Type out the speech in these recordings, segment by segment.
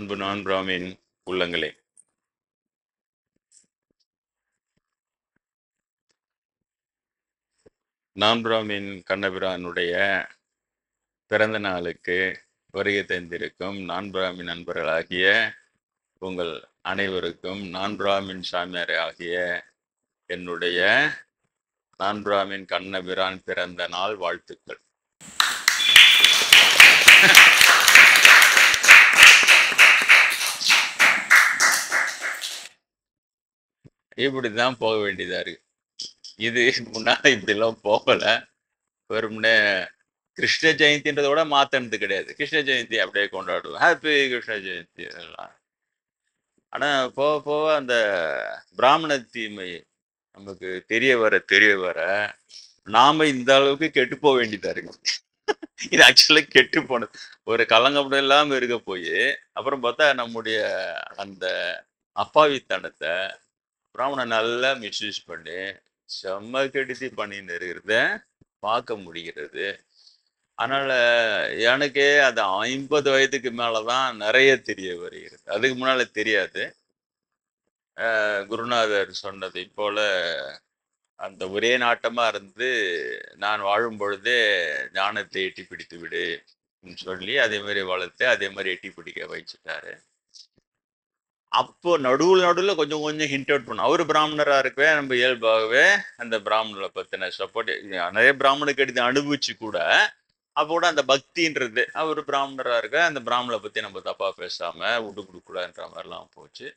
அன்பு நான்பிராமின் உள்ளங்களே, நான்பிராமின் கண்ணபிரானுடைய பிறந்த நாளுக்கு வருகை தந்திருக்கும் நான்பிராமின் நண்பர்களாகிய உங்கள் அனைவருக்கும் நான்பிராமின் சாமியார் ஆகிய என்னுடைய நான்பிராமின் கண்ணபிரான் பிறந்த நாள் வாழ்த்துக்கள். இப்படிதான் போக வேண்டியதா இருக்கு. இது முன்னால இப்படிலாம் போகல. வெறும்னே கிருஷ்ண ஜெயந்தின்றத விட மாத்தனது கிடையாது. கிருஷ்ண ஜெயந்தி அப்படியே கொண்டாடுவோம், ஹாப்பி கிருஷ்ண ஜெயந்தி எல்லாம். ஆனா போக போக அந்த பிராமண தீமை நமக்கு தெரிய வர நாம இந்த அளவுக்கு கெட்டு போக வேண்டியதா இருக்கு. இது ஆக்சுவலா கெட்டு போனது. ஒரு கலங்கப்படம் இல்லாம இருக்க போய் அப்புறம் பார்த்தா நம்முடைய அந்த அப்பாவித்தனத்தை பிராமணன் நல்லா மிஸ்யூஸ் பண்ணி செம்ம கெடுதி பண்ணின்னு இருக்கிறத பார்க்க முடிகிறது. அதனால எனக்கே அது 50 வயதுக்கு மேலதான் நிறைய தெரிய வருகிறது. அதுக்கு முன்னால தெரியாது. குருநாதர் சொன்னதை போல அந்த ஒரே நாட்டமா இருந்து நான் வாழும் பொழுதே ஞானத்தை எட்டி பிடித்து விடு சொல்லி அதே மாதிரி வளர்த்து அதே மாதிரி எட்டி பிடிக்க வச்சுட்டாரு. அப்போ நடுவுல கொஞ்சம் கொஞ்சம் ஹிண்ட் அவுட் பண்ணும். அவரு பிராமணரா இருக்கவே நம்ம இயல்பாகவே அந்த பிராமணரை பத்தின சப்போர்ட் நிறைய பிராமணுக்கு எடுத்து அனுபவிச்சு கூட அப்போ கூட அந்த பக்தின்றது அவர் பிராமணரா இருக்க அந்த பிராமணரை பத்தி நம்ம தப்பா பேசாம விட்டு கொடுக்கூடாதுன்ற மாதிரிலாம் போச்சு.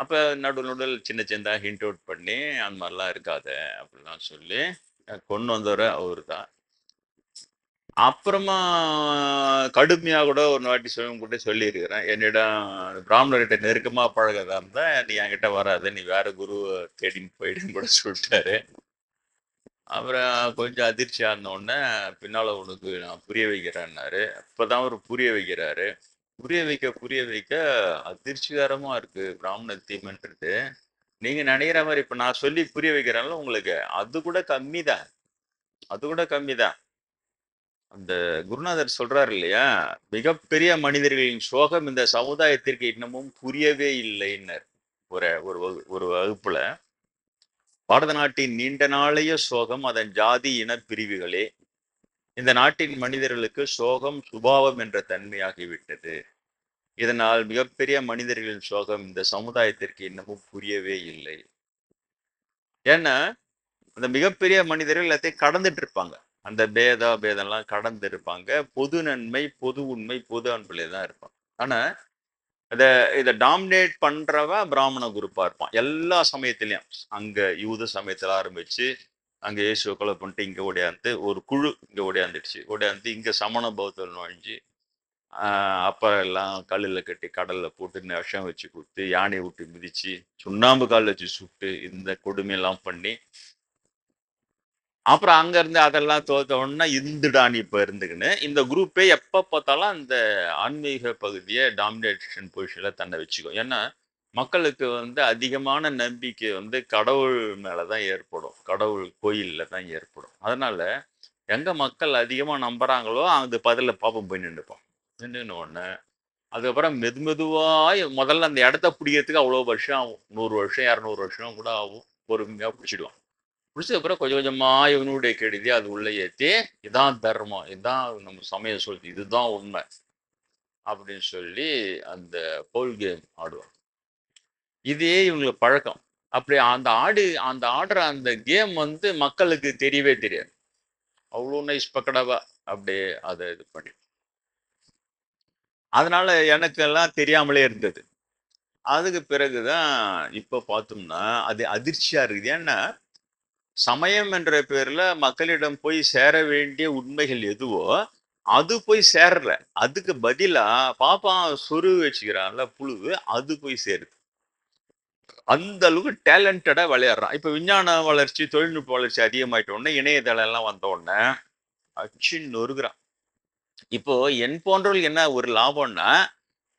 அப்ப நடுவில் சின்ன சின்ன ஹிண்ட் அவுட் பண்ணி அந்த மாதிரிலாம் இருக்காத அப்படிலாம் சொல்லி கொண்டு வந்தவர் அவரு தான். அப்புறமா கடுமையா கூட ஒரு வாட்டி கூட சொல்லியிருக்கிறேன், என்னிடம் பிராமணர்கிட்ட நெருக்கமா பழகதா இருந்தா நீ என்கிட்ட வராத, நீ வேற குரு தேடின்னு போயிடுன்னு கூட சொல்லிட்டாரு. அப்புறம் கொஞ்சம் அதிர்ச்சியா இருந்த உடனே பின்னால உனக்கு நான் புரிய வைக்கிறேன்னாரு. இப்பதான் அவர் புரிய வைக்கிறாரு. புரிய வைக்க அதிர்ச்சிகரமா இருக்கு பிராமண தீமைன்றது. நீங்க நினைக்கிற மாதிரி இப்ப நான் சொல்லி புரிய வைக்கிறேன்ல உங்களுக்கு, அது கூட கம்மிதான். அந்த குருநாதர் சொல்றாரு இல்லையா, மிகப்பெரிய மனிதர்களின் சோகம் இந்த சமுதாயத்திற்கு இன்னமும் புரியவே இல்லைன்னர். ஒரு வகுப்புல பாரத நாட்டின் நீண்ட நாளைய சோகம் அதன் ஜாதி இன பிரிவுகளே. இந்த நாட்டின் மனிதர்களுக்கு சோகம் சுபாவம் என்ற தன்மையாகிவிட்டது. இதனால் மிகப்பெரிய மனிதர்களின் சோகம் இந்த சமுதாயத்திற்கு இன்னமும் புரியவே இல்லை. ஏன்னா அந்த மிகப்பெரிய மனிதர்கள் எல்லாத்தையும் கடந்துட்டு இருப்பாங்க. அந்த பேதம்லாம் கடந்து இருப்பாங்க. பொது நன்மை, பொது உண்மை, பொது அன்புல தான் இருப்பாங்க. ஆனா இதை டாமினேட் பண்றவன் பிராமண குரூப்பா இருப்பான் எல்லா சமயத்திலயும். அங்க யூத சமயத்துல ஆரம்பிச்சு அங்க இயேசுவை கொலை பண்ணிட்டு இங்க ஓடியாந்து ஒரு குழு இங்க ஓடியாந்து இங்க சமண பௌத்தம் நுழைஞ்சு அப்புறம் எல்லாம் கல்லுல கட்டி கடல்ல போட்டு விஷம் வச்சு கொடுத்து யானையை விட்டு மிதிச்சு சுண்ணாம்பு கால் வச்சு சுட்டு இந்த கொடுமையெல்லாம் பண்ணி அப்புறம் அங்க இருந்து அதெல்லாம் தோத்தோன்னா இந்துடா நீ இப்ப இருந்துக்குன்னு இந்த குரூப்பே எப்ப பார்த்தாலும் அந்த ஆன்மீக பகுதியை டாமினேஷன் பொசிஷன்ல தன்னை வச்சுக்கும். ஏன்னா மக்களுக்கு அதிகமான நம்பிக்கை கடவுள் மேலதான் ஏற்படும், கடவுள் கோயில்ல தான் ஏற்படும். அதனால எங்க மக்கள் அதிகமா நம்புறாங்களோ அந்த பதில பாப்பம் போய் நின்றுப்போம். நின்றுன்னு ஒண்ணு அதுக்கப்புறம் மெதுவாய் முதல்ல அந்த இடத்த பிடிக்கிறதுக்கு அவ்வளவு வருஷம் ஆகும். 100 வருஷம் 200 வருஷம் கூட ஆகும். பொறுமையா பிடிச்சிடுவான். பிடிச்ச அப்புறம் கொஞ்சம் கொஞ்சமா இவனுடைய கெடுதி அது உள்ள ஏற்றி இதான் தர்மம், இதான் நம்ம சமயம் சொல்லுது, இதுதான் உண்மை அப்படின்னு சொல்லி அந்த போல் கேம் ஆடுவாங்க. இதே இவங்களுக்கு பழக்கம். அப்படி அந்த ஆடுற அந்த கேம் மக்களுக்கு தெரியவே தெரியாது. அவ்வளோ நைஸ் பக்கடாவா அப்படியே அதை இது பண்ணி அதனால எனக்கு எல்லாம் தெரியாமலே இருந்தது. அதுக்கு பிறகுதான் இப்ப பார்த்தோம்னா அது அதிர்ச்சியா இருக்குது. ஏன்னா சமயம் என்ற பேர்ல மக்களிடம் போய் சேர வேண்டிய உண்மைகள் எதுவோ அது போய் சேரல. அதுக்கு பதிலா பாப்பான் சொருகு வச்சுக்கிறான்ல புழு, அது போய் சேருது. அந்த அளவுக்கு டேலண்டடா விளையாடுறான். இப்ப விஞ்ஞான வளர்ச்சி தொழில்நுட்ப வளர்ச்சி அதிகமாயிட்ட உடனே இணையதளம் எல்லாம் வந்த உடனே அச்சு நொறுகிறான். இப்போ என் போன்றவர்கள் என்ன ஒரு லாபம்னா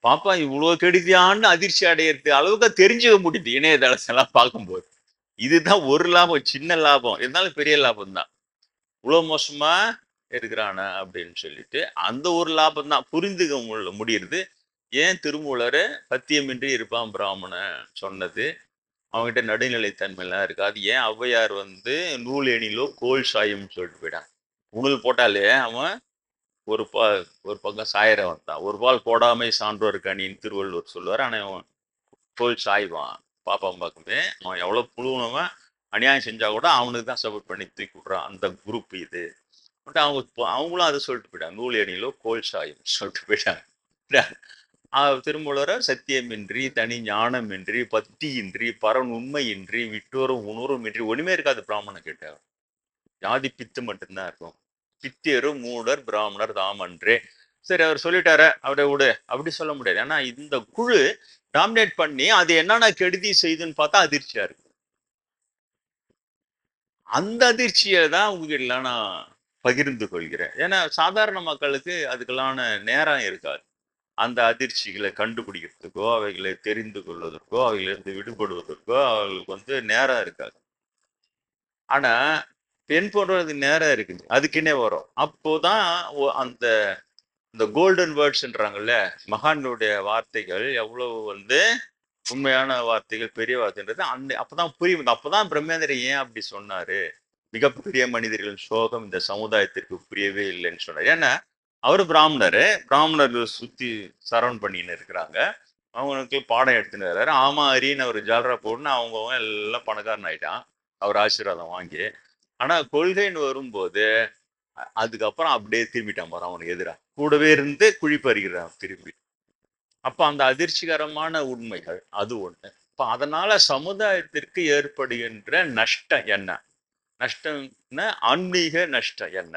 பாப்பா இவ்வளவு கெடுதியான்னு அதிர்ச்சி அடையிறது அளவுக்கு தெரிஞ்சுக்க முடியுது இணையதளத்தை எல்லாம் பார்க்கும்போது. இதுதான் ஒரு லாபம், சின்ன லாபம் இருந்தாலும் பெரிய லாபம் தான். இவ்வளவு மோசமா இருக்கிறான அப்படின்னு சொல்லிட்டு அந்த ஒரு லாபம் தான் புரிந்துக்க முடியுது. ஏன் திருமூலர் சத்தியமின்றி இருப்பான் பிராமணன் சொன்னது? அவங்ககிட்ட நடுநிலைத்தன்மைலாம் இருக்கு. அது ஏன் ஔவையார் வந்து நூல் எணிலோ கோல் சாயும்னு சொல்லிட்டு போயிட்டான். உணல் போட்டாலே அவன் ஒரு ஒரு பக்கம் சாயறவன் தான். ஒரு பால் போடாமை சான்றோர் கணின்னு திருவள்ளுவர் சொல்லுவார். ஆனா அவன் கோல் சாய்வான். பாப்பான் பார்க்குமே அவன் எவ்வளவு புழுவனவன் அநியாயம் செஞ்சா கூட அவனுக்கு தான் சப்போர்ட் பண்ணி தூக்கி விடுறான். அந்த குரூப் இது. அவங்க அவங்களும் அதை சொல்லிட்டு போயிட்டாங்க. நூல் எணிலோ கோல் சாயும் சொல்லிட்டு போயிட்டாங்க. திருமூலர சத்தியமின்றி தனி ஞானமின்றி பக்தியின்றி பரன் உண்மையின்றி விட்டோரும் உணரும் இன்றி ஒண்ணுமே இருக்காது. பிராமணன் கிட்ட ஜாதி பித்து மட்டும்தான் இருக்கும். பித்தியரும் மூடர் பிராமணர் தாமன்றே. சரி, அவர் சொல்லிட்டாரு, அவரை விடு அப்படி சொல்ல முடியாது. ஏன்னா இந்த குழு டாமினேட் பண்ணி அது என்னென்ன கெடுதி செய்யுதுன்னு பார்த்தா அதிர்ச்சியா இருக்கு. அந்த அதிர்ச்சியை தான் உங்ககிட்ட நான் பகிர்ந்து கொள்கிறேன். ஏன்னா சாதாரண மக்களுக்கு அதுக்கெல்லான நேரம் இருக்காது. அந்த அதிர்ச்சிகளை கண்டுபிடிக்கிறதுக்கோ அவைகளை தெரிந்து கொள்வதற்கோ அவைகளிருந்து விடுபடுவதற்கோ அவர்களுக்கு வந்து நேரம் இருக்காது. ஆனா பெண் போன்றது நேரம் இருக்குது, அதுக்குன்னே வரும். அப்போதான் அந்த இந்த கோல்டன் வேர்ட்ஸ்ன்றாங்கல்ல, மகானுடைய வார்த்தைகள் எவ்வளவு வந்து உண்மையான வார்த்தைகள், பெரிய வார்த்தைன்றது அப்பதான் புரியும். அப்பதான் பிரம்மேந்திரன் ஏன் அப்படி சொன்னாரு, மிகப்பெரிய மனிதர்களின் சோகம் இந்த சமுதாயத்திற்கு புரியவே இல்லைன்னு சொன்னார். ஏன்னா அவரு பிராமணர்கள் சுத்தி சரவண் பண்ணின்னு இருக்கிறாங்க. அவங்களுக்கு பாடம் எடுத்துன்னு வர்றாரு. ஆமா அரின்னு அவர் ஜாலரா போடணும், அவங்க எல்லாம் பணக்காரன் ஆயிட்டான் அவர் ஆசீர்வாதம் வாங்கி. ஆனா கொள்கைன்னு வரும்போது அதுக்கப்புறம் அப்படியே திரும்பிட்டான் பாரு, அவனுக்கு எதிராக கூடவே இருந்து குழி பறிக்கிறான் திரும்பி. அப்ப அந்த அதிர்ச்சிகரமான உண்மைகள் அது ஒண்ணு. இப்ப அதனால சமுதாயத்திற்கு ஏற்படுகின்ற நஷ்டம் என்ன? நஷ்டம்னா ஆன்மீக நஷ்டம் என்ன?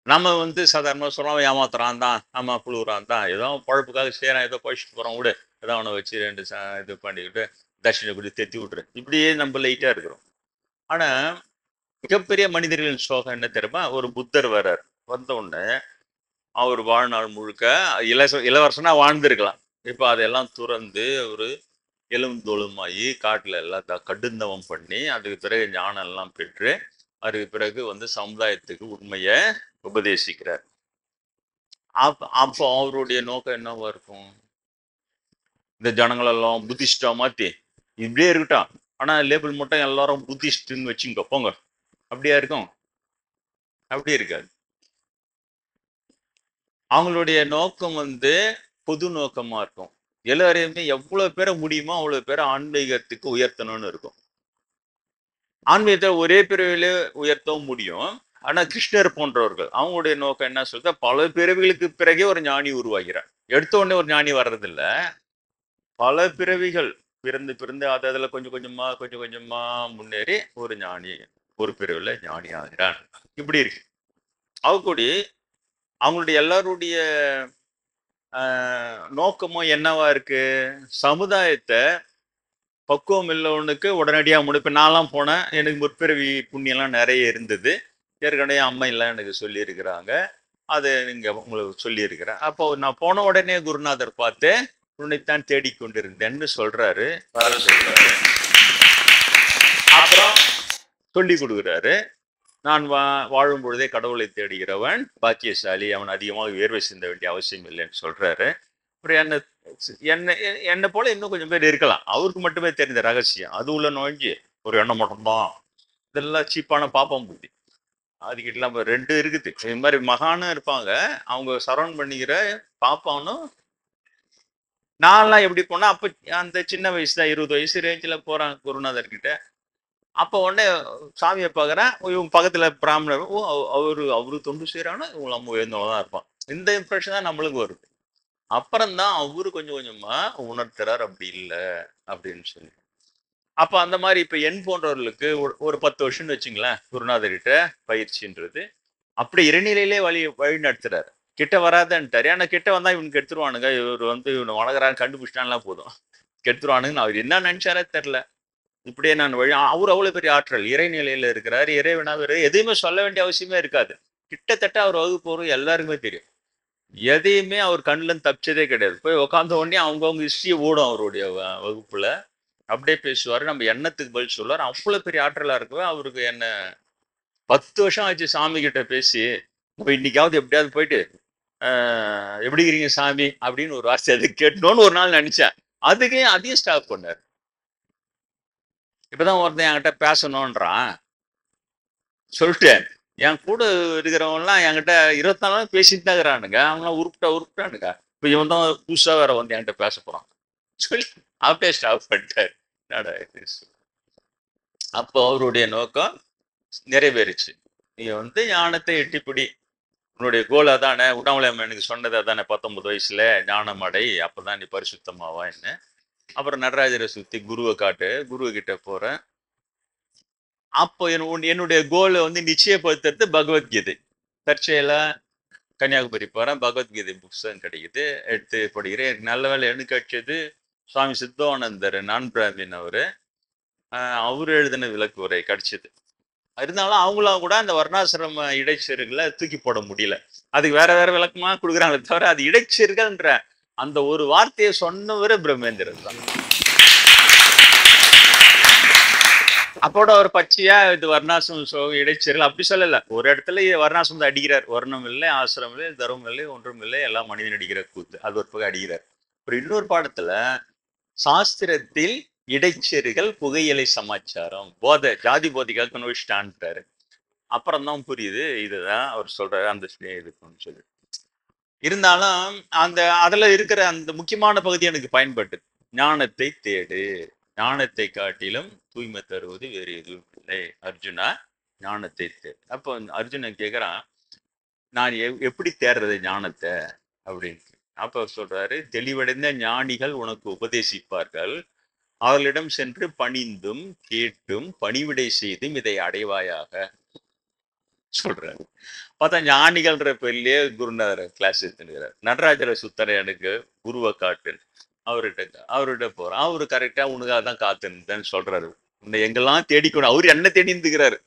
நம்ம வந்து சாதாரணமாக சொல்றோம், ஏமாத்துறான் தான், நம்ம புழுகுறான் தான், ஏதோ பழப்புக்காக செய்யறான், ஏதோ பழிச்சுட்டு போறோம் விடு, ஏதோ அவனை வச்சு ரெண்டு இது பண்ணிக்கிட்டு தட்சிணை இப்படி தெத்தி விட்டுரு, இப்படியே நம்ம லைட்டா இருக்கிறோம். ஆனா மிகப்பெரிய மனிதர்களின் சோகம் என்ன தெரியுமா? ஒரு புத்தர் வர்றார். வந்த உடனே அவர் வாழ்நாள் முழுக்க இளவரசனா வாழ்ந்திருக்கலாம். இப்ப அதெல்லாம் துறந்து ஒரு எலும்புதோலுமாயி காட்டுல எல்லாம் கடுந்தவம் பண்ணி அதுக்கு பிறகு ஞானம் எல்லாம் பெற்று அதுக்கு பிறகு வந்து சமுதாயத்துக்கு உண்மையை உபதேசிக்கிறார். அப்போ அவருடைய நோக்கம் என்னவா இருக்கும்? இந்த ஜனங்களெல்லாம் புத்திஸ்டா மாத்தி இப்படியே இருக்கட்டும், ஆனா லேபிள் மட்டும் எல்லாரும் புத்திஸ்ட்னு வச்சுங்க போங்க, அப்படியா இருக்கும்? அப்படி இருக்காது. அவங்களுடைய நோக்கம் வந்து பொது நோக்கமா இருக்கும். எல்லாரையுமே எவ்வளவு பேரை முடியுமோ அவ்வளவு பேரை ஆன்மீகத்துக்கு உயர்த்தணும்னு இருக்கும். ஆன்மீகத்தை ஒரே பிறவிலே உயர்த்தவும் முடியும். ஆனா கிருஷ்ணர் போன்றவர்கள் அவங்களுடைய நோக்கம் என்ன சொல்ற, பல பிறவிகளுக்கு பிறகே ஒரு ஞானி உருவாகிறார். எடுத்த உடனே ஒரு ஞானி வர்றதில்ல, பல பிறவிகள் பிறந்து பிறந்து அதுல கொஞ்சம் கொஞ்சமா முன்னேறி ஒரு ஞானி ஒரு பிறவில ஞானி ஆகிறான். இப்படி இருக்கு. அவக்கூடி அவங்களுடைய எல்லாருடைய நோக்கமும் என்னவா இருக்கு? சமுதாயத்தை பக்குவம் இல்லவனுக்கு உடனடியா இப்ப நான்லாம் போனேன், எனக்கு முற்பிறவி புண்ணியம்லாம் நிறைய இருந்தது. ஏற்கனவே அம்மா எல்லாம் எனக்கு சொல்லியிருக்கிறாங்க, அது நீங்க உங்களுக்கு சொல்லியிருக்கிறேன். அப்போ நான் போன உடனே குருநாதர் பார்த்து உன்னைத்தான் தேடிக்கொண்டிருந்தேன்னு சொல்றாரு. அப்புறம் சொல்லி கொடுக்குறாரு, நான் வாழும் பொழுதே கடவுளை தேடுகிறவன் பாக்கியசாலி, அவன் அதிகமாக வேர்வை சிந்த வேண்டிய அவசியம் இல்லைன்னு சொல்றாரு. அப்புறம் என்னை போல இன்னும் கொஞ்சம் பேர் இருக்கலாம், அவருக்கு மட்டுமே தெரிந்த ரகசியம் அது உள்ள நோங்கி ஒரு எண்ணம் மட்டும்தான். இதெல்லாம் சீப்பான பாப்பம் புத்தி. அதுக்கிட்ட நம்ம ரெண்டு இருக்குது. இது மாதிரி மகானும் இருப்பாங்க, அவங்க சரவண் பண்ணிக்கிற பாப்பானும். நான்லாம் எப்படி போனா அப்ப அந்த சின்ன வயசு தான், 20 வயசு ரேஞ்சில் போறான் குருநாதர் கிட்ட. அப்போ உடனே சாமியை பார்க்குறேன், இவங்க பக்கத்துல பிராமணர், ஓ அவரு தொண்டு செய்யறாங்கன்னா இவங்க நம்ம உயர்ந்தவங்க தான் இருப்பான். இந்த இம்ப்ரெஷன் தான் நம்மளுக்கு வருது. அப்புறம்தான் அவரு கொஞ்சம் கொஞ்சமா உணர்த்துறார் அப்படி இல்லை அப்படின்னு சொல்லி. அப்ப அந்த மாதிரி இப்ப என் போன்றவர்களுக்கு ஒரு 10 வருஷம்னு வச்சுங்களேன் குருநாதர்கிட்ட பயிற்சின்றது, அப்படி இறைநிலையிலே வழி நடத்துறாரு. கிட்ட வராதன்ட்டாரு. ஏன்னா கிட்ட வந்தா இவனுக்கு எடுத்துருவானுங்க, இவர் வந்து இவனை வளர்க்குறான்னு கண்டுபிடிச்சிட்டான்லாம் போதும், கெடுத்துருவானுங்கன்னு அவர் என்ன நினைச்சாரே தெரியல. இப்படியே நான் வழி அவர் அவ்வளவு பெரிய ஆற்றல், இறைநிலையில இருக்கிறாரு, இறைவனாக எதையுமே சொல்ல வேண்டிய அவசியமே இருக்காது. கிட்டத்தட்ட அவர் வகுப்பு போறது எல்லாருக்குமே தெரியும். எதையுமே அவர் கண்ணுல இருந்து தப்பிச்சதே கிடையாது. போய் உட்காந்த உடனே அவங்கவுங்க ஹிஸ்டரியை ஓடும் அவருடைய வகுப்புல. அப்படியே பேசுவாரு, நம்ம எண்ணத்துக்கு பதில் சொல்லுவார். அவ்வளவு பெரிய ஆற்றலா இருக்கவே அவருக்கு என்ன 10 வருஷம் ஆச்சு சாமி கிட்ட பேசி. இப்ப இன்னைக்காவது எப்படியாவது போயிட்டு எப்படி இருக்கீங்க சாமி அப்படின்னு ஒரு வார்த்தை அது கேட்டணும்னு ஒரு நாள் நினைச்சேன். அதையும் ஸ்டாப் பண்ணாரு. இப்பதான் ஒருத்தன் என்கிட்ட பேசணும்ன்றான் சொல்லிட்டேன். என் கூட இருக்கிறவங்கலாம் என்கிட்ட 24 நாள் பேசிட்டு தான் இருக்கிறானுங்க. அவங்களாம் உருப்பிட்டானுங்க. இப்ப இவன் தான் புதுசா வேற வந்து என்கிட்ட பேச போறான் சொல்லி அப்படியே ஸ்டாப் பண்ணிட்டாரு. என்னடா இது? அப்போ அவருடைய நோக்கம் நிறைவேறுச்சு. நீ வந்து ஞானத்தை எட்டிப்பிடி, உன்னுடைய கோல் அதானே. உண்ணாமலை எனக்கு சொன்னது அதானே, 19 வயசுல ஞானம் அடை, அப்பதான் நீ பரிசுத்தமாவா என்ன. அப்புறம் நடராஜரை சுத்தி குருவை காட்டு, குரு கிட்ட போறேன். அப்போ என்னுடைய கோலை வந்து நிச்சயப்படுத்துறது பகவத்கீதை. தற்செயலா கன்னியாகுமரி போறேன், பகவத்கீதை புஸ்தகம் கிடைக்குது, எடுத்து படிக்கிறேன். எனக்கு நல்ல வேலை எனக்கு கிடைச்சது சுவாமி சித்தானந்தர் நான் பிராமின் அவரு எழுதின விளக்கு உரை கிடைச்சது. இருந்தாலும் அவங்களாம் கூட அந்த வர்ணாசிரம இடைச்செருகளை தூக்கி போட முடியல. அதுக்கு வேற வேற விளக்கமா கொடுக்குறாங்களே தவிர அது இடைச்செருகல்ன்ற அந்த ஒரு வார்த்தையை சொன்னவரு பிரம்மேந்திரன் தான். அப்போட ஒரு பச்சையா இது வர்ணாசிரமம் இடைச்செருகள் அப்படி சொல்லல. ஒரு இடத்துல வர்ணாசிரமத்தை அடிக்கிறார். வர்ணம் இல்லை, ஆசிரமம் இல்லை, தர்மம் இல்லை, ஒன்றும் இல்லை, எல்லாம் மனிதன் அடிக்கிற கூத்து. அது ஒரு பக்கம் அடிக்கிறார். அப்புறம் இன்னொரு பாடத்துல சாஸ்திரத்தில் இடைச்செருகள் புகையிலை சமாச்சாரம் போதை ஜாதி போதைக்காக கன்வெர்ட்டான்றாரு. அப்புறம் தான் புரியுது இதுதான் அவர் சொல்றாரு அந்த இதுக்குன்னு சொல்லி. இருந்தாலும் அதுல இருக்கிற அந்த முக்கியமான பகுதி எனக்கு பயன்பட்டு, ஞானத்தை தேடு, ஞானத்தை காட்டிலும் தூய்மை தருவது வேறு எதுவும் இல்லை அர்ஜுனா, ஞானத்தை தேடு. அப்போ அர்ஜுனன் கேட்குறான், நான் எப்படி தேடுறது ஞானத்தை அப்படின்னு. அப்ப சொல்றாரு, தெளிவடைந்த ஞானிகள் உனக்கு உபதேசிப்பார்கள், அவர்களிடம் சென்று பணிந்தும் கேட்டும் பணிவிடை செய்தும் இதை அடைவாயாக சொல்றாரு. பார்த்தா ஞானிகள்ன்ற பேர்லயே குருநாதர் கிளாஸ் எடுத்துக்கிறார். நடராஜரை சுத்தரை எனக்கு குருவை காட்டு, அவர்கிட்ட போறான். அவரு கரெக்டா உனக்காக தான் காத்துன்னு சொல்றாரு. உன்னை எங்கெல்லாம் தேடிக்கொண்டு, அவரு என்ன தேடி இருந்துக்கிறாரு,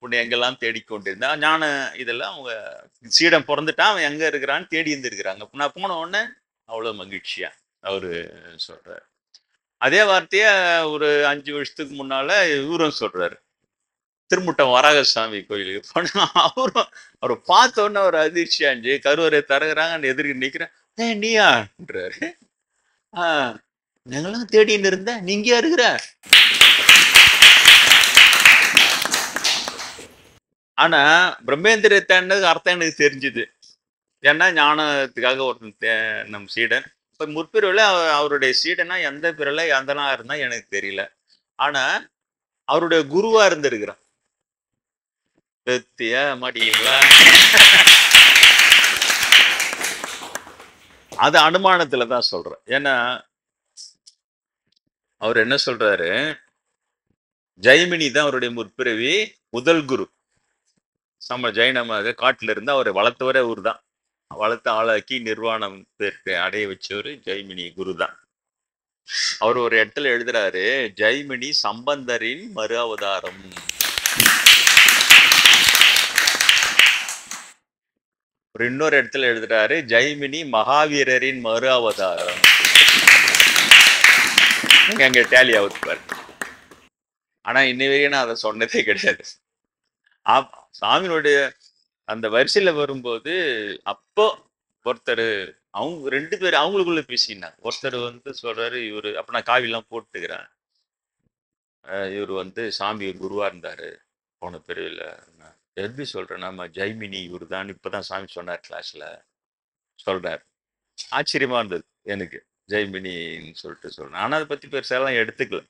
உன்னை எங்கெல்லாம் தேடிக்கொண்டு இருந்தா ஞான இதெல்லாம் அவங்க சீடம் பிறந்துட்டான், அவன் எங்க இருக்கிறான்னு தேடி இருந்திருக்கிறாங்க. நான் போன உடனே அவ்வளவு மகிழ்ச்சியா அவரு சொல்றாரு. அதே வார்த்தைய ஒரு 5 வருஷத்துக்கு முன்னால இவரும் சொல்றாரு. திருமுட்டம் வராகசாமி கோயிலுக்கு போனா அவரை பார்த்த உடனே ஒரு அதிர்ச்சி ஆஞ்சு, கருவறை தரகுறாங்க, எதிர்க்கு நிக்கிறேன், நீயான்றாரு. நீங்களாம் தேடின்னு இருந்த, நீங்க இருக்கிற. ஆனா பிரம்மேந்திரத்தன்னுக்கு அர்த்தம் எனக்கு தெரிஞ்சுது. ஏன்னா ஞானத்துக்காக ஒருத்தன் நம் சீடன். இப்ப முற்பிரிவுல அவருடைய சீடனா எந்த பிறல எந்தனா இருந்தா எனக்கு தெரியல. ஆனா அவருடைய குருவா இருந்திருக்கிறான். மாட்டீங்களா? அது அனுமானத்துலதான் சொல்றேன். ஏன்னா அவர் என்ன சொல்றாரு, ஜெய்மினி தான் அவருடைய முற்பிறவி முதல் குரு. நம்ம ஜெயினமாக காட்டுல இருந்து அவரை வளர்த்தவரே ஊர் தான். வளர்த்து ஆளாக்கி நிர்வாணம் அடைய வச்சவர் ஜெய்மினி குரு தான். அவர் ஒரு இடத்துல எழுதுறாரு, ஜெய்மினி சம்பந்தரின் மறு அவதாரம். ஒரு இன்னொரு இடத்துல எழுதுறாரு, ஜெய்மினி மகாவீரரின் மறு அவதாரம். அங்க டேலி ஆகுது பாரு. ஆனா இன்னை வரைக்கும் நான் அதை சொன்னதே கிடையாது. சாமியினுடைய அந்த வரிசையில வரும்போது அப்போ ஒருத்தர் அவங்க 2 பேர் அவங்களுக்குள்ள பேசினாங்க. ஒருத்தர் வந்து சொல்றாரு, இவரு அப்ப நான் காவிலாம் போட்டுக்கிறேன், இவர் வந்து சாமி குருவா இருந்தாரு போன பிரிவுல. எப்படி சொல்றேன், நம்ம ஜெய்மினி இவரு தான் இப்பதான் சாமி சொன்னார் கிளாஸ்ல சொல்றாரு. ஆச்சரியமா இருந்தது எனக்கு, ஜெய்மினின்னு சொல்லிட்டு சொல்றேன். ஆனா அதை பத்தி பெருசாலாம் எடுத்துக்கல.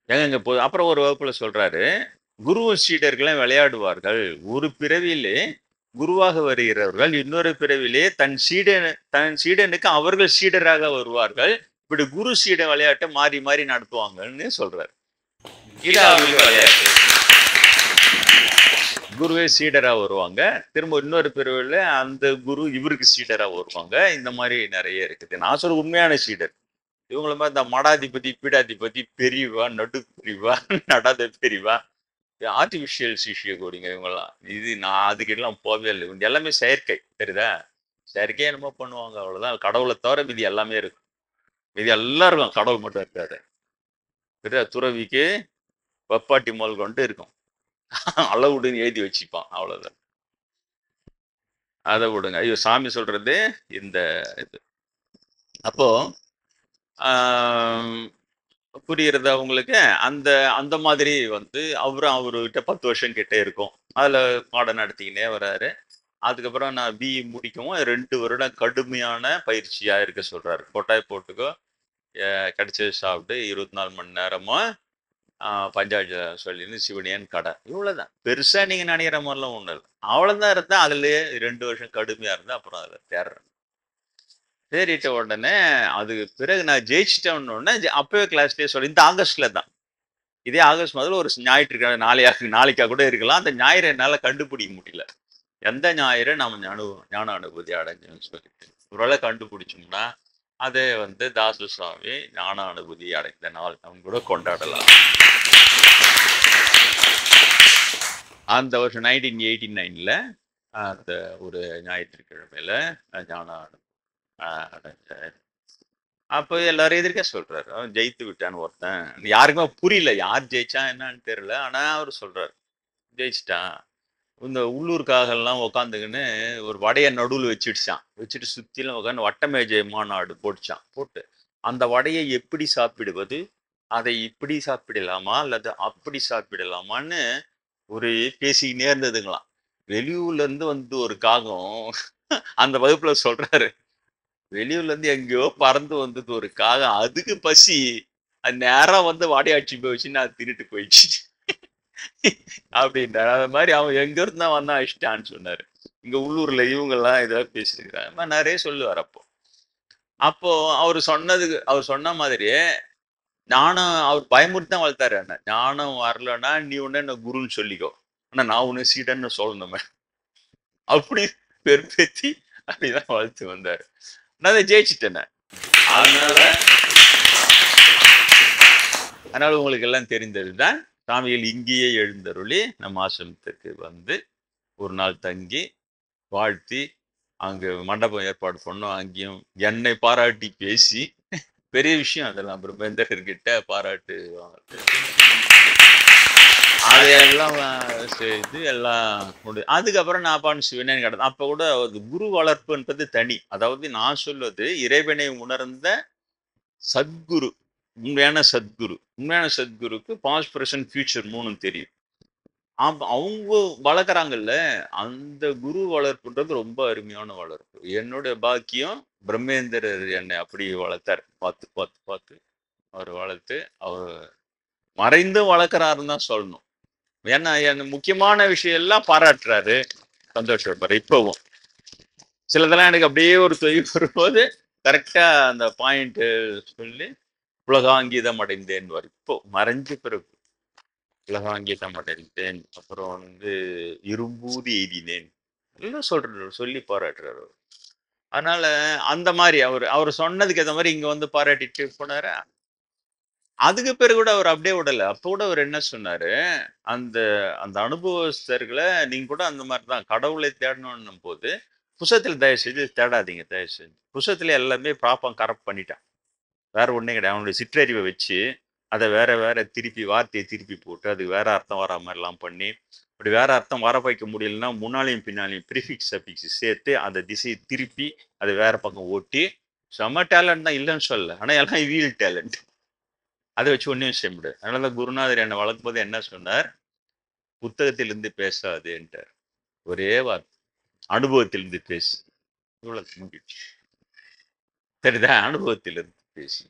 எங்க போது அப்புறம் ஒரு வகுப்புல சொல்றாரு, குருவும் சீடர்களும் விளையாடுவார்கள். ஒரு பிறவியிலே குருவாக வருகிறவர்கள் இன்னொரு பிறவிலே தன் சீடனுக்கு அவர்கள் சீடராக வருவார்கள். இப்படி குரு சீட விளையாட்டை மாறி மாறி நடத்துவாங்கன்னு சொல்றாரு. இது அவங்களுக்கு விளையாட்டு. குருவே சீடரா வருவாங்க, திரும்ப இன்னொரு பிரிவுல அந்த குரு இவருக்கு சீடரா வருவாங்க. இந்த மாதிரி நிறைய இருக்குது. நான் சொல்ற உண்மையான சீடர் இவங்கள மாதிரி இந்த மடாதிபதி பீடாதிபதி பெரியவா நடு பிரிவா நடாத பெரியவா ஆர்டிபிஷியல் சிஷிய கோடிங்க இவங்கெல்லாம். இது நான் அதுக்கெல்லாம் போகவே இல்லை. இவங்க எல்லாமே செயற்கை, தெரியுதா? செயற்கையே என்னமோ பண்ணுவாங்க, அவ்வளவுதான். கடவுளை தவிர மீதி எல்லாமே இருக்கும். மீதி எல்லாம் இருக்கும், கடவுள் மட்டும் இருக்காது. தெரியுதா? துறவிக்கு வெப்பாட்டி முதல் கொண்டு இருக்கும், அளவுடுன்னு எழுதி வச்சுப்பான், அவ்வளவுதான். அதை விடுங்க. ஐயோ, சாமி சொல்றது இந்த இது. அப்போ புரியுறது அவங்களுக்கு. அந்த அந்த மாதிரி வந்து அவர்கிட்ட 10 வருஷம் கிட்ட இருக்கும். அதுல பாடம் நடத்திக்கினே வர்றாரு. அதுக்கப்புறம் நான் பிஇ முடிக்கவும் 2 வருடம் கடுமையான பயிற்சியா இருக்க சொல்றாரு. கொட்டாய் போட்டுக்கோ, கிடைச்சது சாப்பிட்டு 24 மணி நேரமும் பஞ்சாயத்து சொல்லின்னு சிவனியன் கடை. இவ்வளவுதான். பெருசா நீங்க நினைக்கிற மாதிரிலாம் ஒண்ணும் இல்லை. அவ்வளவுதான் இருந்தா அதுலயே 2 வருஷம் கடுமையா இருந்தா அப்புறம் அதுல தேடுறேன். தேறிட்ட உடனே அதுக்கு பிறகு நான் ஜெயிச்சிட்டேன் உடனே அப்பவே கிளாஸ்லயே சொல்லி, இந்த ஆகஸ்ட்ல தான், இதே ஆகஸ்ட் முதல்ல ஒரு ஞாயிற்றுக்கிழமை நாளைக்கா கூட இருக்கலாம். அந்த ஞாயிறு என்னால கண்டுபிடிக்க முடியல. எந்த ஞாயிறு நம்ம ஞான அனுபூதி அடைஞ்சோம்னு சொல்லிட்டு ஒருவேளை கண்டுபிடிச்சோம்னா அதே வந்து தாசு சுவாமி ஞான அனுபூதி அடைந்த நாள் அவங்க கூட கொண்டாடலாம். அந்த வருஷம் 1989ல அந்த ஒரு ஞாயிற்றுக்கிழமையில ஞான அடைஞ்ச. அப்போ எல்லாரும் எதிர்க்க சொல்றாரு, அவன் ஜெயித்து விட்டான்னு ஒருத்தன். யாருக்குமே புரியல யார் ஜெயிச்சா என்னன்னு தெரியல. ஆனா அவர் சொல்றாரு ஜெயிச்சிட்டான். இந்த உள்ளூர்காகெல்லாம் உக்காந்துக்கின்னு ஒரு வடையை நடுவில் வச்சுட்டு சுத்திலும் உட்காந்து வட்டமேஜை மாநாடு போட்டு அந்த வடையை எப்படி சாப்பிடுவது, அதை இப்படி சாப்பிடலாமா அல்லது அப்படி சாப்பிடலாமான்னு ஒரு பேசிக்கினே இருந்ததுங்களாம். வெளியூர்ல இருந்து வந்து ஒரு காகம் அந்த வகுப்புல சொல்றாரு, வெளியூர்ல இருந்து எங்கேயோ பறந்து வந்தது ஒரு காகம், அதுக்கு பசி, அது நேரம் வந்து வடையாட்சி போய் வச்சு நான் திருட்டு போயிடுச்சு அப்படின்றாரு. அது மாதிரி அவன் எங்க இருந்தா வந்தான் இஷ்டான்னு சொன்னாரு. இங்க உள்ளூர்ல இவங்க எல்லாம் ஏதாவது பேசிருக்காங்க, நிறைய சொல்லுவார். அப்போ அவர் சொன்ன மாதிரியே ஞானம் அவர் பயமுறுத்தி தான் வளர்த்தாரு. என்ன ஞானம் வரலன்னா நீ ஒண்ணு என்ன குருன்னு சொல்லிக்கோ, ஆனா நான் ஒண்ணு சீடன்னு சொல்லணுமே அப்படி பெருப்பேத்தி அப்படிதான் வளர்த்து வந்தாரு. நான் அதை ஜெயிச்சுட்டேன். அதனால உங்களுக்கு எல்லாம் தெரிந்ததுதான், சாமிகள் இங்கேயே எழுந்தருளி நம்ம ஆசிரமத்துக்கு வந்து ஒரு நாள் தங்கி வாழ்த்தி அங்க மண்டபம் ஏற்பாடு பண்ணோம். அங்கேயும் என்னை பாராட்டி பேசி, பெரிய விஷயம் அதெல்லாம், பிரம்மேந்திரர்கிட்ட பாராட்டு வாங்கிட்டு அதையெல்லாம் செய்து எல்லாம் முடியும். அதுக்கப்புறம் நான் பான்னு சிவனேன்னு கிடந்தேன். அப்ப கூட குரு வளர்ப்புன்றது தனி. அதாவது நான் சொல்வது இறைவனை உணர்ந்த சத்குரு, உண்மையான சத்குருக்கு பாஸ்ட் பிரசன்ட் ஃபியூச்சர் 3 தெரியும். அவங்க வளர்க்குறாங்கல்ல, அந்த குரு வளர்ப்புன்றது ரொம்ப அருமையான வளர்ப்பு. என்னுடைய பாக்கியம் பிரம்மேந்திரர் என்னை அப்படி வளர்த்தார். பார்த்து அவர் வளர்த்து அவர் மறைந்து வளர்க்குறாருன்னு தான் சொல்லணும். ஏன்னா என் முக்கியமான விஷயம் எல்லாம் பாராட்டுறாரு, சந்தோஷப்படுறாரு. இப்பவும் சிலதெல்லாம் எனக்கு அப்படியே ஒரு தொய்வு வரும்போது கரெக்டா அந்த பாயிண்ட் சொல்லி உலகாங்கீதம் அடைந்தேன். இப்போ மறைஞ்ச பிறகு உலகாங்கீதம் அடைந்தேன். அப்புறம் வந்து இரும்பூதி எய்தினேன் எல்லாம் சொல்லி பாராட்டுறாரு. அதனால அந்த மாதிரி அவர் சொன்னதுக்கு ஏற்ற மாதிரி இங்க வந்து பாராட்டிட்டு போனாரு. அதுக்கு பிறகு கூட அவர் அப்படியே விடல. அப்போ கூட அவர் என்ன சொன்னாரு, அந்த அந்த அனுபவஸ்தர்களை நீங்க கூட அந்த மாதிரிதான் கடவுளை தேடணும் போது புத்தகத்துல தயவு செய்து தேடாதீங்க. தயவு செஞ்சு புத்தகத்துல எல்லாமே ப்ராப்பர் கரெக்ட் பண்ணிட்டான். வேற ஒன்றே கிடையாது. அவனுடைய சிற்றறிவை வச்சு அதை வேற வார்த்தையை திருப்பி போட்டு அது வேற அர்த்தம் வரா மாதிரிலாம் பண்ணி, அப்படி வேற அர்த்தம் வர வைக்க முடியலன்னா முன்னாலையும் பின்னாலையும் ப்ரிஃபிக்ஸ் சஃபிக்ஸ் சேர்த்து அந்த திசையை திருப்பி அதை வேற பக்கம் ஓட்டி செம்ம டேலண்ட் தான், இல்லைன்னு சொல்லல. ஆனால் எல்லாம் வீல் டேலண்ட். அதை வச்சு ஒன்றும் செய்ய முடியாது. அதனால குருநாதர் என்னை வளர்க்கும் போது என்ன சொன்னார், புத்தகத்திலிருந்து பேசாதுன்ட்டார். ஒரே வார்த்தை, அனுபவத்திலிருந்து பேசு. இவ்வளவு முடிச்சு சரிதான், அனுபவத்திலிருந்து பேசி.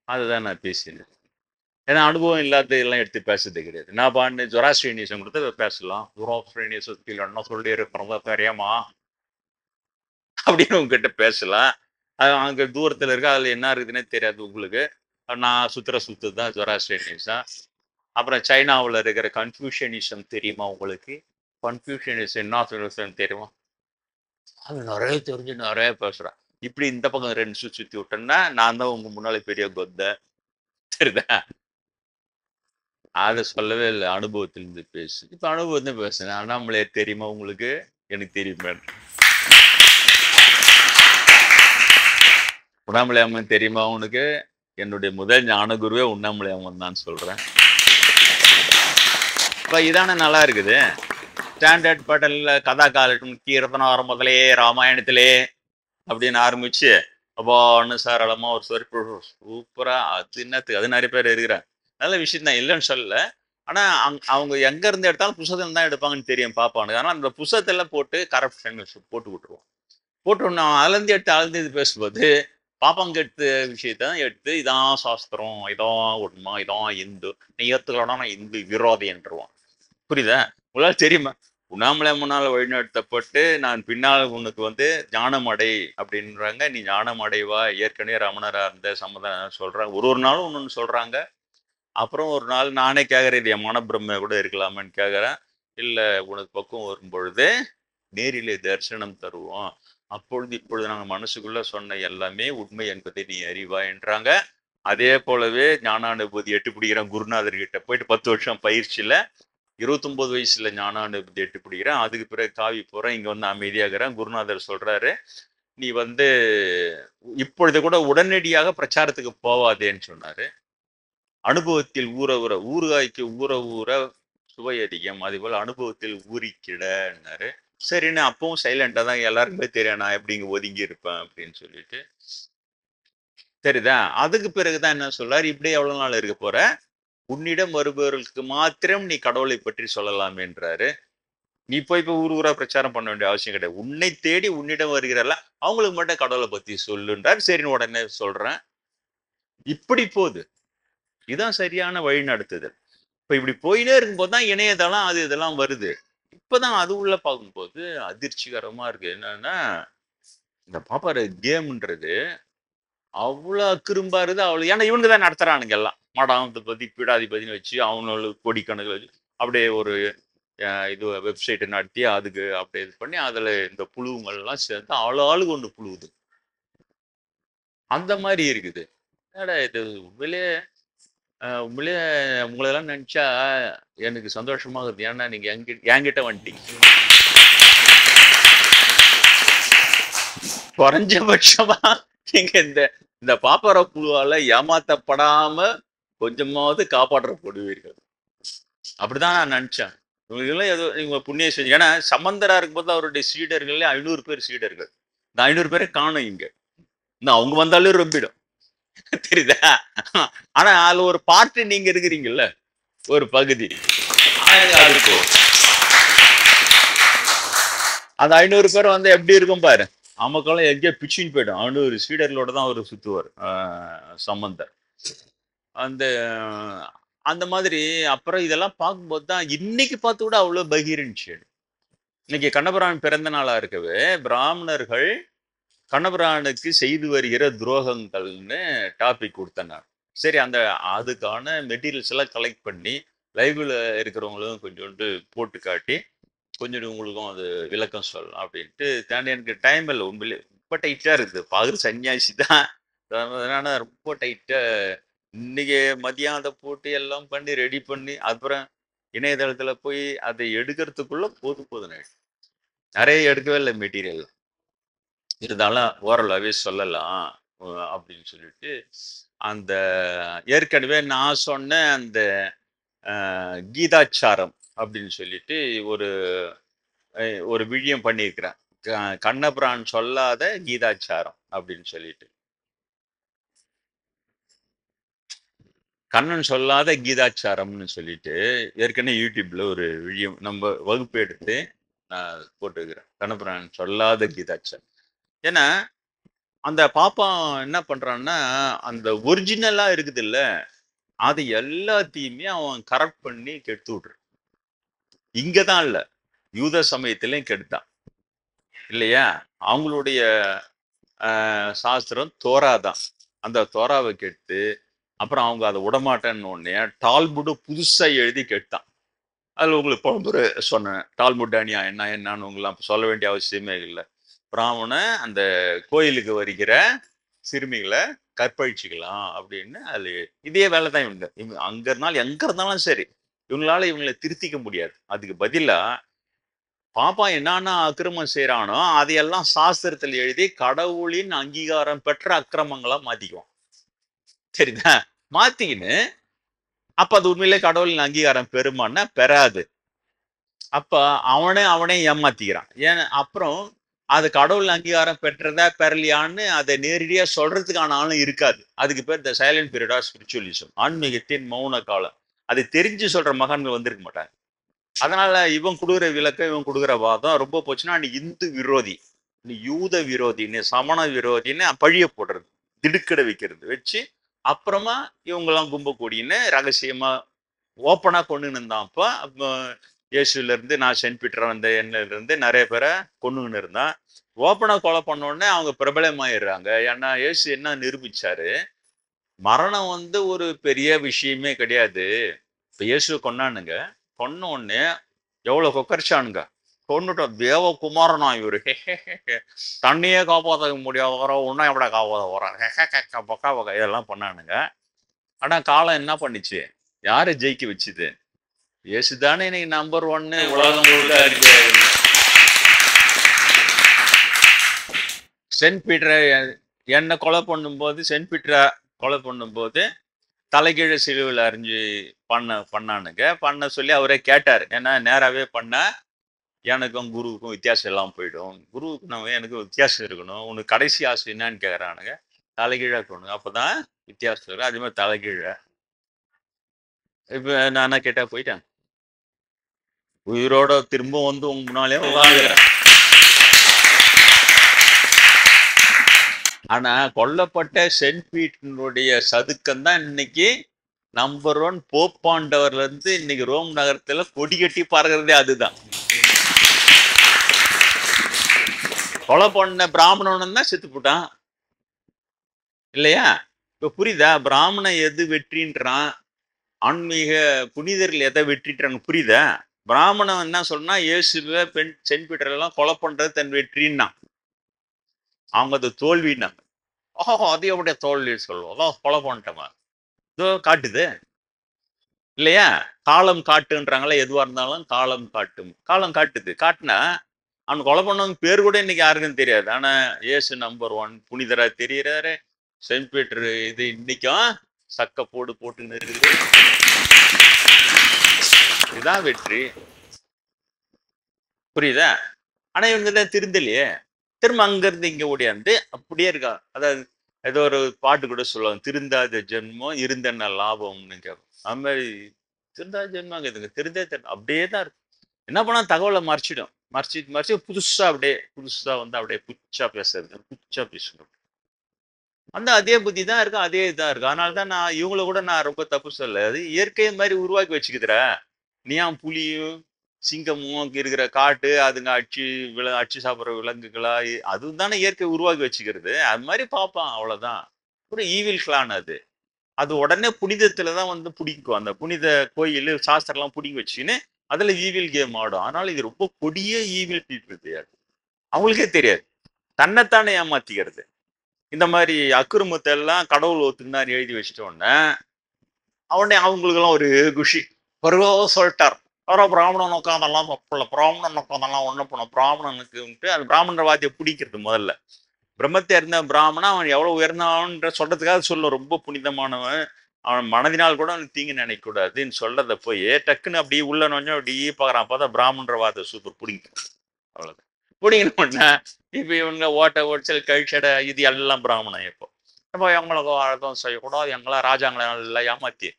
அதுதான் நான் பேசினேன். ஏன்னா அனுபவம் இல்லாத எல்லாம் எடுத்து பேசுறது கிடையாது. நான் பாண்டு ஜொராஸ்ட்ரியனிசம் கொடுத்து பேசலாம். ஜொராஸ்ட்ரியனிசத்தில் என்ன சொல்லி இருக்கிறதா தெரியாமா அப்படின்னு உங்ககிட்ட பேசலாம். அங்க தூரத்துல இருக்க அதுல என்ன இருக்குதுன்னே தெரியாது உங்களுக்கு. நான் சுத்து தான் ஜொராஸ்ட்ரியனிசம். அப்புறம் சைனாவில் இருக்கிற கன்ஃபியூஷனிசம் தெரியுமா உங்களுக்கு? கன்ஃபியூஷனிசம் என்ன சொல்லுன்னு தெரியுமா? அது நிறைய தெரிஞ்சு நிறைய பேசுறேன். இப்படி இந்த பக்கம் 2 சுத்தி விட்டேன்னா நான் தான் உங்க முன்னாலே பெரிய கொத்த. சரிதா? அதை சொல்லவே இல்லை. அனுபவத்திலிருந்து பேசு. இப்ப அனுபவத்தை பேசுனேன். அண்ணாமலையே தெரியுமா உங்களுக்கு? எனக்கு தெரியுமே. உண்ணாமலை அம்மன் தெரியுமா உனக்கு? என்னுடைய முதல் ஞான குருவே உண்ணாமலை அம்மன் தான் சொல்றேன். இப்ப இதான நல்லா இருக்குது. ஸ்டாண்டர்ட் பேட்டர்ன்ல கதா காலட்டும் கீர்த்தனாரம் முதலே ராமாயணத்திலே அப்படின்னு ஆரம்பிச்சு அப்பான்னு சாரளமா ஒரு சொற்பொழி சூப்பரா அது என்னத்துக்கு அது நிறைய பேர் இருக்கிறாங்க. நல்ல விஷயம் தான், இல்லைன்னு சொல்லல. ஆனா அவங்க எங்க இருந்து எடுத்தாலும் புத்தகத்துல தான் எடுப்பாங்கன்னு தெரியும் பாப்பானுங்க. ஆனா அந்த புத்தகத்துல போட்டு கரப்ஷன் போட்டு விட்டுருவோம். போட்டு ஒண்ணு அளந்து எடுத்து அளந்து இது பேசும்போது பாப்பாங்க எடுத்த விஷயத்த எடுத்து இதான் சாஸ்திரம், இதான் உண்மை, இதான் இந்து, நீ ஏத்துக்கலன்னா நான் இந்து விரோதி என்றுவான். புரியுதா? உங்களால தெரியுமா? உண்ணாமலே முன்னால வழிநடத்தப்பட்டு நான் பின்னால் உனக்கு ஞானம் அடை அப்படின்றாங்க. நீ ஞானம் அடைவா, ஏற்கனவே ரமணரா இருந்த சமாதானம் சொல்றாங்க. ஒரு ஒரு நாளும் ஒண்ணு சொல்றாங்க. அப்புறம் ஒரு நாள் நானே கேட்கறேன், இது என் மனப்பிரமை கூட இருக்கலாமான்னு கேட்கறேன். இல்ல, உனக்கு பக்கம் வரும்பொழுது நேரிலே தரிசனம் தருவோம். அப்பொழுது இப்பொழுது நாங்கள் மனசுக்குள்ள சொன்ன எல்லாமே உண்மை என்பதை நீ அறிவாய்ன்றாங்க. அதே போலவே ஞானானுபூதி எட்டு பிடிக்கிறேன் குருநாதர் கிட்ட போயிட்டு 10 வருஷம் பயிற்சியில 29 வயசுல ஞானானுபூதி எட்டு பிடிக்கிறேன். அதுக்கு பிறகு காவி போறேன், இங்க அமைதியாகிறேன். குருநாதர் சொல்றாரு, நீ இப்பொழுது கூட உடனடியாக பிரச்சாரத்துக்கு போவாதேன்னு சொன்னாரு. அனுபவத்தில் ஊற ஊற ஊறுகாய்க்கு ஊற ஊற சுவை அதிகம், அதுபோல் அனுபவத்தில் ஊறிக்கிடன்னாரு. சரின்னு அப்பவும் சைலண்டா தான், எல்லாருக்குமே தெரியும் நான் எப்படிங்க ஒதுங்கி இருப்பேன் அப்படின்னு சொல்லிட்டு. சரிதா? அதுக்கு பிறகுதான் என்ன சொல்றாரு, இப்படியே எவ்வளவு நாள் இருக்க போற, உன்னிடம் வருபவர்களுக்கு மாத்திரம் நீ கடவுளை பற்றி சொல்லலாம் என்றாரு. நீ இப்ப ஊர் ஊரா பிரச்சாரம் பண்ண வேண்டிய அவசியம் கிடையாது. உன்னை தேடி உன்னிடம் வருகிறல்ல அவங்களுக்கு மட்டும் கடவுளை பத்தி சொல்லுன்றார். சரின்னு உடனே சொல்றேன். இப்படி போகுது. இதுதான் சரியான வழி நடத்துதல். இப்ப இப்படி போயினே இருக்கும்போது தான் இணையதளம் அது இதெல்லாம் வருது. இப்பதான் அது உள்ள பார்க்கும்போது அதிர்ச்சிகரமா இருக்கு. என்னன்னா, இந்த பாப்பாரு கேம்ன்றது அவ்வளவு அக்கிரும்பா இருக்குது. அவ்வளவு, ஏன்னா இவனுக்கு தான் நடத்துறானுங்க எல்லாம். மடாதிபதி பீடாதிபதினு வச்சு அவங்களுக்கு கோடிக்கணக்கில் வச்சு அப்படியே ஒரு இது வெப்சைட்டை நடத்தி அதுக்கு அப்படியே இது பண்ணி அதுல இந்த புழுவுங்கள்லாம் சேர்ந்து ஆளுக்கு ஒன்று புழுவுது. அந்த மாதிரி இருக்குது. ஏடா இது உண்மையிலே உண்மையிலே உங்களெல்லாம் நினைச்சா எனக்கு சந்தோஷமாகுது. ஏன்னா நீங்க என்கிட்ட வந்துட்டீங்க. குறைஞ்சபட்சமா நீங்க இந்த இந்த பாப்பார புழுவால ஏமாத்தப்படாம கொஞ்சமாவது காப்பாற்றப்படுவீர்கள். அப்படிதான் நான் நினைச்சேன். இவங்களும் ஏதோ நீங்க புண்ணிய செஞ்சு, ஏன்னா சம்பந்தரா இருக்கும்போது அவருடைய சீடர்கள்ல 500 பேர் சீடர்கள். இந்த 500 பேரை காணும் இங்க. இன்னும் அவங்க வந்தாலும் ரொம்பிடும். தெரியுதா? ஆனா அதுல ஒரு பார்ட்டி நீங்க இருக்கிறீங்கல்ல, ஒரு பகுதி. அந்த 500 பேர் எப்படி இருக்கும் பாரு. அமக்கெல்லாம் எங்கேயோ பிச்சுன்னு போயிடும். 500 சீடர்களோட தான் அவர் சுத்துவார் சம்பந்தர். அந்த அந்த மாதிரி. அப்புறம் இதெல்லாம் பார்க்கும்போது தான் இன்னைக்கு பார்த்து கூட அவ்வளவு பகீரன்ச்சு. இன்னைக்கு கண்ணபிரான் பிறந்த நாளா இருக்கவே பிராமணர்கள் கண்ணபிரானுக்கு செய்து வருகிற துரோகங்கள்னு டாபிக் கொடுத்தேன் நான். சரி, அதுக்கான மெட்டீரியல்ஸ் எல்லாம் கலெக்ட் பண்ணி லைவ்ல இருக்கிறவங்களும் கொஞ்சோண்டு போட்டு காட்டி கொஞ்சம் உங்களுக்கும் அது விளக்கம் சொல்லலாம் அப்படின்ட்டு தாண்டி எனக்கு டைம் இல்லை. உண்மையிலே ரொம்ப டைட்டா இருக்குது. பாக்குற சன்னியாசி தான், அதனால ரொம்ப டைட்டா இன்னைக்கு மதியம் அதை போட்டு எல்லாம் பண்ணி ரெடி பண்ணி அப்புறம் இணையதளத்துல போய் அதை எடுக்கிறதுக்குள்ள போதும் நிறைய எடுக்கவே இல்லை மெட்டீரியல். இருந்தாலும் ஓரளவே சொல்லலாம் அப்படின்னு சொல்லிட்டு அந்த ஏற்கனவே நான் சொன்ன அந்த கீதாச்சாரம் அப்படின்னு சொல்லிட்டு ஒரு ஒரு விழியம் பண்ணியிருக்கிறேன். கண்ணபிரான் சொல்லாத கீதாச்சாரம் அப்படின்னு சொல்லிட்டு, கண்ணன் சொல்லாத கீதாச்சாரம்னு சொல்லிட்டு ஏற்கனவே யூடியூப்ல ஒரு விழியம் நம்ம வகுப்பு எடுத்து நான் போட்டுக்கிறேன். கண்ணபிரான் சொல்லாத கீதாச்சாரம். ஏன்னா அந்த பாப்பா என்ன பண்றான்னா, அந்த ஒரிஜினலா இருக்குது இல்ல, அது எல்லாத்தையுமே அவன் கரெக்ட் பண்ணி கெடுத்து விட்டுரு. இங்கதான் இல்ல, யூத சமயத்திலையும் கெடுத்தான் இல்லையா? அவங்களுடைய சாஸ்திரம் தோரா தான். அந்த தோராவை கெடுத்து அப்புறம் அவங்க அதை விடமாட்டேன்னு உடனே டால்முடு புதுசா எழுதி கெடுத்தான். அதுல உங்களுக்கு பழம்புரை சொன்னேன். டால்முட் அணியா என்னன்னு உங்களாம் சொல்ல வேண்டிய அவசியமே இல்லை. பிராமணன் அந்த கோயிலுக்கு வருகிற சிறுமிகளை கற்பழிச்சுக்கலாம் அப்படின்னு அது இதே வேலை தான் இவங்க அங்க இருந்தாலும் எங்க இருந்தாலும் சரி, இவங்களை திருத்திக்க முடியாது. அதுக்கு பதிலா பாப்பா என்னன்னா அக்கிரமம் செய்யறானோ அதையெல்லாம் சாஸ்திரத்தில் எழுதி கடவுளின் அங்கீகாரம் பெற்ற அக்கிரமங்களா மாத்திக்குவான். சரிதா? மாத்திக்கின்னு அப்ப அது உண்மையிலே கடவுளின் அங்கீகாரம் பெறுமான்னா பெறாது. அப்ப அவனே ஏமாத்திக்கிறான். ஏன் அப்புறம் அது கடவுள் அங்கீகாரம் பெற்றதா பெறலையான்னு அதை நேரடியா சொல்றதுக்கான ஆளும் இருக்காது. அதுக்கு பேர் த சைலண்ட் பீரியட் ஆஃப் ஸ்பிரிச்சுவலிசம், ஆன்மீகத்தின் மௌன காலம். அதை தெரிஞ்சு சொல்ற மகான்கள் வந்திருக்க மாட்டாங்க. அதனால இவன் கொடுக்குற விளக்கம், இவன் கொடுக்குற வாதம் ரொம்ப போச்சுன்னா நீ இந்து விரோதி, நீ யூத விரோதி, நீ சமண விரோதின்னு பழிய போடுறது, திடுக்கிட வைக்கிறது வச்சு அப்புறமா இவங்கெல்லாம் கும்ப கூடின்னு ரகசியமா ஓப்பனா கொண்டுன்னு இருந்தான். அப்போ இயேசுல இருந்து நான் சென்ட் பீட்டர் வந்த எண்ணெயில இருந்து நிறைய பேரை கொண்டுன்னு இருந்தான். ஓப்பனா கொலை பண்ண உடனே அவங்க பிரபலமாயிடுறாங்க. ஏன்னா இயேசு என்ன நிரூபிச்சாரு, மரணம் ஒரு பெரிய விஷயமே கிடையாது. இப்ப இயேசு கொன்னானுங்க, கொன்ன உடனே எவ்வளவு கொக்கரிச்சானுங்க, கொண்டுட்டோம் தேவகுமாரனா இவரு, தண்ணியே காப்பாற்ற முடியாத உன்ன எப்படி காப்பாற்ற போறான், இதெல்லாம் பண்ணானுங்க. ஆனா காலம் என்ன பண்ணுச்சு, யாரு ஜெயிக்க வச்சுது? இயேசுதானே இன்னைக்கு நம்பர் 1 உலகம் முழுக்க இருக்கு. சென்ட் பீட்டரை என்ன கொலை பண்ணும்போது, சென்ட் பீட்டரை கொலை பண்ணும்போது தலைகீழ சிலுவையில் அறிஞ்சு பண்ணானுங்க. பண்ண சொல்லி அவரே கேட்டார். ஏன்னா நேராவே பண்ண எனக்கும் குருவுக்கும் வித்தியாசம் எல்லாம் போயிடும், குருவுக்கு நம்ம எனக்கு வித்தியாசம் இருக்கணும், உனக்கு கடைசி ஆசை என்னன்னு கேட்குறானுங்க. தலைகீழா கொண்டு அப்பதான் வித்தியாசம் இருக்கும். அதே மாதிரி தலைகீழ இப்ப நான் என்ன கேட்டா போயிட்டேன், உயிரோட திரும்ப உங்க முன்னாலே உட்காந்துக்கிறேன். ஆனா கொல்லப்பட்ட சென்ட் பீட்டருடைய சதுக்கம் தான் இன்னைக்கு நம்பர் 1 போப்பாண்டவர்ல இருந்து இன்னைக்கு ரோம் நகரத்துல கொடி கட்டி பார்க்கறதே அதுதான். கொலை பண்ண பிராமணன் தான் செத்து போட்டான் இல்லையா? இப்ப புரியுதா? பிராமணன் எது வெற்றின்றான், ஆன்மீக புனிதர்கள் எதை வெற்றின்றாங்க, புரியுதா? பிராமணன் என்ன சொன்னா, இயேசுவ சென்ட் பீட்டர் எல்லாம் கொலை பண்றது தன் வெற்றின்னா, அவங்க அது தோல்வின்னாங்க. ஓஹோ, அது எப்படிய தோல்வி சொல்லுவோம், அதான் கொலை பண்ணிட்டோமா, இதோ காட்டுது இல்லையா? காலம் காட்டுன்றாங்களா, எதுவா இருந்தாலும் காலம் காட்டும், காலம் காட்டுது. காட்டுனா அவன் கொலை பண்ணவங்க பேர் கூட இன்னைக்கு யாருக்கும் தெரியாது. ஆனா இயேசு நம்பர் 1 புனிதரா தெரியறாரு. சென்ட் பீட்டர் இது இன்னைக்கும் சக்க போட்டுன்னு இருக்குது. இதுதான் வெற்றி, புரியுதா? ஆனா இவங்க திருந்தலையே, திரும்ப அங்க இருந்து இங்க ஓடியாந்து அப்படியே இருக்கா. அதாவது ஏதோ ஒரு பாட்டு கூட சொல்லுவாங்க, திருந்தாத ஜென்மம் இருந்தென்ன லாபம்னு கேட்கும். அது மாதிரி திருந்தாத ஜென்மம் இதுங்க திருந்தே அப்படியே தான் இருக்கு. என்ன பண்ணா தகவலை மறைச்சு புதுசா அப்படியே புதுச்சா பேசுறது, புதுச்சா பேசணும். அதே புத்தி தான் இருக்கு, அதே இதான் இருக்கு. அதனாலதான் நான் இவங்கள கூட நான் ரொம்ப தப்பு சொல்ல. அது இயற்கையை மாதிரி உருவாக்கி வச்சுக்குதுற. நீ ஏன் புலியும் சிங்கமும் இருக்கிற காட்டு அதுங்க அடிச்சு சாப்பிட்ற விலங்குகளா, அது தானே இயற்கை உருவாக்கி வச்சுக்கிறது. அது மாதிரி பார்ப்பான், அவ்வளவுதான். ஒரு ஈவில் கிளான் அது. அது உடனே புனிதத்துலதான் பிடிக்கும். அந்த புனித கோயில் சாஸ்திரம் எல்லாம் பிடிக்க வச்சுக்கின்னு அதுல ஈவில் கேம் ஆடும். அதனால இது ரொம்ப கொடிய ஈவில் பீப்புள் தெரியாது, அவங்களுக்கே தெரியாது, தன்னைத்தானே ஏமாத்திக்கிறது. இந்த மாதிரி அக்குறுமத்தை எல்லாம் கடவுள் ஒத்துக்குனாரு எழுதி வச்சிட்டோன்னே அவனே அவங்களுக்கு எல்லாம் ஒரு குஷி. பிறகு சொல்லிட்டார், யாரோ பிராமணன் உட்காந்தெல்லாம் தப்பில்ல, பிராமணன் உட்காந்தெல்லாம் ஒண்ணு போனோம், பிராமணனுக்கு அது பிராமண வார்த்தையை பிடிக்கிறது. முதல்ல பிரம்மத்தை இருந்த பிராமணன் அவன் எவ்வளவு உயர்ந்தவன்ற சொல்றதுக்காக சொல்லும், ரொம்ப புனிதமானவன், அவன் மனதினால் கூட அவனுக்கு தீங்கு நினைக்க கூடாதுன்னு சொல்றத போய் டக்குன்னு அப்படியே உள்ள நோஞ்சம் அப்படியே பாக்குறான். பார்த்தா பிராமணன்ற வார்த்தை சூப்பர் பிடிங்க, அவ்வளவுதான். பிடிக்கணும்னா இப்ப இவங்க ஓட்டல் கழிச்சடை இது எல்லாம் பிராமணன். இப்போ எங்களுக்கு அர்த்தம் செய்யக்கூடாது, எங்களா ராஜாங்களை நல்லா ஏமாத்தி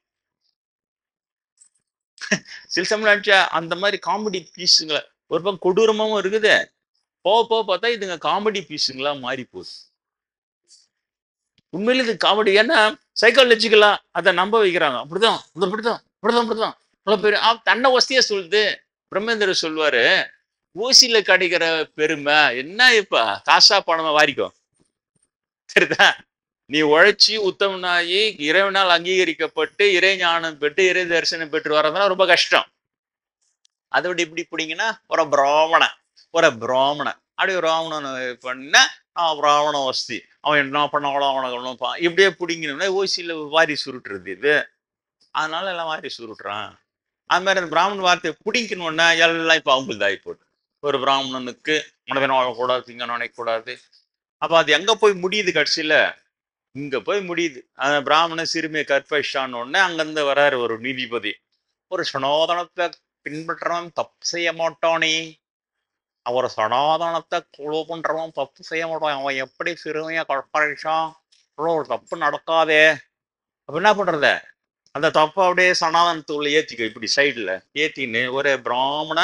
சில சமயம் அந்த மாதிரி காமெடி பீஸுங்களை ஒரு பக்கம் கொடூரமாவும் இருக்குது. போக பார்த்தா இதுங்க காமெடி பீஸுங்களா மாறி போகுது. உண்மையில இது காமெடி. ஏன்னா சைக்காலஜிக்கலா அதை நம்ப வைக்கிறாங்க. அப்படிதான் அப்படிதான் அப்படிதான் அப்படிதான் இவ்வளவு பேரு தன்னை வசதியா சொல்லுது. பிரம்மேந்திர சொல்லுவாரு, ஊசியில கிடைக்கிற பெருமை என்ன, இப்ப காசா பணமா வாரிக்கும், சரிதா? நீ உழைச்சி உத்தமனாகி இறைவனால் அங்கீகரிக்கப்பட்டு இறை ஞானம் பெற்று இறை தரிசனம் பெற்று வர்றதுனா ரொம்ப கஷ்டம். அதை விட இப்படி பிடிங்கன்னா ஒரு பிராமணன் அப்படியே பிராமணன் பண்ண பிராமண வசதி, அவன் என்ன பண்ணாலும் அவனுக்கு இப்படியே பிடிங்கணும்னா ஓசியில வாரி சுருட்டுறது இது. அதனால எல்லாம் வாரி சுருட்டுறான். அது மாதிரி அந்த பிராமணன் வார்த்தையை பிடிக்கணும்னா எல்லாம் இப்ப அவங்களுக்கு ஆகி போட்டு, ஒரு பிராமணனுக்கு மனதின வாழக்கூடாது, திங்க நினைக்கக்கூடாது. அப்ப அது எங்க போய் முடியுது கடைசியில? இங்க போய் முடியுது. பிராமண சிறுமியை கற்பழிச்சான்னு உடனே அங்கிருந்து வர்றாரு ஒரு நீதிபதி, ஒரு சனோதனத்தை பின்பற்றவன் தப்பு செய்ய மாட்டானே, அவர் சனாதனத்தை ஃபாலோ பண்றவன் தப்பு செய்ய மாட்டான், அவன் எப்படி சிறுமையா கற்பழிச்சான், ஒரு தப்பு நடக்காதே. அப்ப என்ன பண்றது, அந்த தப்பை அப்படியே சனாதனத்துக்குள்ள ஏத்திக்க, இப்படி சைடுல ஏத்தின்னு ஒரு பிராமண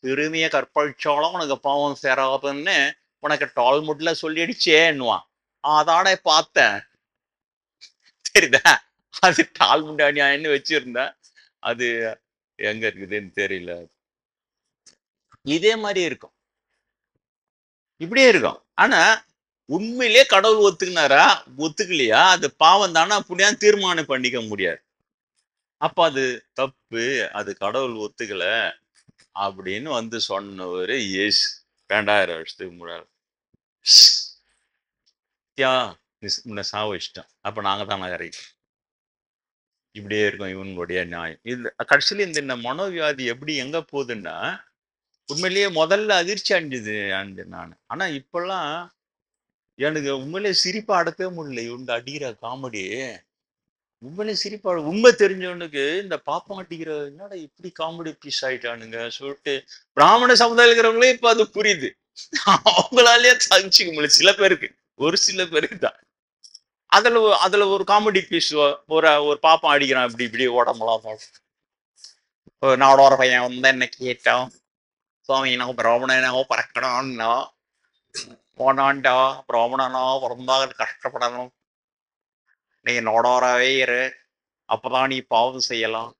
சிறுமிய கற்பழிச்சாலும் உனக்கு பாவம் சேராதுன்னு உனக்கு டால்முட்ல சொல்லிடுச்சேன்னுவான். அதானே பார்த்தேன், தெரியுதா? அது டால்முட் அநியாயம்னு வச்சிருந்தேன், அது எங்க இருக்குதுன்னு தெரியல. இதே மாதிரி இருக்கும், இப்படியே இருக்கும். ஆனா உண்மையிலே கடவுள் ஒத்துக்கினாரா ஒத்துக்கலையா, அது பாவம் தானே அப்படியான்னு தீர்மானம் பண்ணிக்க முடியாது. அப்ப அது தப்பு, அது கடவுள் ஒத்துக்கல அப்படின்னு வந்து சொன்னவர் இயேசு 2000 வருஷத்துக்கு முன்னாடி. உன்னை சாவ இஷ்டம், அப்ப நாங்க தான் நகரிட்டோம். இப்படியே இருக்கும் இவனுடைய நியாயம். இது கடைசியில இந்த மனோவியாதி எப்படி எங்க போகுதுன்னா, உண்மையிலேயே முதல்ல அதிர்ச்சி அடைஞ்சது நான். ஆனா இப்பெல்லாம் எனக்கு உண்மையிலே சிரிப்பா அடக்கவே முடியல. இவங்க அடிக்கிற காமெடி உண்மையிலே சிரிப்பா, உண்மை தெரிஞ்சவனுக்கு இந்த பாப்பம் அடிக்கிற என்னடா இப்படி காமெடி பீஸ் ஆயிட்டானுங்க சொல்லிட்டு பிராமண சமுதாயம் இருக்கிறவங்களே இப்ப அது புரியுது. அவங்களாலேயே சகிச்சுக்க முடியல சில பேருக்கு, ஒரு சில பேருக்கு தான். அதுல ஒரு காமெடி பீஸ், ஒரு பாப்பம் அடிக்கிறான் இப்படி இப்படி உடம்புலாம் நாடோர பையன் வந்து என்ன கேட்டான், சுவாமி நான் பிராமணனாவோ பறக்கணும்னா போனான்டா, பிராமணனா பிறந்தாக கஷ்டப்படணும், நீ நாடோராவே இரு, அப்பதான் நீ பாவம் செய்யலாம்,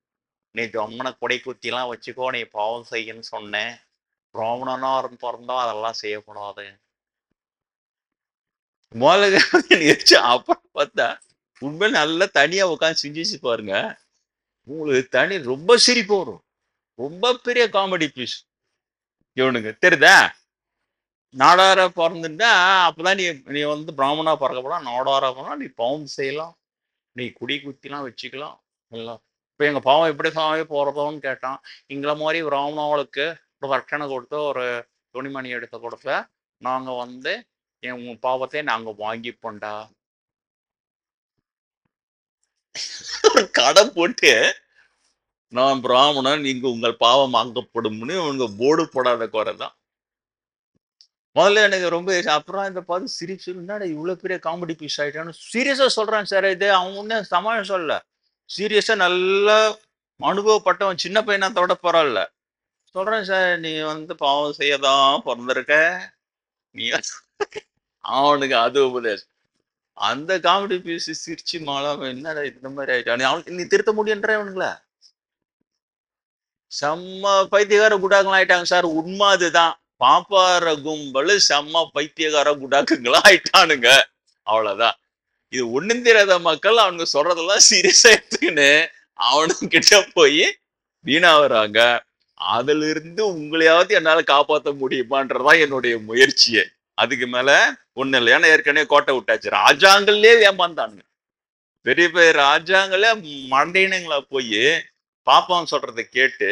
நீ ஜம்மனை கொடை குத்திலாம் வச்சுக்கோ, நீ பாவம் செய்யன்னு சொன்னேன், பிராமணனா பிறந்தா அதெல்லாம் செய்யக்கூடாது. முதல்ல அப்புறம் பார்த்தா உண்மையில நல்லா தனியா உட்காந்து சிந்திச்சு பாருங்க, உங்களுக்கு தனி ரொம்ப சிரிப்பு வரும். ரொம்ப பெரிய காமெடி பீஸ் இவனுங்க, தெரியுதா? நாடார பிறந்துட்டா அப்பதான் நீ நீ வந்து பிராமணா பிறக்கப்படலாம், நாடார போனா நீ பாவம் செய்யலாம், நீ குடி குத்திலாம் வச்சுக்கலாம் எல்லாம். இப்போ எங்க பாவம் எப்படி சாமி போறதோன்னு கேட்டான். எங்களை மாதிரி பிராமணாவுக்கு ஒரு ரட்சணை கொடுத்து ஒரு துணிமணி எடுத்து கொடுத்த நாங்க வந்து உங்க பாவத்தை நாங்க வாங்கிப்போண்டா. கடை போட்டு நான் பிராமணன், இங்கு உங்கள் பாவம் வாங்கப்படும்னு உங்க போர்டு போடாத குறைதான். முதல்ல எனக்கு ரொம்ப அப்புறம் இந்த பார்த்து சிரிச்சு, என்னடா இவ்வளவு பெரிய காமெடி பீஸ் ஆயிட்டான்னு சீரியஸா சொல்றான் சார். இது அவங்க ஒன்னும் சமாளம் சொல்லல, சீரியஸா நல்லா அனுபவப்பட்டவன், சின்ன பையனத்தோட பரவாயில்ல சொல்றேன் சார், நீ வந்து பாவம் செய்யதான் பிறந்திருக்க, நீ அவனுக்கு அது உபதேசம். அந்த காமெடி பீஸ் சிரிச்சு மாலாம், என்னடா இந்த மாதிரி ஆயிட்டான், நீ திருத்த முடியுன்ற அவனுங்களா செம்ம பைத்தியகார குடாக்கள் ஆயிட்டாங்க சார். உண்மை அதுதான், பாப்பார கும்பல் செம்ம பைத்தியகார குடாக்குங்களா ஆயிட்டானுங்க, அவ்வளவுதான். இது ஒண்ணும் தெரியாத மக்கள் அவனுங்க சொல்றதெல்லாம் சீரியஸா எடுத்துக்கின்னு அவனுங்கிட்ட போய் வீணாகிறாங்க. அதுல இருந்து உங்களையாவது என்னால காப்பாற்ற முடியுமான்றதான் என்னுடைய முயற்சியே. அதுக்கு மேல ஒண்ணு இல்லை, ஏன்னா ஏற்கனவே கோட்டை விட்டாச்சு. ராஜாங்களே ஏமாந்தானுங்க, பெரிய பெரிய ராஜாங்களே மண்டையினங்களா போய் பாப்பான்னு சொல்றதை கேட்டு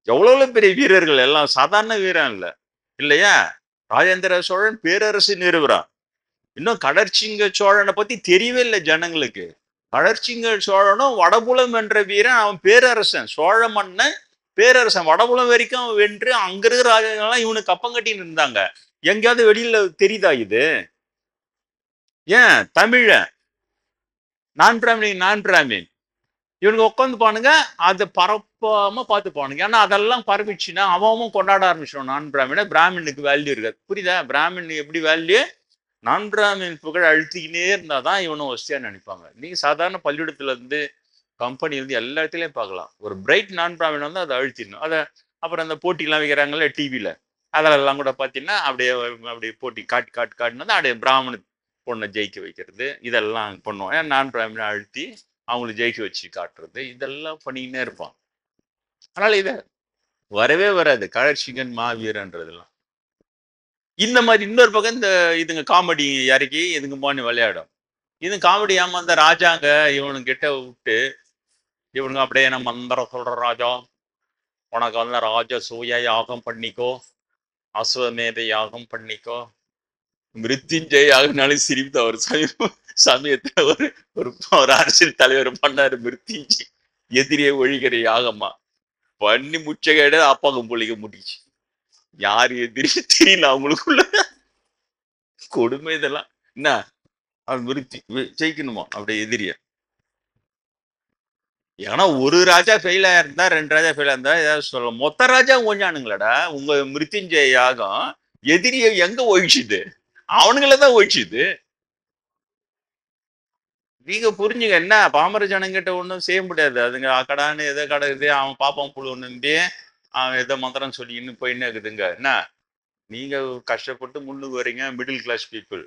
எவ்வளவு பெரிய வீரர்கள், எல்லாம் சாதாரண வீரன் இல்ல இல்லையா? ராஜேந்திர சோழன் பேரரசு நிறுவுறான். இன்னும் கடற்சிங்க சோழனை பத்தி தெரியவே இல்லை ஜனங்களுக்கு. கடற்சிங்க சோழனும் வடபுலம் வென்ற வீரன், அவன் பேரரசன், சோழ மன்னன் பேரரசன், வடபுலம் வரைக்கும் அவன் வென்று அங்க இருக்கிற ராஜாக்கள்லாம் இவனுக்கு கப்பம் கட்டின்னு இருந்தாங்க. எங்கேயாவது வெளியில தெரியுதா இது? ஏன் தமிழ நான் பிராமின் இவனுக்கு உட்காந்து பானுங்க, அதை பரப்பாம பார்த்து பானுங்க. ஏன்னா அதெல்லாம் பரப்பிச்சுன்னா அவன் கொண்டாட ஆரம்பிச்சிடும். நான் பிராமினுக்கு வேல்யூ இருக்காது, புரியுதா? பிராமின் எப்படி வேல்யூ, நான் பிராமின் புகழ் அழுத்திக்கினே இருந்தாதான் இவனும் வசதியா நினைப்பாங்க. நீங்க சாதாரண பள்ளிக்கூடத்துல இருந்து கம்பெனி இருந்து எல்லா இடத்துலயும் பார்க்கலாம், ஒரு பிரைட் நான் பிராமின் வந்து அதை அழுத்திடணும். அதை அப்புறம் அந்த போட்டிலாம் வைக்கிறாங்கல்ல டிவியில, அதெல்லாம் கூட பார்த்தீங்கன்னா அப்படியே போட்டி காட்டினா அப்படியே பிராமண பொண்ணை ஜெயிக்க வைக்கிறது, இதெல்லாம் பண்ணுவோம். ஏன் நான் பிராமணை அழுத்தி அவங்களை ஜெயிக்க வச்சு காட்டுறது, இதெல்லாம் பண்ணிக்கினே இருப்பான். அதனால இதை வரவே வராது கழற்சிங்கன் மாவீரன்றதெல்லாம். இந்த மாதிரி இன்னொரு பக்கம் இந்த இதுங்க காமெடி இறக்கி இதுங்க போன்னு விளையாடும். இது காமெடி ஏமாந்த ராஜாங்க இவனுங்க கிட்ட விட்டு இவனுங்க அப்படியே நம்ம மந்திரம் சொல்ற ராஜா, உனக்கு வந்து ராஜ சூய யாகம் பண்ணிக்கோ, அஸ்வமேத யாகம் பண்ணிக்கோ, மிருத்யுஞ்சய யாகனாலும் சிரிப்பு. அவர் சமயத்துல ஒரு அரசியல் தலைவர் பண்ணாரு, மிருத்யுஞ்சய் எதிரியை ஒழிக்கிற யாகமா. பண்ணி முச்ச கேடு அப்பாவுக்கும் பிள்ளைக்கு முட்டிச்சு. யாரு எதிரி தெரியல அவங்களுக்குள்ள. கொடுமை இதெல்லாம். என்ன அவன் விருத்தி ஜெயிக்கணுமா அப்படியே எதிரிய. ஏன்னா ஒரு ராஜா ஃபெயில் ஆயிருந்தா 2 ராஜா ஃபெயில் ஆயிருந்தா ஏதாவது சொல்லலாம். மொத்த ராஜா ஓஞ்சானுங்களடா உங்க மிருத்யுஞ்சய யாகம். எதிரிய எங்க ஒழிச்சுது? அவனுங்கள தான் ஒழிச்சுது. நீங்க புரிஞ்சுங்க. என்ன பாமர ஜனங்கிட்ட ஒண்ணும் செய்ய முடியாது. அதுங்க கடான்னு எதோ கடக்குது, அவன் பாப்பான் புழு நம்பி அவன் ஏதோ மந்திரம் சொல்லி இன்னும் போயின்னு இருக்குதுங்க. என்ன நீங்க கஷ்டப்பட்டு முன்னுக்கு வரீங்க, மிடில் கிளாஸ் பீப்புள்.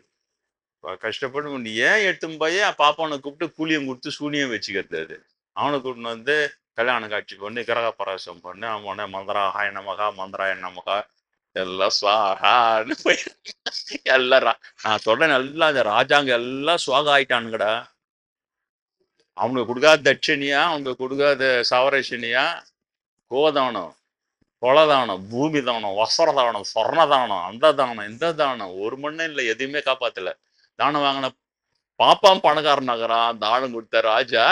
கஷ்டப்பட்டு நீ ஏன் எடுத்துன்னு போய் பாப்பானை கூப்பிட்டு கூலியம் கொடுத்து சூனியம் வச்சுக்கிறது. அது அவனை கூப்பிட்டு வந்து கல்யாணம் காட்சி பண்ணி கிரக பராசம் பண்ணு, அவன மந்திராஹாய நமகா மந்திராய நமகா எல்லாம் சுவாகான்னு போய் எல்லாம் நான் சொல்றேன். எல்லாம் அந்த ராஜாங்க எல்லாம் சுவாக ஆயிட்டானுங்கடா. அவனுக்கு கொடுக்காத தட்சணியா, அவங்க கொடுக்காத சவரட்சணியா, கோதானம், கொலதானம், பூமி தானம், வஸ்திர தானம், சொர்ண தானம், அந்த தானம், இந்த தானம், ஒரு மண்ணும் இல்லை, எதுவுமே காப்பாத்தல. தானம் வாங்கின பாப்பான் பணக்காரன் நகரான், தானம் கொடுத்த ராஜா.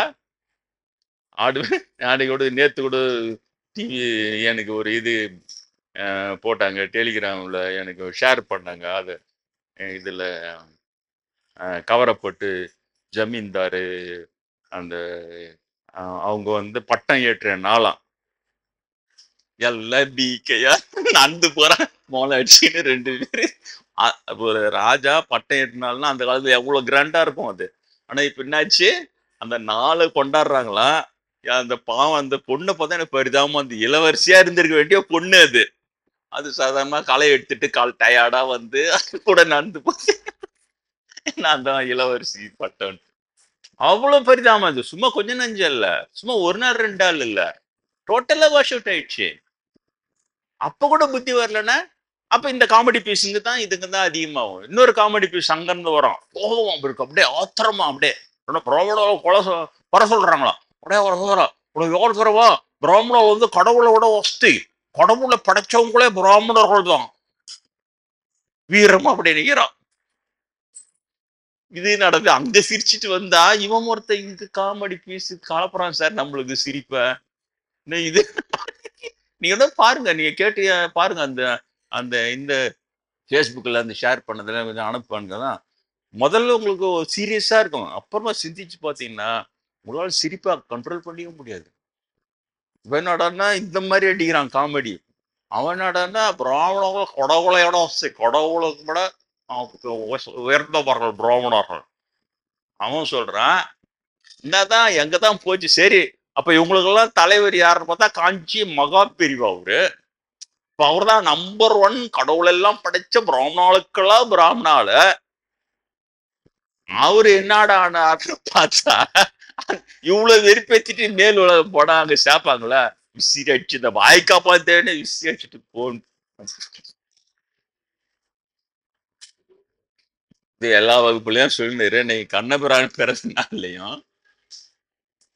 ஆடு நாளைக்கு கூட நேத்து கூட டிவி எனக்கு ஒரு இது போட்டாங்க, டெலிகிராம்ல எனக்கு ஷேர் பண்ணாங்க. அது இதுல கவரப்பட்டு ஜமீன்தாரு அந்த அவங்க வந்து பட்டம் ஏற்ற நாளாம். எல்லாம் பிக்கையா நடந்து போறான் மோளை அடிச்சுன்னு 2 பேரு. ஒரு ராஜா பட்டம் ஏற்றினால்னா அந்த காலத்துல எவ்வளவு கிராண்டா இருக்கும் அது. ஆனா இப்ப என்னாச்சு, அந்த நாளை கொண்டாடுறாங்களா. அந்த பாவம் அந்த பொண்ணை பார்த்தா எனக்கு பரிதாபமா, அந்த இளவரசியா இருந்திருக்க வேண்டிய பொண்ணு அது. அது சாதாரணமா களை எடுத்துட்டு கால் டயர்டா வந்து அது கூட நடந்து போச்சு. நான் தான் இளவரசி பட்டம். அவ்வளவு பரிதாபம். அது சும்மா கொஞ்சம் நஞ்சு இல்ல, சும்மா ஒரு நாள் 2 நாள் இல்ல, டோட்டலா வாஷ் அவுட் ஆயிடுச்சு. அப்ப கூட புத்தி வரலன்னா அப்ப இந்த காமெடி பீஸுங்க தான் இதுக்கு தான் அதிகமாகும். இன்னொரு காமெடி பீஸ் அங்கிருந்து வரும், கோபம் இருக்கு, அப்படியே ஆத்திரமா, அப்படியே கொலை குறை சொல்றாங்களா, அப்படியே சொல்றா உனக்கு எவ்வளவு தரவா, பிராமணர் வந்து கடவுளை விட வசதி, கடவுளை படைச்சவங்களே பிராமணர்கள் தான், வீரமா அப்படி நிற்கிறான். இது நடந்து அங்க சிரிச்சுட்டு வந்தா இவன் ஒருத்த இங்க காமெடி பீஸ் கலப்புறான் சார் நம்மளுக்கு சிரிப்ப. இது நீங்க பாருங்க, நீங்க கேட்டு பாருங்க. அந்த அந்த இந்த ஃபேஸ்புக்கில் அந்த ஷேர் பண்ணதுல கொஞ்சம் அனுப்புவானுங்க தான். முதல்ல உங்களுக்கு சீரியஸா இருக்கும், அப்புறமா சிந்திச்சு பார்த்தீங்கன்னா உங்களால் சிரிப்பா கண்ட்ரோல் பண்ணிக்க முடியாது. இவன் என்னடான்னா இந்த மாதிரி அடிக்கிறான் காமெடி. அவன் என்னடான்னா பிராமணர்கள் கடவுளையோட கடவுளுக்கு விட உயர்ந்தவர்கள் பிராமணர்கள். அவன் சொல்றான் என்னதான் எங்கதான் போச்சு. சரி அப்ப இவங்களுக்கெல்லாம் தலைவர் யாருன்னு பார்த்தா காஞ்சி மகா பெரிவா அவரு. இப்ப அவர் தான் நம்பர் 1 கடவுள் எல்லாம் படைச்ச பிராமணாளுக்கெல்லாம் பிராமணால. அவரு என்னடா பார்த்தா இவ்வளவு வெறுப்பேத்திட்டு மேல் உலகம் போனா அங்க சேர்ப்பாங்களா, விசிறி அடிச்சு இந்த வாய்க்கா பார்த்தேன்னு விசிறி அடிச்சுட்டு போன். இது எல்லா வகுப்புலயும் சொல்லிடுறேன். நீ கண்ணபிரான் பிறந்தனாலையும்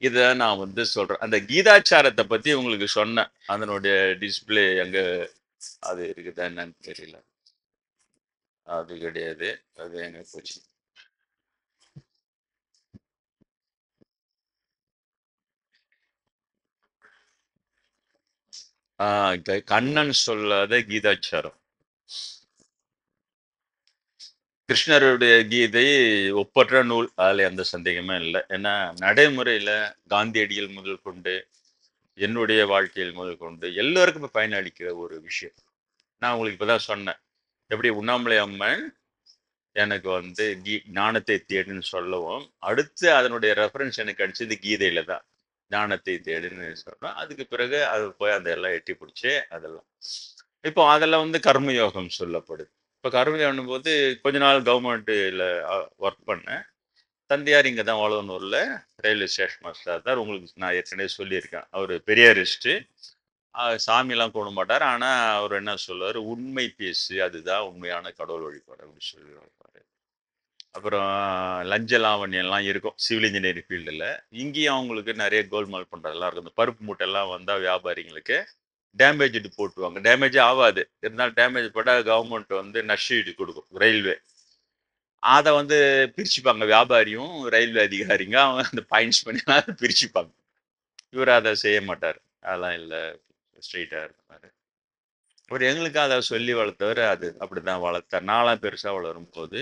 இத நான் வந்து சொல்றேன். அந்த கீதாச்சாரத்தை பத்தி உங்களுக்கு சொன்னேன். அதனுடைய டிஸ்பிளே எங்க அது இருக்குதா என்னன்னு தெரியல. அது கிடையாது, அது எங்க போச்சு. கண்ணன் சொல்லாத கீதாச்சாரம். கிருஷ்ணருடைய கீதை ஒப்பற்ற நூல், அதுல எந்த சந்தேகமே இல்லை. ஏன்னா நடைமுறையில காந்தியடிகள் முதல் கொண்டு என்னுடைய வாழ்க்கையில் முதல் கொண்டு எல்லோருக்குமே பயனளிக்கிற ஒரு விஷயம். நான் உங்களுக்கு இப்பதான் சொன்னேன், எப்படி உண்ணாமலை அம்மன் எனக்கு வந்து ஞானத்தை தேடுன்னு சொல்லவும், அடுத்து அதனுடைய ரெஃபரன்ஸ் எனக்கு அடிச்சது கீதையில தான். ஞானத்தை தேடுன்னு சொல்றோம். அதுக்கு பிறகு அது போய் அதெல்லாம் எட்டி பிடிச்சி அதெல்லாம் இப்போ அதெல்லாம் வந்து கர்மயோகம் சொல்லப்படுது. இப்போ கர்மயோகம் போது கொஞ்ச நாள் கவர்மெண்ட்ல ஒர்க் பண்ணேன். தந்தையார் இங்கே தான் வளவனூர்ல ரயில்வே ஸ்டேஷன் மாஸ்டர் தான். உங்களுக்கு நான் ஏற்கனவே சொல்லியிருக்கேன், அவர் பெரியாரிஸ்ட்டு. சாமியெல்லாம் கும்பிட மாட்டார். ஆனா அவர் என்ன சொல்லுவார், உண்மை பேசு, அதுதான் உண்மையான கடவுள் வழிபாடு அப்படின்னு சொல்லுவார். அப்புறம் லஞ்ச லாவண்யம்லாம் இருக்கும் சிவில் இன்ஜினியரிங் ஃபீல்டில். இங்கேயும் அவங்களுக்கு நிறைய கோல்மால் பண்ணுறதெல்லாம் இருக்கும். இந்த பருப்பு மூட்டைலாம் வந்தால் வியாபாரிங்களுக்கு டேமேஜ் போட்டுவாங்க. டேமேஜே ஆகாது, இருந்தாலும் டேமேஜ் போட்டால் கவர்மெண்ட் வந்து நஷ்டஈடு கொடுக்கும், ரயில்வே. அதை வந்து பிரிச்சுப்பாங்க வியாபாரியும் ரயில்வே அதிகாரிங்க. அவங்க அந்த பாயிண்ட்ஸ் பண்ணி பிரிச்சுப்பாங்க. இவர் அதை செய்ய மாட்டார், அதெல்லாம் இல்லை. ஸ்ட்ரெயிட்டா இருந்தாரு. அவர் எங்களுக்கு அதை சொல்லி வளர்த்தவர், அது அப்படிதான் வளர்த்தார். நாலாம் பெருசா வளரும் போது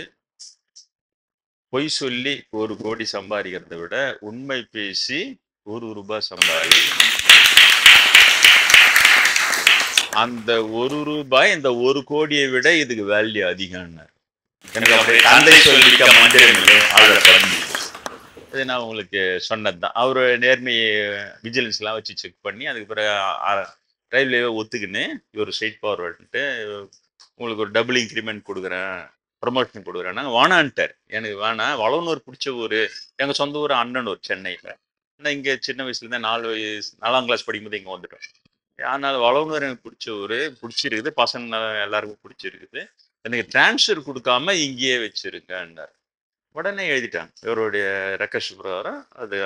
பொய் சொல்லி 1 கோடி சம்பாதிக்கிறத விட உண்மை பேசி 1 ரூபாய் சம்பாதி, அந்த 1 ரூபாய் இந்த 1 கோடியை விட இதுக்கு வேல்யூ அதிகம்னார். எனக்கு அப்படியே தந்தை சொல்லிக்க மந்திரங்களே அதை பண்ணி, இது நான் உங்களுக்கு சொன்னதுதான். அவரு நேர்மையை விஜிலன்ஸ் எல்லாம் வச்சு செக் பண்ணி அதுக்கு பிறகு ரயில்வேவை ஒத்துக்குன்னு இவர் ஸ்ட்ரெயிட் ஃபார்வர்டுன்ட்டு உங்களுக்கு ஒரு டபுள் இன்க்ரிமெண்ட் கொடுக்குறேன், ப்ரொமோஷன் கொடுக்குறேன்னா வேணான்ட்டார். எனக்கு வேணாம், வளவனூர் பிடிச்ச ஊர், எங்கள் சொந்த ஊர் அண்ணனூர் சென்னையில். ஆனால் இங்கே சின்ன வயசுலேருந்து 4ஆம் கிளாஸ் படிக்கும்போது இங்கே வந்துட்டோம். அதனால் வளவனூர் எனக்கு பிடிச்ச ஊர், பிடிச்சிருக்குது, பசங்க எல்லாருக்கும் பிடிச்சிருக்குது, எனக்கு டிரான்ஸ்ஃபர் கொடுக்காம இங்கேயே வச்சிருக்கேன்னார். உடனே எழுதிட்டாங்க. இவருடைய ரெக்வஸ்ட் பிரகாரம் அது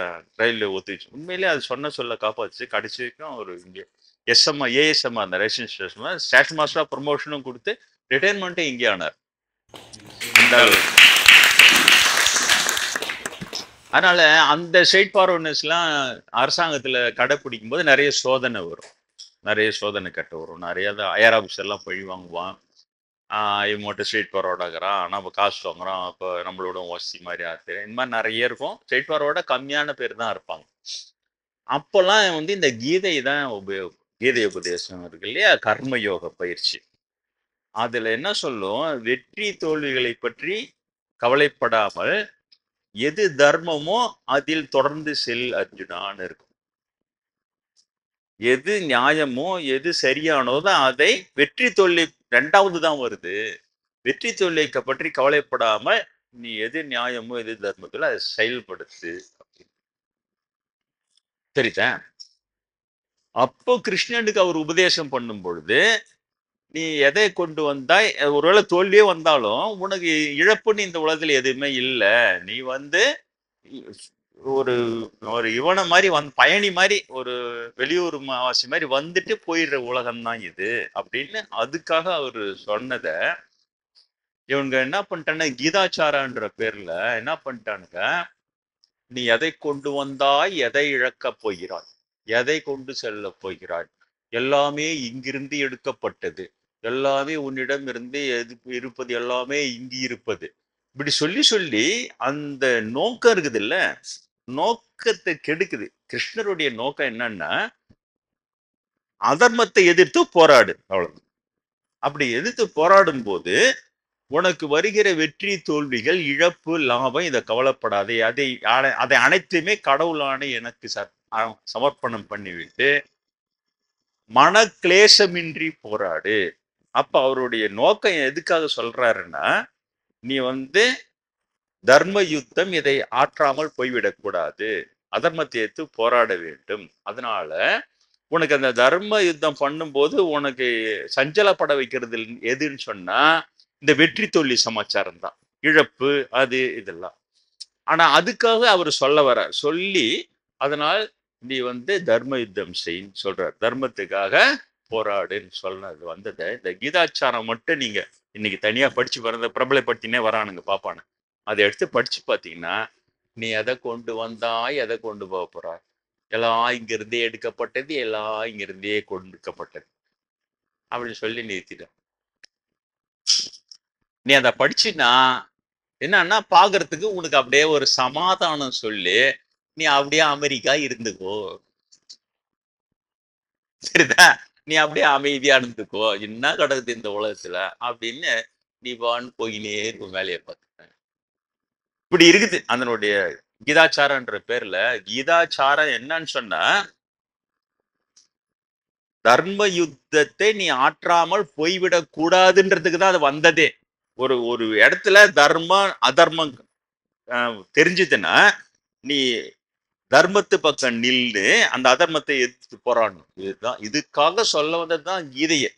ரயில்வே ஒத்துச்சு. உண்மையிலே அது சொல்ல காப்பாச்சு. கடைசி வரைக்கும் அவர் இங்கே எஸ்எம்ஆ ஏஎஸ்எம்ஆ அந்த ரேஷன் ஸ்டேஷன் மாஸ்டரா ப்ரொமோஷனும் கொடுத்து ரிட்டையர்மெண்ட்டே இங்கே ஆனார். அந்த அதனால அந்த ஸ்ட்ரெயிட் ஃபார்வர்ட்னஸ்லாம் அரசாங்கத்தில் கடைப்பிடிக்கும் போது நிறைய சோதனை வரும், நிறைய சோதனை கட்ட வரும், நிறைய ஐஆர் ஆஃபீஸர் எல்லாம் பழி வாங்குவான். இவன் மட்டும் ஸ்ட்ரெயிட் ஃபார்வர்டாகிறான், ஆனால் இப்போ காசு வாங்குறான், அப்போ நம்மளோட வசதி மாதிரி ஆகுது, இந்த மாதிரி நிறைய இருக்கும். ஸ்ட்ரெயிட் ஃபார்வர்டாக கம்மியான பேர் தான் இருப்பாங்க. அப்போல்லாம் இந்த கீதை தான் கீதை உபதேசம் இருக்கு இல்லையா, கர்மயோக பயிற்சி. அதுல என்ன சொல்லும், வெற்றி தோல்விகளை பற்றி கவலைப்படாமல் எது தர்மமோ அதில் தொடர்ந்து செல் அர்ஜுனான்னு இருக்கும். எது நியாயமோ எது சரியானதோ அதை, வெற்றி தோல்வி 2வது தான் வருது, வெற்றி தோல்வியை பற்றி கவலைப்படாம நீ எது நியாயமோ எது தர்மத்திலோ அதை செயல்படுத்து. சரிதான். அப்போ கிருஷ்ணனுக்கு அவர் உபதேசம் பண்ணும் பொழுது, நீ எதை கொண்டு வந்தாய், ஒருவேளை தோல்வியே வந்தாலும் உனக்கு இழப்புன்னு இந்த உலகத்துல எதுவுமே இல்லை, நீ ஒரு ஒரு இவனை மாதிரி பயணி மாதிரி, ஒரு வெளியூர் வாசி மாதிரி வந்துட்டு போயிடுற உலகம்தான் இது அப்படின்னு அதுக்காக அவர் சொன்னத இவங்க என்ன பண்ணிட்டாங்க, கீதாச்சாரான்ற பேர்ல என்ன பண்ணிட்டானுங்க, நீ எதை கொண்டு வந்தாய், எதை இழக்கப் போகிறாய், எதை கொண்டு செல்ல போகிறாய், எல்லாமே இங்கிருந்து எடுக்கப்பட்டது, எல்லாமே உன்னிடம் இருந்து இருப்பது, எல்லாமே இங்கு இருப்பது, இப்படி சொல்லி சொல்லி அந்த நோக்கம் இருக்குது இல்ல, நோக்கத்தை கெடுக்குது. கிருஷ்ணருடைய நோக்கம் என்னன்னா, அதர்மத்தை எதிர்த்து போராடு, அவ்வளவு. அப்படி எதிர்த்து போராடும் போது உனக்கு வருகிற வெற்றி தோல்விகள் இழப்பு லாபம் இதை கவலைப்படாதே, அதை அனைத்துமே கடவுளான எனக்கு சமர்ப்பணம் பண்ணிவிட்டு மன கிளேசமின்றி போராடு. அப்ப அவருடைய நோக்கம் எதுக்காக சொல்றாருன்னா, நீ தர்ம யுத்தம் இதை ஆற்றாமல் போய்விடக்கூடாது, அதர்மத்தை எடுத்து போராட வேண்டும். அதனால உனக்கு அந்த தர்ம யுத்தம் பண்ணும்போது உனக்கு சஞ்சலப்பட வைக்கிறது எதுன்னு சொன்னா இந்த வெற்றி தோல்வி சமாச்சாரம் தான், இழப்பு அது இதெல்லாம். ஆனா அதுக்காக அவர் சொல்லி அதனால் நீ தர்ம யுத்தம் செய்ன்னு சொல்றார், தர்மத்துக்காக போராடுன்னு சொன்னது வந்ததை இந்த கீதாச்சாரம் மட்டும் நீங்க இன்னைக்கு தனியா படிச்சு வர்றத பிரபலப்படுத்தினே வரானுங்க பாப்பானு, அதை எடுத்து படிச்சு பார்த்தீங்கன்னா நீ எதை கொண்டு வந்தாய் எதை கொண்டு போக போறாய், எல்லாம் இங்கிருந்தே எடுக்கப்பட்டது, எல்லாம் இங்கிருந்தே கொடுக்கப்பட்டது அப்படின்னு சொல்லி நிறுத்திட்ட. நீ அதை படிச்சுன்னா என்னன்னா பாக்குறதுக்கு உனக்கு அப்படியே ஒரு சமாதானம் சொல்லி நீ அப்படியே அமெரிக்கா இருந்துக்கோ, சரிதான், நீ அப்படியே அமைதியா இருந்துக்கோ, என்ன கிடக்குது இந்த உலகத்துல அப்படின்னு நீ வான்னு போயினே இருக்கும் வேலையை பார்த்து. இப்படி இருக்குது அதனுடைய கீதாச்சாரன்ற பேர்ல. கீதாச்சாரம் என்னன்னு சொன்னா, தர்ம யுத்தத்தை நீ ஆற்றாமல் போய்விடக் கூடாதுன்றதுக்கு தான் அது வந்ததே. ஒரு இடத்துல தர்மம் அதர்மம் தெரிஞ்சுதுன்னா நீ தர்மத்து பக்கம் நின்று அந்த அதர்மத்தை எதிர்த்து போராடணும். இதுதான் இதுக்காக சொல்ல வந்ததுதான் கீதையை.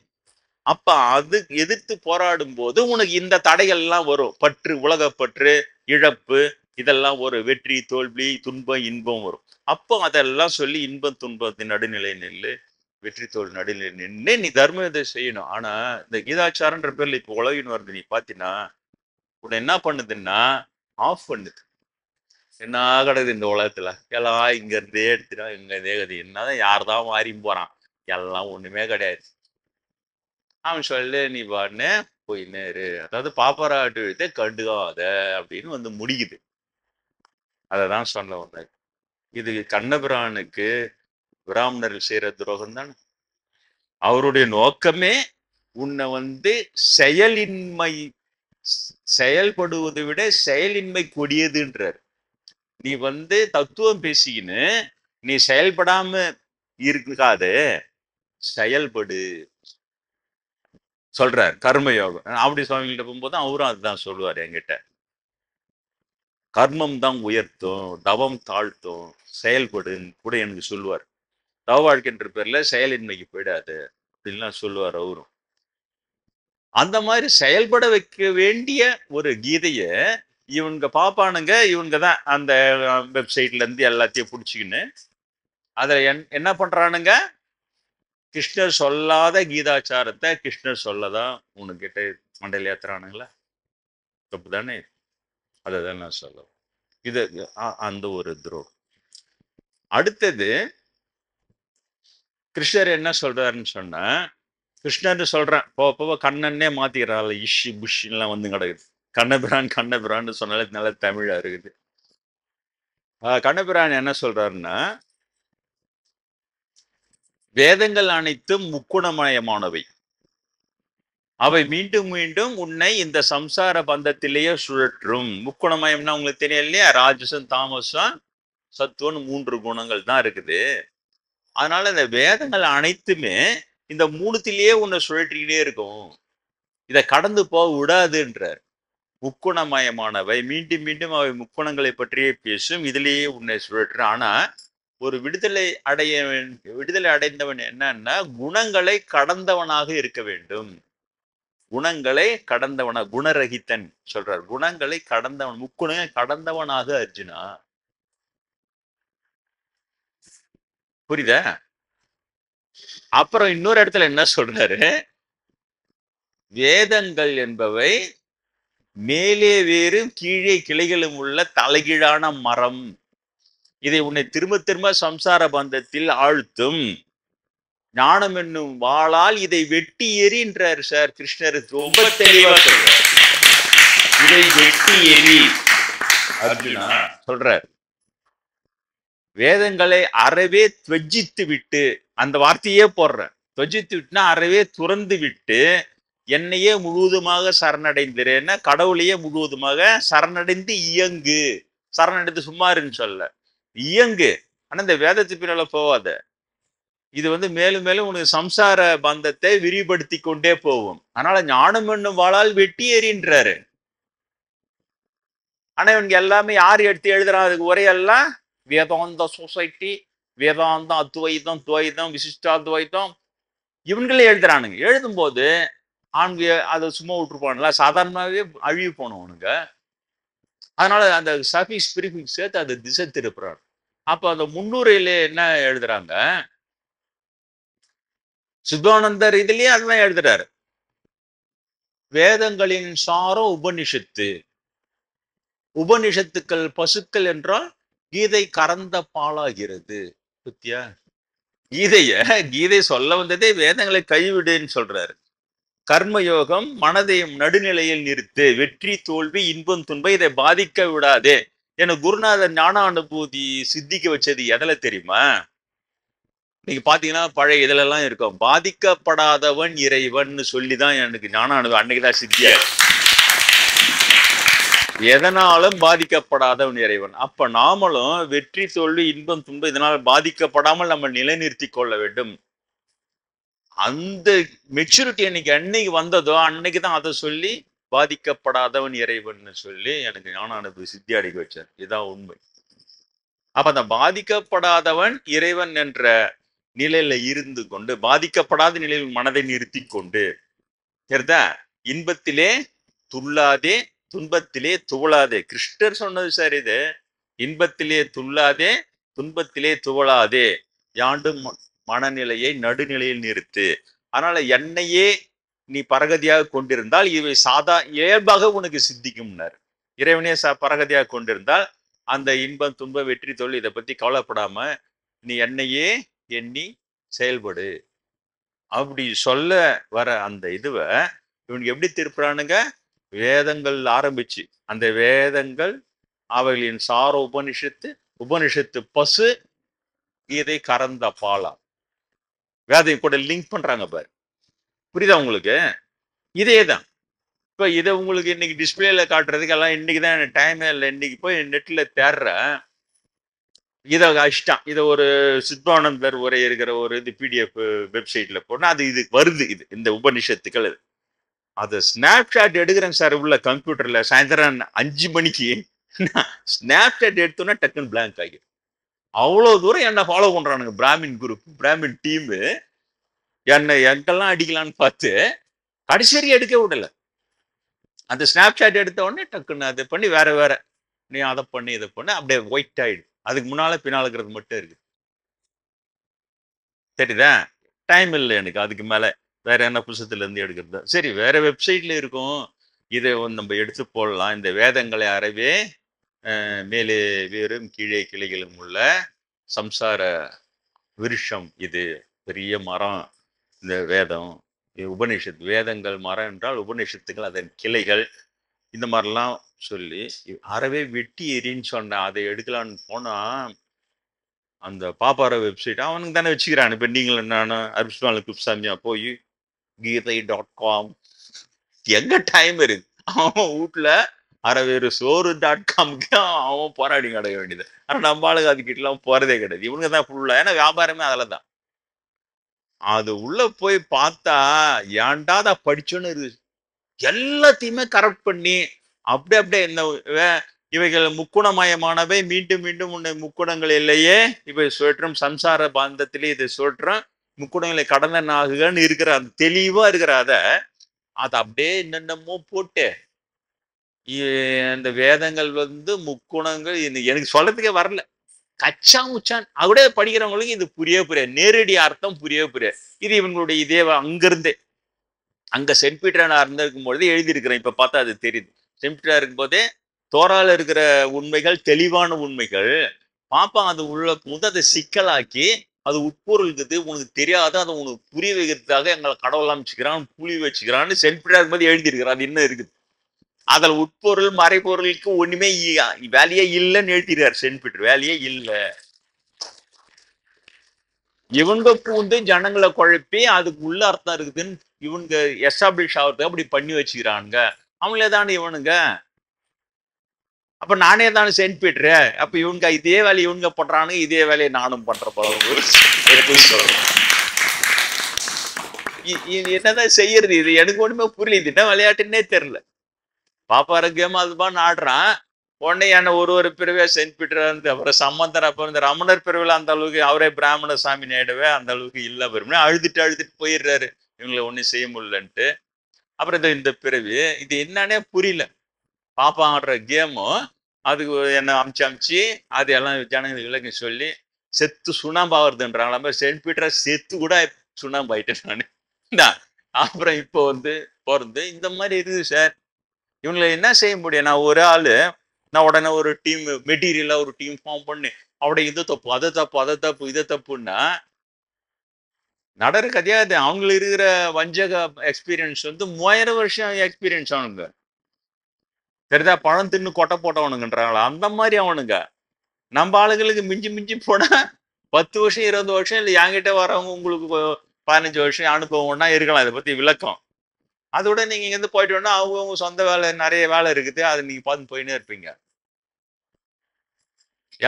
அப்ப அது எதிர்த்து போராடும் போது உனக்கு இந்த தடைகள் எல்லாம் வரும், பற்று, உலகப்பற்று, இழப்பு, இதெல்லாம் ஒரு வெற்றி தோல்வி துன்பம் இன்பம் வரும். அப்போ அதெல்லாம் சொல்லி இன்பம் துன்பத்தின் நடுநிலை நில்லு, வெற்றி தோல்வி நடுநிலை நின்று நீ தர்ம இதை செய்யணும். ஆனா இந்த கீதாச்சாரன்ற பேர்ல இப்ப உலகின்னு வருது, நீ பாத்தீங்கன்னா உன்னை என்ன பண்ணுதுன்னா ஆஃப் பண்ணுது. என்ன கிடக்குது இந்த உலகத்துல, எல்லாம் இங்க இருந்தே எடுத்துட்டா இங்க தேகது, என்னதான் யார்தான் மாறி போறான், எல்லாம் ஒண்ணுமே கிடையாது. அவன் சொல்லு நீ பாட்டுன்னு போயின்னே இரு. அதாவது பாப்பராட்டு விழுத்த கண்டுக்காத அப்படின்னு வந்து முடிக்குது. அததான் சொல்ல வந்தேன். இது கண்ணபிரானுக்கு பிராமணர்கள் செய்யற துரோகம் தானே. அவருடைய நோக்கமே உன்னை வந்து செயலின்மை செயல்படுவதை விட செயலின்மை கொடியதுன்றார். நீ வந்து தத்துவம் பேசிக்கின்னு நீ செயல்படாம இருக்காது, செயல்படு சொல்றார். கர்மயோகம் அப்படி சுவாமிகிட்ட போகும்போது அவரும் அதுதான் சொல்லுவார் என்கிட்ட. கர்மம் தான் உயர்த்தும், தவம் தாழ்த்தும், செயல்படுன்னு கூட எனக்கு சொல்லுவார். தவ வாழ்க்கைன்ற பேர்ல செயலின்மைக்கு போயிடாது அப்படின்லாம் சொல்லுவார் அவரும். அந்த மாதிரி செயல்பட வைக்க வேண்டிய ஒரு கீதைய இவங்க பாப்பானுங்க. இவங்க தான் அந்த வெப்சைட்ல இருந்து எல்லாத்தையும் பிடிச்சிக்கின்னு அதுல என்ன பண்றானுங்க, கிருஷ்ணர் சொல்லாத கீதாச்சாரத்தை கிருஷ்ணர் சொல்லதான் உனக்கிட்ட மண்டையில் ஏத்துறானுங்களா? தப்பு தானே. அதை தான் நான் சொல்ல. இது அந்த ஒரு துரோகம். அடுத்தது கிருஷ்ணர் என்ன சொல்றாருன்னு சொன்னா, கிருஷ்ணர்னு சொல்றேன் போக கண்ணன்னே மாத்திக்கிறாள். இஷி புஷ்லாம் வந்து கிடக்குது. கண்ணபிரான் கண்ணபிரான்னு சொன்னாலே நல்ல தமிழா இருக்குது. கண்ணபிரான் என்ன சொல்றாருன்னா, வேதங்கள் அனைத்தும் முக்குணமயமானவை. அவை மீண்டும் மீண்டும் உன்னை இந்த சம்சார பந்தத்திலேயே சுழற்றும். முக்குணமயம்னா உங்களுக்கு தெரியும் இல்லையா? ராஜசம் தாமசம் சத்துவன்னு 3 குணங்கள் தான் இருக்குது. அதனால இந்த வேதங்கள் அனைத்துமே இந்த 3த்திலேயே உன்னை சுழற்றிக்கிட்டே இருக்கும். இதை கடந்து போக விடாதுன்றார். முக்குணமயமானவை மீண்டும் மீண்டும் அவை முக்குணங்களை பற்றியே பேசும், இதிலேயே உன்னை சுழற்று. ஆனா ஒரு விடுதலை அடைந்தவன் என்னன்னா குணங்களை கடந்தவனாக இருக்க வேண்டும். குணங்களை கடந்தவனா, குணரகித்தன் சொல்றார். குணங்களை கடந்தவன், முக்குணங்களை கடந்தவனாக அர்ஜுனா. புரியுதா? அப்புறம் இன்னொரு இடத்துல என்ன சொல்றாரு, வேதங்கள் என்பவை மேலே வேறும் கீழே கிளைகளும் உள்ள தலைகீழான மரம். இதை உன்னை திரும்ப திரும்ப சம்சார பந்தத்தில் ஆழ்த்தும். ஞானம் என்னும் வாளால் இதை வெட்டி எறின்றார் சார் கிருஷ்ணர். ரொம்ப தெளிவா சொல்றார். இதை வெட்டி எறி அர்ஜுனா சொல்றார். வேதங்களை அறவே துவஜித்து விட்டு, அந்த வார்த்தையே போடுறேன், துவஜித்து விட்டுனா அறவே துறந்து விட்டு என்னையே முழுவதுமாக சரணடைந்திரேன்னா கடவுளையே முழுவதுமாக சரணடைந்து இயங்கு. சரணடைந்து சும்மா இருன்னு சொல்ல, இயங்கு. ஆனா இந்த வேதத்து பின்னால போவாத. இது வந்து மேலும் மேலும் உனக்கு சம்சார பந்தத்தை விரிவுபடுத்தி கொண்டே போகும். அதனால ஞானம் என்னும் வாளால் வெட்டி எறின்றாரு. ஆனா இவங்க எல்லாமே யார் எடுத்து எழுதுறான்? அதுக்கு உரையெல்லாம் வேதாந்த சொசைட்டி, வேதாந்தம், அத்வைதம், துவைதம், விசிஷ்டாத்வைதம் இவங்களே எழுதுறானுங்க. எழுதும் போது ஆண்கு அதை சும்மா விட்டுருப்பானுங்களா? சாதாரணமாகவே அழிவு போனவனுங்க. அதனால அந்த சஃபிக்ஸ் பிரிஃபிக்ஸ் சேர்த்து அதை திசை திருப்புறான். அப்ப அந்த முன்னுரையில என்ன எழுதுறாங்க, சிவானந்தர் இதுலயே அதுதான் எழுதுறாரு. வேதங்களின் சாரம் உபனிஷத்து. உபனிஷத்துக்கள் பசுக்கள் என்றால் கீதை கறந்த பாலாகிறது. பத்தியா? கீதை சொல்ல வந்ததே வேதங்களை கைவிடுன்னு சொல்றாரு. கர்மயோகம் மனதை நடுநிலையில் நிறுத்து, வெற்றி தோல்வி இன்பம் துன்பம் இதை பாதிக்க விடாதே. என குருநாதர் ஞான அனுபூதி சித்திக்க வச்சது எதுல தெரியுமா? நீங்க பாத்தீங்கன்னா பழைய இதுல எல்லாம் இருக்கும், பாதிக்கப்படாதவன் இறைவன் சொல்லிதான் எனக்கு ஞான அனுபவம் அன்னைக்குதான் சித்தியா. எதனாலும் பாதிக்கப்படாதவன் இறைவன். அப்ப நாமளும் வெற்றி தோல்வி இன்பம் துன்பம் இதனால் பாதிக்கப்படாமல் நம்ம நிலைநிறுத்தி கொள்ள வேண்டும். அந்த மெச்சூரிட்டி அன்னைக்கு வந்ததோ அன்னைக்குதான் அதை சொல்லி பாதிக்கப்படாதவன் இறைவன் சொல்லி எனக்கு ஞான அனுபவ சித்தி அடைக்க வச்சார். இதுதான் உண்மை. அப்ப அந்த பாதிக்கப்படாதவன் இறைவன் என்ற நிலையில இருந்து கொண்டு, பாதிக்கப்படாத நிலையில் மனதை நிறுத்தி கொண்டு, சரிதா, இன்பத்திலே துள்ளாதே துன்பத்திலே துவளாதே. கிருஷ்ணர் சொன்னது சார் இது. இன்பத்திலே துள்ளாதே துன்பத்திலே துவளாதே, யாண்டு மனநிலையை நடுநிலையில் நிறுத்து. அதனால என்னையே நீ பரகதியாக கொண்டிருந்தால் இவை இயல்பாக உனக்கு சித்திக்கும்னார். இறைவனே பரகதியாக கொண்டிருந்தால் அந்த இன்பம் துன்ப வெற்றி தோல்வி இதை பத்தி கவலைப்படாம நீ என்னையே எண்ணி செயல்படு. அப்படி சொல்ல வர அந்த இதுவை இவனுக்கு எப்படி திருப்புறானுங்க? வேதங்கள் ஆரம்பிச்சு, அந்த வேதங்கள் அவைகளின் சார உபனிஷத்து, உபனிஷத்து பசு, கீதை கறந்த பாலா, வேதையும் கூட லிங்க் பண்றாங்க பாரு. புரியுதா உங்களுக்கு? இதே தான். இப்ப இதை உங்களுக்கு இன்னைக்கு டிஸ்பிளேல காட்டுறதுக்கு எல்லாம் இன்னைக்கு தான் டைமே இல்லை. இன்னைக்கு போய் நெட்ல தேடுறேன், இதை அஷ்டம். இதை ஒரு சித்வானந்தர் உரை இருக்கிற ஒரு இது பிடிஎஃப் வெப்சைட்ல போனா அது இது வருது. இது இந்த உபனிஷத்துக்கள் இது. அதை ஸ்னாப்ஷாட் எடுக்கிறேன் சார் உள்ள கம்ப்யூட்டர்ல சாயந்தரம் 5 மணிக்கு. ஸ்னாப்ஷாட் எடுத்தோன்னா டக்குன்னு பிளாங்க் ஆகிடும். அவ்வளவு தூரம் என்ன ஃபாலோ பண்றானுங்க பிராமின் குரூப், பிராமின் டீம். என்னை எங்கெல்லாம் அடிக்கலான்னு பார்த்து கடைசி வரைக்கும் எடுக்க விடல. அந்த ஸ்னாப்ஷாட் எடுத்த உடனே டக்குன்னு அதை பண்ணி வேற வேற நீ அதை பண்ணி இதை பண்ணி அப்படியே ஒயிட் ஆயிடுது. அதுக்கு முன்னால பின்னாலுங்கிறது மட்டும் இருக்கு. சரிதா? டைம் இல்லை எனக்கு அதுக்கு மேல வேற என்ன புத்தகத்துல இருந்து எடுக்கிறது. சரி, வேற வெப்சைட்ல இருக்கும். இதை நம்ம எடுத்து போடலாம். இந்த வேதங்களை அறவே மேலே வேறும் கீழே கிளைகளும் உள்ள சம்சார விருஷம். இது பெரிய மரம் இந்த வேதம். உபநிஷத்து, வேதங்கள் மரம் என்றால் உபநிஷத்துக்கள் அதன் கிளைகள். இந்த மாதிரிலாம் சொல்லி அறவே வெட்டி எரின்னு சொன்ன அதை எடுக்கலான்னு போனா அந்த பாப்பார வெப்சைட் அவனுக்கு தானே வச்சுக்கிறான். இப்போ நீங்களும் நானும் அரிஸ்மால குப்சாமியா போய் கீதை.com எங்க டைம் இருக்கு? அவன் வீட்டுல அறவேறு சோறு.comக்கு அவன் போராடி கிடக்க வேண்டியது. ஆனா நம்ம ஆளுங்க அதுக்கிட்டலாம் போறதே கிடையாது. இவனுங்க தான் ஃபுல்லா, ஏன்னா வியாபாரமே அதில் தான். அது உள்ள போய் பார்த்தா ஏன்டா அதை படிச்சோன்னு இருக்கு. எல்லாத்தையுமே கரெக்ட் பண்ணி அப்படியே இந்த இவைகள் முக்குணமயமானவை, மீண்டும் மீண்டும் உன்னை முக்குணங்கள் இல்லையே இவை சுழற்றும், சம்சார பாந்தத்திலே இதை சுழற்றும், முக்குணங்களை கடந்த ஆகுகன்னு இருக்கிற அந்த தெளிவா இருக்கிற அதை அப்படியே என்னென்னமோ போட்டு அந்த வேதங்கள் முக்குணங்கள் எனக்கு சொல்றதுக்கே வரல. கச்சா முச்சான் அப்படியே படிக்கிறவங்களுக்கு இது புரியாது. நேரடி அர்த்தம் புரியாது. இது இவங்களுடைய இதே அங்கிருந்தே அங்க சென்ட் பீட்டரா இருந்திருக்கும் பொழுது எழுதியிருக்கிறேன். இப்ப பார்த்தா அது தெரியுது. சென்ட் பீட்டரா இருக்கும் போதே தோரால இருக்கிற உண்மைகள் தெளிவான உண்மைகள். பாப்பா அது உள்ள போது அதை சிக்கலாக்கி அது உட்பொருள் இருக்குது உனக்கு தெரியாத அதை உனக்கு புரிய வைக்கிறதுக்காக எங்களை கடவுள் அமைச்சுக்கிறான், புளி வச்சுக்கிறான்னு சென்ட் பீட்டரா இருக்கும்போது எழுதியிருக்கிறான். அது இன்னும் இருக்குது. அதில் உட்பொருள் மறைப்பொருளுக்கு ஒண்ணுமே வேலையே இல்லைன்னு எழுதிடுறாரு சென்ட் பீட்டர். வேலையே இல்லை. இவங்க பூந்து ஜனங்களை குழப்பி அதுக்கு உள்ள அர்த்தம் இருக்குதுன்னு இவங்க எஸ்டாப்ளிஷ் ஆகுறதுக்கு அப்படி பண்ணி வச்சுக்கிறானுங்க. அவங்களே தானே இவனுங்க. அப்ப நானே தானே சென்ட் பீட்டரு. அப்ப இவங்க இதே வேலையை இவங்க பண்றானுங்க, இதே வேலையை நானும் பண்ற போல சொல்றேன். என்னதான் செய்யறது? இது எனக்கு ஒண்ணுமே புரியல. இது என்ன விளையாட்டுன்னே தெரியல. பாப்பா ஆரோக்கியமா அதுபான்னு ஆடுறான். உடனே என்ன ஒரு பிரிவே சென்ட் பீட்டரா இருந்து அப்புறம் சம்பந்தர், அப்ப இந்த ரமணர் பிரிவில் அந்த அளவுக்கு அவரே பிராமண சாமி நேடவே அந்த அளவுக்கு இல்லை பெருமை. அழுதுட்டு போயிடுறாரு இவங்களை ஒன்றும் செய்ய முடியலன்ட்டு. அப்புறம் இந்த பிறவி இது என்னன்னே புரியல. பாப்பா ஆடுற கேமும் அதுக்கு என்ன அமிச்சு அது எல்லாம் ஜனங்களுக்கு விளக்கி சொல்லி செத்து சுண்ணாம்பாகிறதுன்றாங்களா. சென்ட் பீட்டரா செத்து கூட சுண்ணாம்பாயிட்டேன் நான். அப்புறம் இப்போ பிறந்து இந்த மாதிரி இருக்குது சார். இவங்களை என்ன செய்ய முடியும்? நான் ஒரு ஆளு, நான் உடனே ஒரு டீம் மெட்டீரியலா ஒரு டீம் ஃபார்ம் பண்ணி அவடைய இது தப்பு, அதை தப்பு, அதை தப்பு, இதை தப்புன்னா நடர கதையாது. அவங்களுக்கு இருக்கிற வஞ்சக எக்ஸ்பீரியன்ஸ் 3000 வருஷம் எக்ஸ்பீரியன்ஸ் அவனுங்க. சரிதா? பழம் தின்னு கொட்டை போட்டவனுங்கன்றாங்களா அந்த மாதிரி அவனுங்க. நம்ம ஆளுங்களுக்கு மிஞ்சி மிஞ்சி போனா 10 வருஷம் 20 வருஷம் இல்லை. என்கிட்ட வரவங்க உங்களுக்கு 15 வருஷம் அனுபவம்னா இருக்கலாம். இதை பத்தி விளக்கம். அதோட நீங்க இங்க இருந்து போயிட்டு வேணா அவங்க சொந்த வேலை நிறைய வேலை இருக்குது. அதை நீங்க பார்த்து போயின்னே இருப்பீங்க.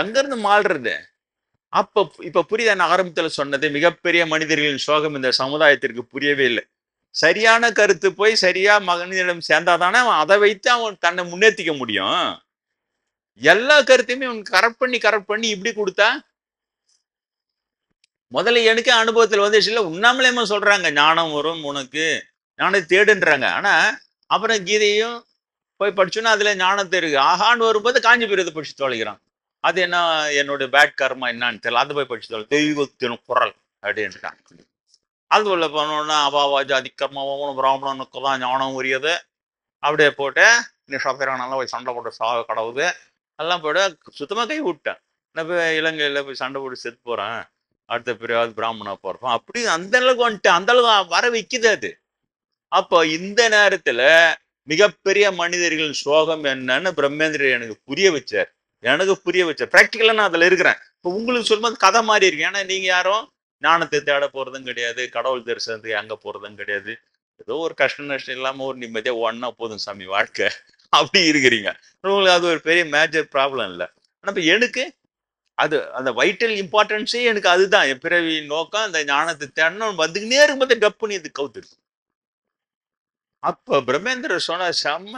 எங்க இருந்து மாறுறது? இப்ப புரியுதா? நான் ஆரம்பத்துல சொன்னது மிகப்பெரிய மனிதர்களின் சோகம் இந்த சமுதாயத்திற்கு புரியவே இல்லை. சரியான கருத்து போய் சரியா மகனிடம் சேர்ந்தாதானே அவன் அதை வைத்து அவன் தன்னை முன்னேற்றிக்க முடியும். எல்லா கருத்தையுமே அவன் கரெக்ட் பண்ணி இப்படி கொடுத்தா முதல்ல எனக்கு அனுபவத்தில் வந்துச்சு. இல்லை உண்ணாமலேமா சொல்றாங்க ஞானம் வரும் உனக்கு, ஞானத்தை தேடுன்றாங்க. ஆனா அப்புறம் கீதையும் போய் படிச்சோன்னா அதுல ஞானத்தை இருக்கு. ஆஹான்னு வரும்போது காஞ்சி போய் படிச்சு தொலைக்கிறான். அது என்ன என்னோட பேட் கர்மா என்னன்னு தெரியல. அது போய் படிச்சு தொலை தெய்வத்தின் குரல் அப்படின்ட்டான். அது உள்ள போனோன்னா அபாவா ஜாதி கர்மாவும் பிராமணனுக்கு தான் ஞானம் உரியது அப்படியே போட்டு நீ சத்திரானால போய் சண்டை போட்டு சாக கடவுது எல்லாம் போய்ட்டு சுத்தமாக கை விட்டேன். நான் போய் இலங்கையில் போய் சண்டை போட்டு செத்து போகிறேன். அடுத்த பிறகு பிராமணா பிறப்பான். அப்படி அந்த அளவுக்கு வந்துட்டு அந்த அளவுக்கு வர வைக்குது அது. அப்போ இந்த நேரத்துல மிகப்பெரிய மனிதர்களின் சோகம் என்னன்னு பிரம்மேந்திரர் எனக்கு புரிய வச்சார். எனக்கு புரிய வச்சார். பிராக்டிக்கலா நான் அதுல இருக்கிறேன். இப்போ உங்களுக்கு சொல்லும்போது கதை மாதிரி இருக்கு. ஏன்னா நீங்க யாரும் ஞானத்தை தேட போறதும் கிடையாது, கடவுள் தரிசனத்துக்கு அங்க போறதும் கிடையாது. ஏதோ ஒரு கஷ்ட நஷ்டம் இல்லாம ஒரு நிம்மதியா ஒன்னா போதும் சாமி வாழ்க்கை அப்படி இருக்கிறீங்க. உங்களுக்கு அது ஒரு பெரிய மேஜர் ப்ராப்ளம் இல்லை. ஆனா இப்ப எனக்கு அது அந்த வைட்டல் இம்பார்ட்டன்ஸே எனக்கு அதுதான். என் பிறவி நோக்கம் அந்த ஞானத்தை தேடணும் வந்துக்கினே இருக்கும்போது டப்புன்னு இது கவுத்துரு. அப்ப பிரம்மேந்திரர் சொன்ன செம்ம.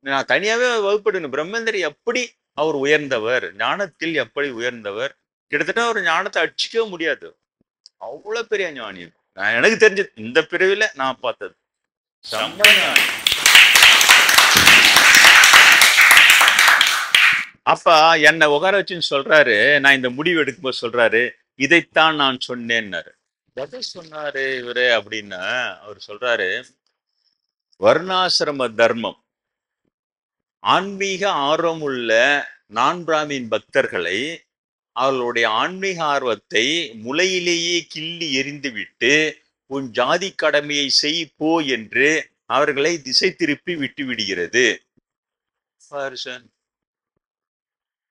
நான் தனியாவே வகுப்படுவேன். பிரம்மேந்திரர் எப்படி அவர் உயர்ந்தவர், ஞானத்தில் எப்படி உயர்ந்தவர், கிட்டத்தட்ட ஒரு ஞானத்தை அடிச்சிக்கவே முடியாது. அவ்வளவு பெரிய ஞானி. நான் எனக்கு தெரிஞ்சது இந்த பிறவில நான் பார்த்தது செம்ம ஞானி. அப்ப என்னை உட்கார வச்சுன்னு சொல்றாரு, நான் இந்த முடிவு எடுக்கும்போது சொல்றாரு, இதைத்தான் நான் சொன்னேன்னாரு. எதை சொன்னாரு இவரு அப்படின்னா, அவர் சொல்றாரு, வர்ணாசிரம தர்மம் ஆன்மீக ஆர்வம் உள்ள நான் பிராமின் பக்தர்களை அவர்களுடைய ஆன்மீக ஆர்வத்தை முளையிலேயே கிள்ளி எறிந்துவிட்டு உன் ஜாதி கடமையை செய் போ என்று அவர்களை திசை திருப்பி விட்டு விடுகிறது.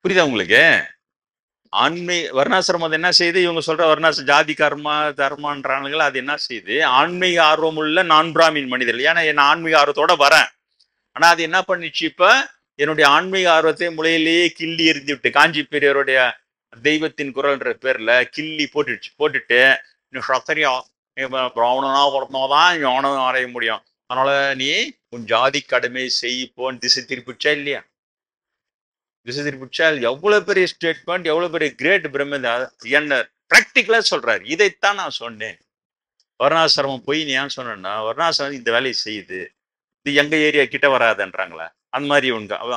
புரியுதா உங்களுக்கு? வர்ணாசிரமம் என்ன செய்யுது? இவங்க சொல்ற ஜாதி கர்மா தர்மான்றானுங்களா, அது என்ன செய்யுது? ஆன்மீக ஆர்வம் உள்ள நான் பிராமின் மனிதர்கள். ஏன்னா என்ன ஆன்மீக ஆர்வத்தோட வரேன். ஆனா அது என்ன பண்ணிச்சு? இப்ப என்னுடைய ஆன்மீக ஆர்வத்தை முளையிலேயே கிள்ளி எறிந்து விட்டு, காஞ்சி பெரியவருடைய தெய்வத்தின் குரல்ன்ற பேர்ல கிள்ளி போட்டுட்டு நீ சத்திரியா பிராமணனா பிறந்தாதான் ஞானம் அறைய முடியும், அதனால நீ உன் ஜாதி கடமை செய் போன்னு திசை திருப்பிச்சா இல்லையா? திசை திருப்பிச்சா எவ்வளவு பெரிய ஸ்டேட்மெண்ட், எவ்வளவு பெரிய கிரேட் பிரம்ம என்ன பிராக்டிக்கலா சொல்றாரு. இதைத்தான் நான் சொன்னேன். வர்ணாசிரமம் போய் நீ ஏன் சொன்னா, வர்ணாசிரமம் இந்த வேலையை செய்யுது, இது எங்க ஏரியா கிட்ட வராதுன்றாங்களா? அந்த மாதிரி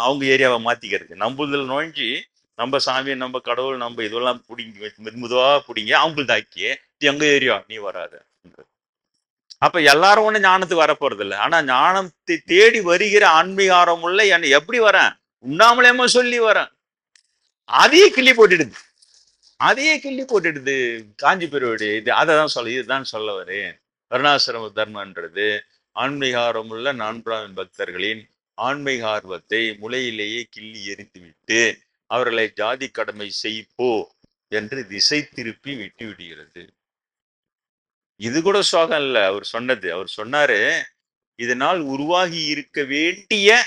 அவங்க ஏரியாவை மாத்திக்கிறது, நம்புதல் நோஞ்சி நம்ம சாமி நம்ம கடவுள் நம்ம இதெல்லாம் பிடிங்கி மெதுவா பிடிங்க அவங்களுக்கு தாக்கி எங்க ஏரியா நீ வராது. அப்ப எல்லாரும் ஒண்ணு ஞானத்துக்கு வர போறது இல்லை. ஆனா ஞானத்தை தேடி வருகிற ஆன்மீகாரம் உள்ள என்ன எப்படி வரேன்? உண்ணாமலேமா சொல்லி வரேன். அதையே கிள்ளி போட்டுடுது, அதையே கிள்ளி போட்டுடுது காஞ்சி பெருவடி. இது அதைதான் சொல்ல, இதுதான் சொல்ல வரேன். வர்ணாசிரம தர்மன்றது ஆன்மீகாரம் உள்ள நான்காம் பக்தர்களின் ஆன்மீக ஆர்வத்தை முளையிலேயே கிள்ளி எரித்து விட்டு அவர்களை ஜாதி கடமை செய்ப்போ என்று திசை திருப்பி விட்டு விடுகிறது. இது கூட சோகம் இல்ல அவர் சொன்னது. அவர் சொன்னாரு, இதனால் உருவாகி இருக்க வேண்டிய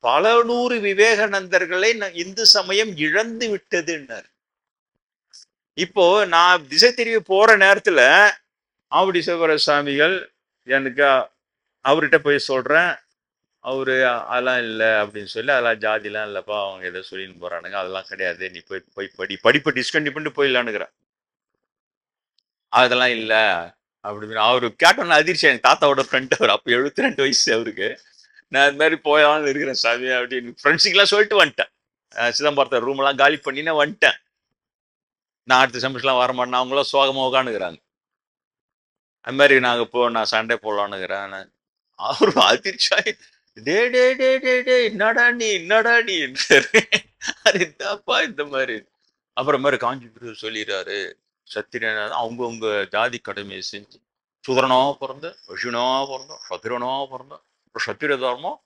பல நூறு விவேகானந்தர்களை இந்து சமயம் இழந்து விட்டதுன்னார். இப்போ நான் திசை திரும்பி போற நேரத்துல ஆவடி சிவர சுவாமிகள் எனக்கு அவர்கிட்ட போய் சொல்றேன், அவரு அதெல்லாம் இல்லை அப்படின்னு சொல்லி, அதெல்லாம் ஜாதிலாம் இல்லைப்பா, அவங்க எதோ சொல்லின்னு போறானுங்க, அதெல்லாம் கிடையாது, நீ போய் போய் படிப்பை டிஸ்கண்டினியூ பண்ணிட்டு போயிடலான்னுக்கிறேன். அதெல்லாம் இல்லை அப்படின்னு அவரு கேட்டோன்னு அதிர்ச்சி. எனக்கு தாத்தாவோட ஃப்ரெண்ட் அவர், அப்போ 72 வயசு அவருக்கு. நான் இந்த மாதிரி போயான்னு இருக்கிறேன் சாமி அப்படின்னு ஃப்ரெண்ட்ஸுக்கெல்லாம் சொல்லிட்டு வந்துட்டேன். சிதம்பரத்தை ரூம் எல்லாம் காலி பண்ணினே வந்துட்டேன். நான் அடுத்த செமஸ்டர்லாம் வரமாட்டேன். அவங்களாம் சோகமாக உட்காந்துக்கிறாங்க. அது மாதிரி நான் சண்டே போடலான்னுக்கிறேன். அவரு அதிர்ச்சியாய், டே டே டே டே டே என்னடா நீ அது என்னப்பா இந்த மாதிரி. அப்புறம் மாதிரி காஞ்சி சொல்லிடுறாரு, சத்திரியனா அவங்கவுங்க ஜாதி கடமையை செஞ்சு சுதரனா பிறந்த வஷுனா பிறந்தோம் சத்திரனா பிறந்தோம் சத்திர தர்மம்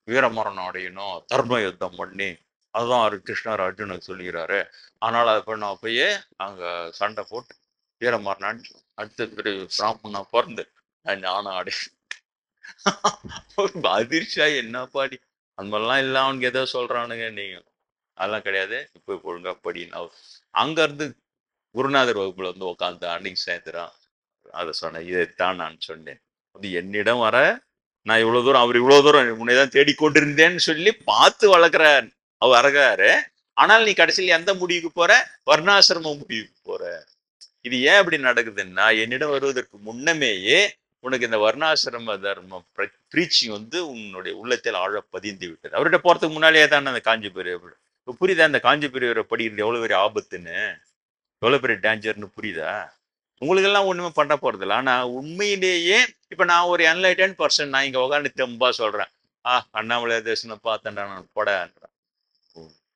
வீரமரணம் அடையணும், தர்ம யுத்தம் பண்ணி, அதுதான் கிருஷ்ணர் அர்ஜுனுக்கு சொல்லிக்கிறாரு. அதனால அப்ப நான் போய் அங்க சண்டை போட்டு வீரமரணம் அடுத்த பிறகு பிராமணா பிறந்து ஞானம் அடை அதிர்ச்சியா என்ன பாடி அந்த மாதிரிலாம் இல்ல, அவனுக்கு ஏதோ சொல்றானுங்க. நீங்க அதெல்லாம் கிடையாது, இப்ப ஒழுங்கா படினா அங்க இருந்து குருநாதர் வகுப்புல வந்து உட்காந்து அன்னைக்கு சாயந்தரம் அதை சொன்னேன். இதைத்தான் நான் சொன்னேன். அது என்னிடம் வர நான் இவ்வளவு தூரம், அவர் இவ்வளவு தூரம் உன்னைதான் தேடிக்கொண்டிருந்தேன்னு சொல்லி பார்த்து வளர்க்குற அவர் வரகாரு. ஆனால் நீ கடைசியில் எந்த முடிவுக்கு போற? வர்ணாசிரம முடிவுக்கு போற. இது ஏன் அப்படி நடக்குதுன்னா, என்னிடம் வருவதற்கு முன்னமேயே உனக்கு இந்த வர்ணாசிரம தர்மம் பிரீச்சிங் வந்து உன்னுடைய உள்ளத்தில் ஆழ பதிந்து விட்டது. அவர்கிட்ட போறதுக்கு முன்னாலேயே தானே அந்த காஞ்சி பெரியவர். இப்போ புரியுதா இந்த காஞ்சி பெரியவரை படிக்கிறது எவ்வளவு பெரிய ஆபத்துன்னு, எவ்வளவு பெரிய டேஞ்சர்னு புரியுதா? உங்களுக்கு எல்லாம் ஒண்ணுமே பண்ண போறது இல்லை. ஆனா உண்மையிலேயே இப்ப நான் ஒரு என்லைட்டன் பர்சன், நான் இங்க உட்காந்து தெம்பா சொல்றேன், அண்ணாமலை தேசம் பார்த்தேன்டா நான் போடன்றேன்.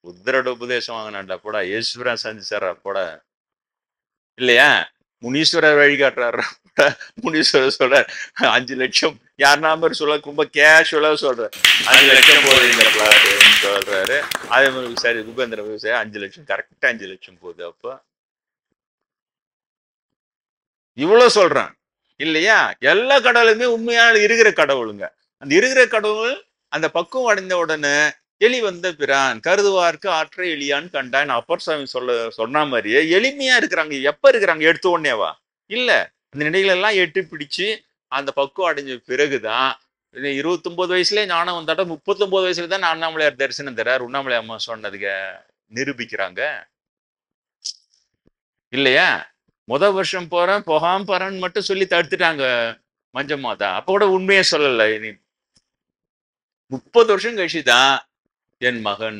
புத்தரோட உபதேசம் வாங்கினான்டா போடா, ஈஸ்வரன் சந்திச்சாரா போட, இல்லையா? முனீஸ்வரர் வழிகாட்டுறாரு. முனீஸ்வரர் சொல்றார் 5 லட்சம் யாருனா மாதிரி சொல்ல ரொம்ப கேஷுவலா சொல்றாரு. 5 லட்சம் போகுது இந்த பிளாட்னு சொல்றாரு. அதே மாதிரி சரி உபேந்திர விவசாயம் 5 லட்சம் கரெக்டா 5 லட்சம் போகுது. அப்ப இவ்வளவு சொல்றான் இல்லையா? எல்லா கடவுளுமே உண்மையான இருக்கிற கடவுளுங்க. அந்த இருக்கிற கடவுள் அந்த பக்குவம் அடைந்த உடனே எலி வந்த பிரான் கருதுவார்க்கு ஆற்ற எலியான்னு கண்டான் அப்பர் சாமி சொன்ன மாதிரியே எளிமையா இருக்கிறாங்க. எப்ப இருக்கிறாங்க? எடுத்த உடனேவா? இல்ல. அந்த நிலைகள் எல்லாம் எட்டு பிடிச்சு அந்த பக்குவம் அடைஞ்ச பிறகுதான் 29 வயசுல ஞானம் வந்தாட்ட 39 வயசுல தான் அண்ணாமலையார் தரிசனம் தர்றார். உண்ணாமலை அம்மா சொன்னதுக்கு நிரூபிக்கிறாங்க இல்லையா? வருஷம் போறேன் போகாம போறேன்னு மட்டும் சொல்லி தடுத்துட்டாங்க மஞ்சமாதா. அப்ப கூட உண்மையே சொல்லல. 30 வருஷம் கழிச்சுதான் என் மகன்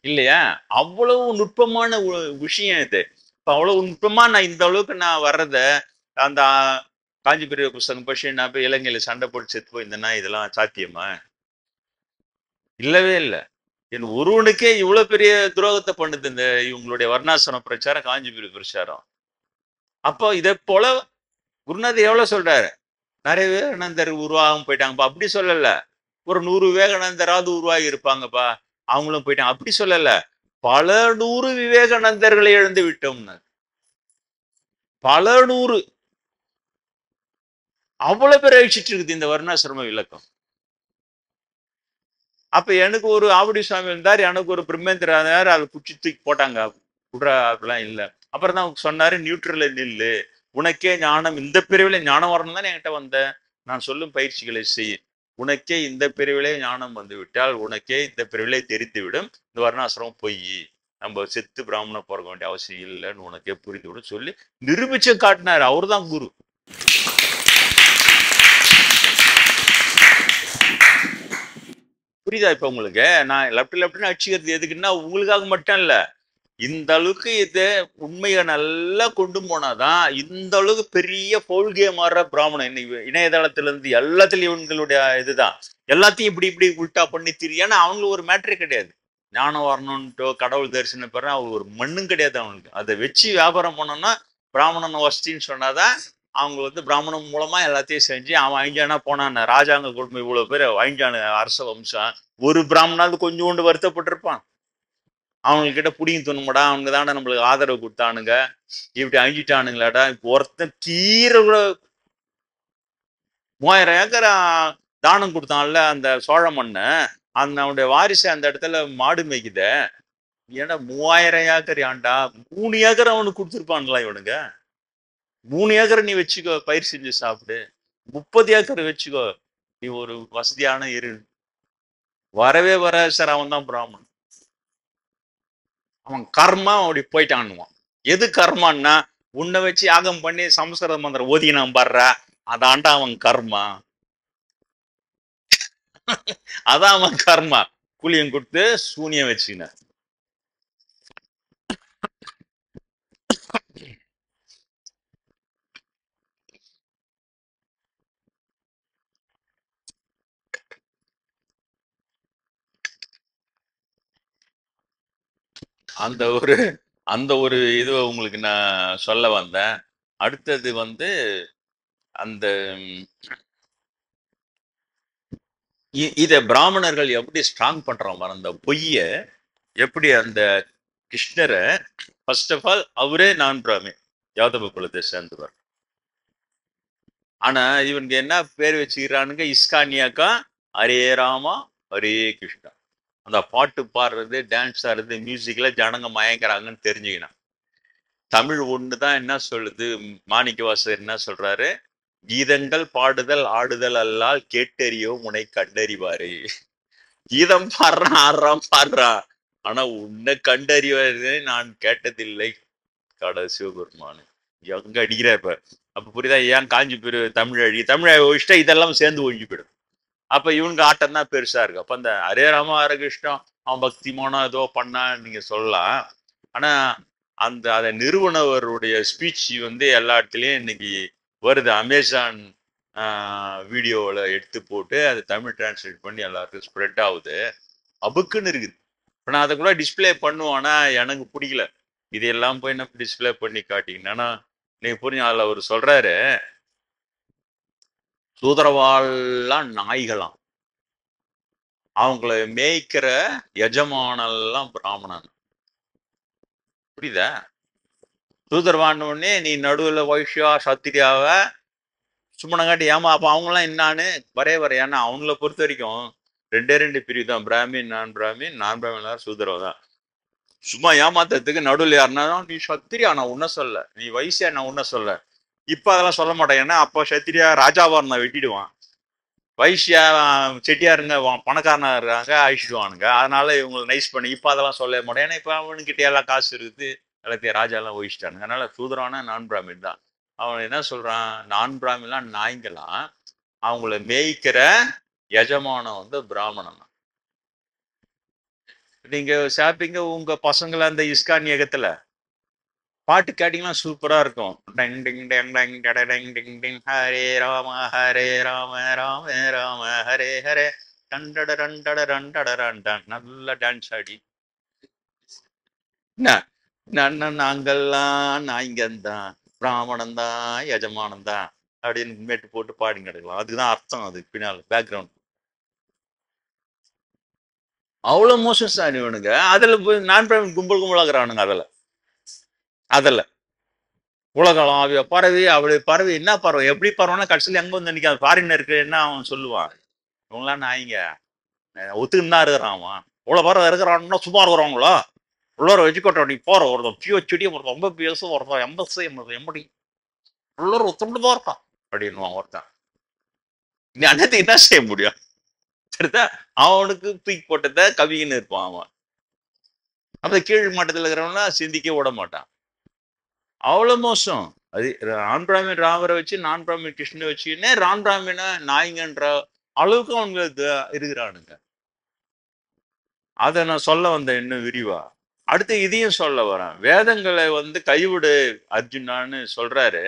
இல்லையா? அவ்வளவு நுட்பமான விஷயம் இது. இப்ப அவ்வளவு நுட்பமா நான் இந்த அளவுக்கு நான் வர்றத அந்த காஞ்சி பெரிய புஸ்தகம் பற்றி நான் போய் இலங்கையில சண்டை போட்டு செத்து போயிருந்தேன்னா இதெல்லாம் சாத்தியமா? இல்லவே இல்லை. என் ஒருவனுக்கே இவ்வளவு பெரிய துரோகத்தை பண்ணுது இந்த இவங்களுடைய வர்ணாசிரம பிரச்சாரம், காஞ்சிபுரி பிரச்சாரம். அப்போ இதை போல குருநாதர் எவ்வளவு சொல்றாரு? நிறைய விவேகானந்தர் உருவாகம் போயிட்டாங்கப்பா. அப்படி சொல்லல. ஒரு 100 விவேகானந்தராவது உருவாகி இருப்பாங்கப்பா, அவங்களும் போயிட்டாங்க. அப்படி சொல்லல. பல 100 விவேகானந்தர்களை இழந்து விட்டோம்னு. பல 100. அவ்வளவு பேர் அழிச்சிட்டு இருக்குது இந்த வர்ணாசிரம விளக்கம். அப்ப எனக்கு ஒரு ஆவடி சுவாமி இருந்தார், எனக்கு ஒரு பிரம்மேந்திரார், அதை குச்சி தூக்கி போட்டாங்க. குடுறா அப்படிலாம் இல்லை. அப்புறம் தான் சொன்னாரு நியூட்ரல நில்லு, உனக்கே ஞானம் இந்த பிரிவில ஞானம் வரணும் தானே என்கிட்ட வந்த. நான் சொல்லும் பயிற்சிகளை செய். உனக்கே இந்த பிரிவிலே ஞானம் வந்து விட்டால் உனக்கே இந்த பிரிவிலே தெரிந்துவிடும். இந்த வர்ணாசிரமம் பொய், நம்ம செத்து பிராமண பிறக்க வேண்டிய அவசியம் இல்லைன்னு உனக்கே புரிந்துவிடும் சொல்லி நிரூபிச்சு காட்டினார். அவரு தான் குரு. புரியுதா இப்ப உங்களுக்கு? நான் லெப்ட்னு அடிச்சுக்கிறது எதுக்குன்னா உங்களுக்காக மட்டும் இல்ல, இந்த அளவுக்கு இதை உண்மையை நல்லா கொண்டு போனாதான் இந்த அளவுக்கு பெரிய போல்கே மாற பிராமணன் இன்னைக்கு இணையதளத்துல இருந்து எல்லாத்துலயும் இவங்களுடைய இதுதான். எல்லாத்தையும் இப்படி இப்படி உல்டா பண்ணி திரி. ஏன்னா அவங்களுக்கு ஒரு மேட்ரே கிடையாது. ஞானம் வரணும்ட்டோ கடவுள் தரிசனம் பெற அவங்க ஒரு மண்ணும் கிடையாது அவங்களுக்கு. அதை வச்சு வியாபாரம் பண்ணோம்னா பிராமணன் வசதின்னு சொன்னாதான் அவங்க பிராமணன் மூலமா எல்லாத்தையும் செஞ்சு அவன் ஐஞ்சானா போனான். ராஜாங்க குடும்பம் இவ்வளவு பேர் ஐஞ்சான அரச வம்சம், ஒரு பிராமணாவது கொஞ்சோண்டு வருத்தப்பட்டிருப்பான். அவங்கக்கிட்ட புடிங்கி துணுமாடா, அவங்க தானே நம்மளுக்கு ஆதரவு கொடுத்தானுங்க, இப்படி அழிஞ்சிட்டானுங்களாடா. இப்போ ஒருத்தன் தீர கூட 3000 ஏக்கர் தானம் கொடுத்தான்ல அந்த சோழ மண்ணை, அந்த அவனுடைய வாரிசு அந்த இடத்துல மாடு மேய்க்குத. ஏன்னா 3000 ஏக்கர் ஏன்டா 3 ஏக்கர் அவனுக்கு கொடுத்துருப்பான்ல இவனுங்க. 3 ஏக்கரை நீ வச்சுக்கோ, பயிர் செஞ்சு சாப்பிடு. 30 ஏக்கர் வச்சுக்கோ, நீ ஒரு வசதியான இரு. வரவே வர சார் அவன் தான் பிராமணன். அவன் கர்மா அப்படி போயிட்டான்னுவான். எது கர்மான்னா உன்னை வச்சு யாகம் பண்ணி சம்ஸ்கிருத மந்திரம் ஓதினான் பாடுறா, அதான்டா அவன் கர்மா. அதான் அவன் கர்மா. கூலியம் கொடுத்து சூனியம் வச்சுக்கின. அந்த ஒரு இது உங்களுக்கு நான் சொல்ல வந்தேன். அடுத்தது அந்த இத பிராமணர்கள் எப்படி ஸ்ட்ராங் பண்றோம் அந்த பொய்ய, எப்படி அந்த கிருஷ்ணரை ஃபர்ஸ்ட் ஆஃப் ஆல் அவரே நான் பிராமி யாதவ குலத்தை சேர்ந்தவர். ஆனா இவனுக்கு என்ன பேர் வச்சுக்கிறானுங்க? இஸ்கானியாக்கா ஹரே ராமா ஹரே கிருஷ்ணா. அந்த பாட்டு பாடுறது, டான்ஸ் ஆடுறது, மியூசிக்ல ஜனங்க மயங்கிறாங்கன்னு தெரிஞ்சுக்கணும். தமிழ் ஒண்ணுதான் என்ன சொல்லுது? மாணிக்கவாசகர் என்ன சொல்றாரு? கீதங்கள் பாடுதல் ஆடுதல் அல்லால் கேட்டறியோ உன்னை கண்டறிவாரு. கீதம் பாடுறான் ஆடுறான் பாடுறான், ஆனா உன்னை கண்டறிவாரு நான் கேட்டதில்லை கட சிவபெருமானு. எங்க அடிக்கிற இப்ப அப்ப புரியுதா? ஏன் காஞ்சி பேரு தமிழ் அழி, தமிழ் இஷ்டம் இதெல்லாம் சேர்ந்து ஒழிஞ்சு போயிடும். அப்ப இவனுக்கு ஆட்டம் தான் பெருசா இருக்கு. அப்ப அந்த ஹரே ராமா ஹரே கிருஷ்ணா அவன் பக்திமானம் ஏதோ பண்ணா நீங்க சொல்லலாம். ஆனா அதை நிறுவனவருடைய ஸ்பீச் எல்லா இடத்துலயும் இன்னைக்கு வருது. அமேசான் வீடியோவில் எடுத்து போட்டு அதை தமிழ் டிரான்ஸ்லேட் பண்ணி எல்லாருக்கும் ஸ்ப்ரெட் ஆகுது. அபுக்குன்னு இருக்குது. இப்ப நான் அதை கூட டிஸ்பிளே பண்ணுவானா எனக்கு பிடிக்கல. இதெல்லாம் போய் நம்ம டிஸ்பிளே பண்ணி காட்டிங்கன்னா நீங்க புரிஞ்சு அதுல அவர் சொல்றாரு, தூதரவாள்லாம் நாய்களாம், அவங்கள மேய்க்கிற எஜமானெல்லாம் பிராமணன். புரியுதா? தூதரவான் உடனே நீ நடுவில் வைஷ்யா சத்திரியாவ சும்மனங்காட்டி ஏமா அப்ப அவங்களாம் என்னான்னு வரே ஏன்னா அவங்கள பொறுத்த வரைக்கும் ரெண்டு பிரிவு தான், பிராமின் நான் பிராமின், நான் பிராமின் எல்லாரும் சூதரவ தான். சும்மா ஏமாத்துறதுக்கு நடுவில் யாருன்னா நீ சத்திரியா நான் உன்ன சொல்ல, நீ வைசியா நான் உன்ன சொல்ல. இப்ப அதெல்லாம் சொல்ல மாட்டேன், ஏன்னா அப்போ சத்திரியா ராஜாவா இருந்தா வெட்டிடுவான், வைசியா செட்டியாருங்க பணக்காரனா இருக்காங்க அழிச்சிடுவானுங்க. அதனால இவங்களை நைஸ் பண்ணி இப்ப அதெல்லாம் சொல்ல மாட்டேன், ஏன்னா இப்ப அவனுக்கிட்ட எல்லாம் காசு இருக்குது, எல்லாத்தையும் ராஜா எல்லாம் ஒழிச்சிட்டானுங்க. அதனால சூதரவானா நான் பிராமின் தான். அவன் என்ன சொல்றான், நான் பிராமின்லாம் நாய்ங்களாம், அவங்கள மேய்க்கிற எஜமானம் வந்து பிராமணன். நீங்க ஷாப்பிங்க உங்க பசங்களை அந்த இஸ்கான் இயக்கத்துல பாட்டு கேட்டீங்கன்னா சூப்பரா இருக்கும். டங் டிங் டங் டங் டட டங் டிங் டிங் ஹரே ராம ராம ராம ஹரே ஹரே டண்டட ரண்டட ரண்டட ரண்டன். நல்ல டான்ஸ் ஆடி நாங்கள்லாம் நாய்ங்கந்தான், பிராமணன் தான் எஜமானம் தான் அப்படின்னு மேட்டு போட்டு பாடி கிடக்கலாம். அதுக்குதான் அர்த்தம். அது பின்னால் பேக்ரவுண்ட் அவ்வளவு மோசம் சார் இவனுங்க. அதுல போய் நான் கும்பல் கும்பலாக்குறானுங்க. அதுல உலகளாவிய பறவை அப்படி பறவை என்ன பறவை எப்படி பறவைன்னா கடைசியில் எங்க வந்து நிற்காது ஃபாரினருக்கு என்ன அவன் சொல்லுவான், இவங்களாம் நாய்ங்க ஒத்துக்குன்னு தான் இருக்கிறான். அவன் இவ்வளவு பறவை இருக்கிறான்னா சும்மா இருக்கிறாங்களோ உள்ளார வச்சுக்கோட்ட நீ போற ஒருத்தன் பியோ செடி ஒருத்தன் ரொம்ப பிஎஸ் ஒருத்தன் எம்பசி எம்படி உள்ளார ஒத்துண்டு தான் இருக்கான் அப்படின்வான் ஒருத்தன். நீ அன்னத்துக்கு என்ன செய்ய முடியும்? சரிதா, அவனுக்கு தூக்கி போட்டத கவின்னு இருப்பான் அவன். அப்ப கீழ் மட்டத்தில் இருக்கிறவனா சிந்திக்க விட மாட்டான். அவ்வளவு மோசம். அது நான் பிராமின் ராமரை வச்சு நான் பிராமின் கிருஷ்ணனை வச்சுன்னே ராம் பிராமின நாய்ங்கன்ற அளவுக்கு அவங்க இருக்கிறானுங்க. அதை நான் சொல்ல வந்தேன் இன்னும் விரிவா. அடுத்து இதையும் சொல்ல வரேன், வேதங்களை வந்து கைவிடு அர்ஜுனான்னு சொல்றாரு.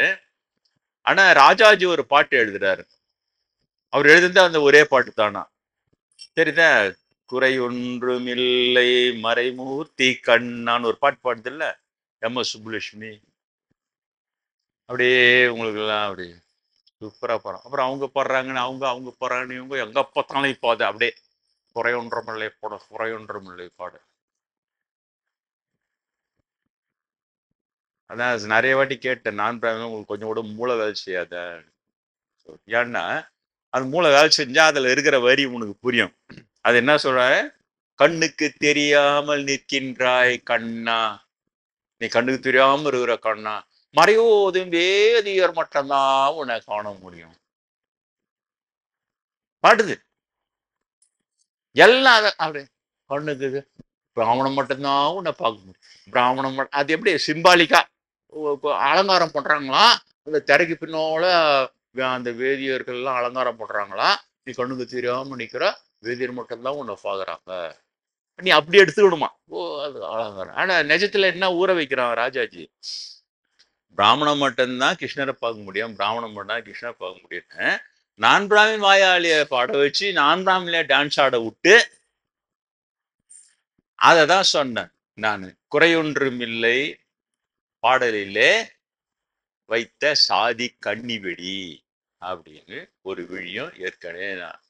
ஆனா ராஜாஜி ஒரு பாட்டு எழுதுறாரு, அவர் எழுதுறது அந்த ஒரே பாட்டு தானா சரிதா, குறை ஒன்றுமில்லை மறைமூர்த்தி கண்ணான்னு ஒரு பாட்டு பாடுது இல்ல எம்.எஸ். சுப்புலட்சுமி. அப்படியே உங்களுக்கு எல்லாம் அப்படி சூப்பரா பாடுறோம். அப்புறம் அவங்க பாடுறாங்கன்னு அவங்க பாடுறாங்கன்னு இவங்க எங்க பார்த்தாலும் இப்போ அது அப்படியே குறையொன்றமில்லை பாட குறையொன்றமில்லை பாடு. அதான் நிறைய வாட்டி கேட்டேன், நான் உங்களுக்கு கொஞ்சம் கூட மூளை வேலை செய்யாத. ஏன்னா அது மூளை வேலை செஞ்சா அதுல இருக்கிற வரி உனக்கு புரியும். அது என்ன சொல்ற, கண்ணுக்கு தெரியாமல் நிற்கின்றாய் கண்ணா, நீ கண்ணுக்கு தெரியாம இருக்கிற கண்ணா, மறையோதும் வேதியர் மட்டும்தான் உன்னை காண முடியும் பாட்டுது. எல்லாம் அப்படி கண்ணுக்கு பிராமணம் மட்டும்தான் உன்னை பார்க்க முடியும். பிராமணம் அது எப்படி சிம்பாலிக்கா அலங்காரம் பண்றாங்களா, அந்த திரைக்கு பின்னால அந்த வேதியர்கள் எல்லாம் அலங்காரம் பண்றாங்களா, நீ கண்ணுக்கு தெரியாம நிக்கிற வேதியர் மட்டும்தான் உன்னை பாக்குறாங்க, நீ அப்படி எடுத்துக்கணுமா? ஓ அது அலங்காரம். ஆனா நிஜத்துல என்ன ஊற வைக்கிறான் ராஜாஜி, பிராமணம் மட்டும்தான் கிருஷ்ணரை பார்க்க முடியும், பிராமணம் மட்டும்தான் கிருஷ்ணரை பார்க்க முடியும்னு நான் பிராமின் வாயாளிய பாட வச்சு நான் பிராமின்ல டான்ஸ் ஆட விட்டு அததான் சொன்னேன் நான். குறையொன்றும் இல்லை பாடலிலே வைத்த சாதி கன்னி வெடி அப்படின்னு ஒரு விழியும் ஏற்கனவே நான்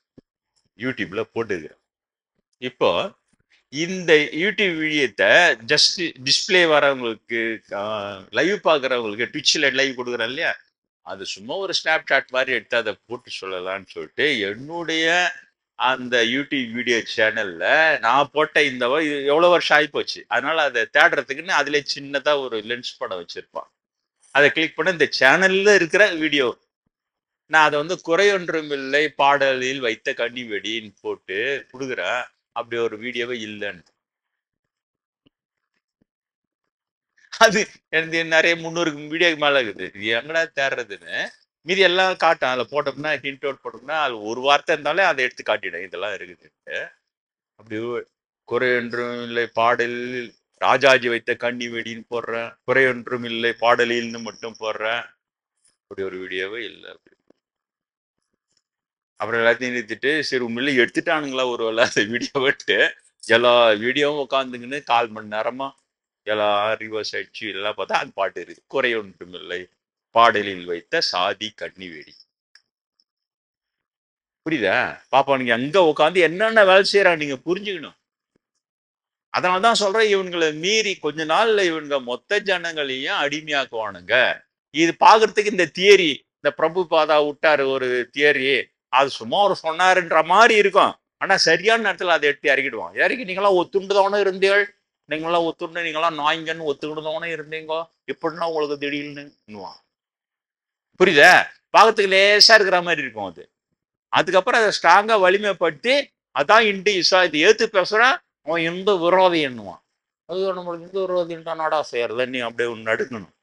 யூடியூப்ல போட்டுக்கிறேன். இப்போ இந்த யூடியூப் வீடியோத்தை ஜஸ்ட் டிஸ்பிளே வரவங்களுக்கு, லைவ் பார்க்குறவங்களுக்கு ட்விட்சில் லைவ் கொடுக்குறேன் இல்லையா, அது சும்மா ஒரு ஸ்னாப்சாட் மாதிரி எடுத்து அதை போட்டு சொல்லலாம்னு சொல்லிட்டு என்னுடைய அந்த யூடியூப் வீடியோ சேனல்ல நான் போட்ட இந்த எவ்வளவு வருஷம் ஆகிப்போச்சு, அதனால அதை தேடுறதுக்குன்னு அதுல சின்னதா ஒரு லென்ஸ் படம் வச்சிருப்பான், அதை கிளிக் பண்ண இந்த சேனல்ல இருக்கிற வீடியோ நான் அதை வந்து குறையொன்றும் இல்லை பாடலில் வைத்த கன்னி வெடின்னு போட்டு கொடுக்குறேன். அப்படி ஒரு வீடியோவே இல்லைன்னு. அது எனக்கு நிறைய 300 வீடியோக்கு மேல இருக்குது, இது எங்கடா தேடுறதுன்னு. மீதி எல்லாம் காட்டும், அதுல போட்டோம்னா ஹிண்ட் அவுட் போட்டோம்னா அது ஒரு வார்த்தை இருந்தாலே அதை எடுத்து காட்டிடும் இதெல்லாம் இருக்குது. அப்படி குறையொன்றும் இல்லை பாடலில் ராஜாஜி வைத்த கன்னி வெடின்னு போடுறேன், குறையொன்றும் இல்லை பாடலில்னு மட்டும் போடுறேன், அப்படி ஒரு வீடியோவே இல்லை. அப்புறம் எல்லாத்தையும் நிறுத்திட்டு சரி உண்மையில எடுத்துட்டானுங்களா ஒரு வேலை அந்த வீடியோ விட்டு எல்லா வீடியோவும் உட்காந்துங்கன்னு 1/4 மணி நேரமா எல்லா ரிவர்ஸ் அடிச்சு எல்லாம் பார்த்தா அந்த பாட்டு இருக்கு. குறை ஒன்றும் இல்லை பாடலில் வைத்த சாதி கண்ணி வெடி. புரியுதா? பாப்பா நீங்க அங்க உட்காந்து என்னென்ன வேலை செய்யறாங்க நீங்க புரிஞ்சுக்கணும். அதனாலதான் சொல்றேன், இவங்களை மீறி கொஞ்ச நாள்ல இவங்க மொத்த ஜனங்களையும் அடிமையாக்குவானுங்க. இது பாக்குறதுக்கு இந்த தியரி, இந்த பிரபு பாதா விட்டாரு ஒரு தியரி, அது சும்மா ஒரு சொன்னாருன்ற மாதிரி இருக்கும். ஆனா சரியான நேரத்துல அதை எடுத்து இறக்கிடுவான். இறக்கி நீங்களாம் ஒத்துண்டுதானே இருந்தீர்கள், நீங்களாம் ஒத்துண்டு நீங்களாம் நாய்ங்கன்னு ஒத்துக்கிட்டுதானே இருந்தீங்க, இப்படின்னா உங்களுக்கு திடீர்னு புரியுதா? பாக்கிறதுக்கு லேசா இருக்கிற மாதிரி இருக்கும் அது. அதுக்கப்புறம் அதை ஸ்ட்ராங்கா வலிமைப்படுத்தி அதான் இந்து இசா இது ஏத்து பேசுறான், அவன் இந்து விரோதி என்னுவான். அது நம்மளுக்கு இந்து விரோதின்ட்டா நாடா செய்யறத நீ அப்படியே நடுக்கணும்.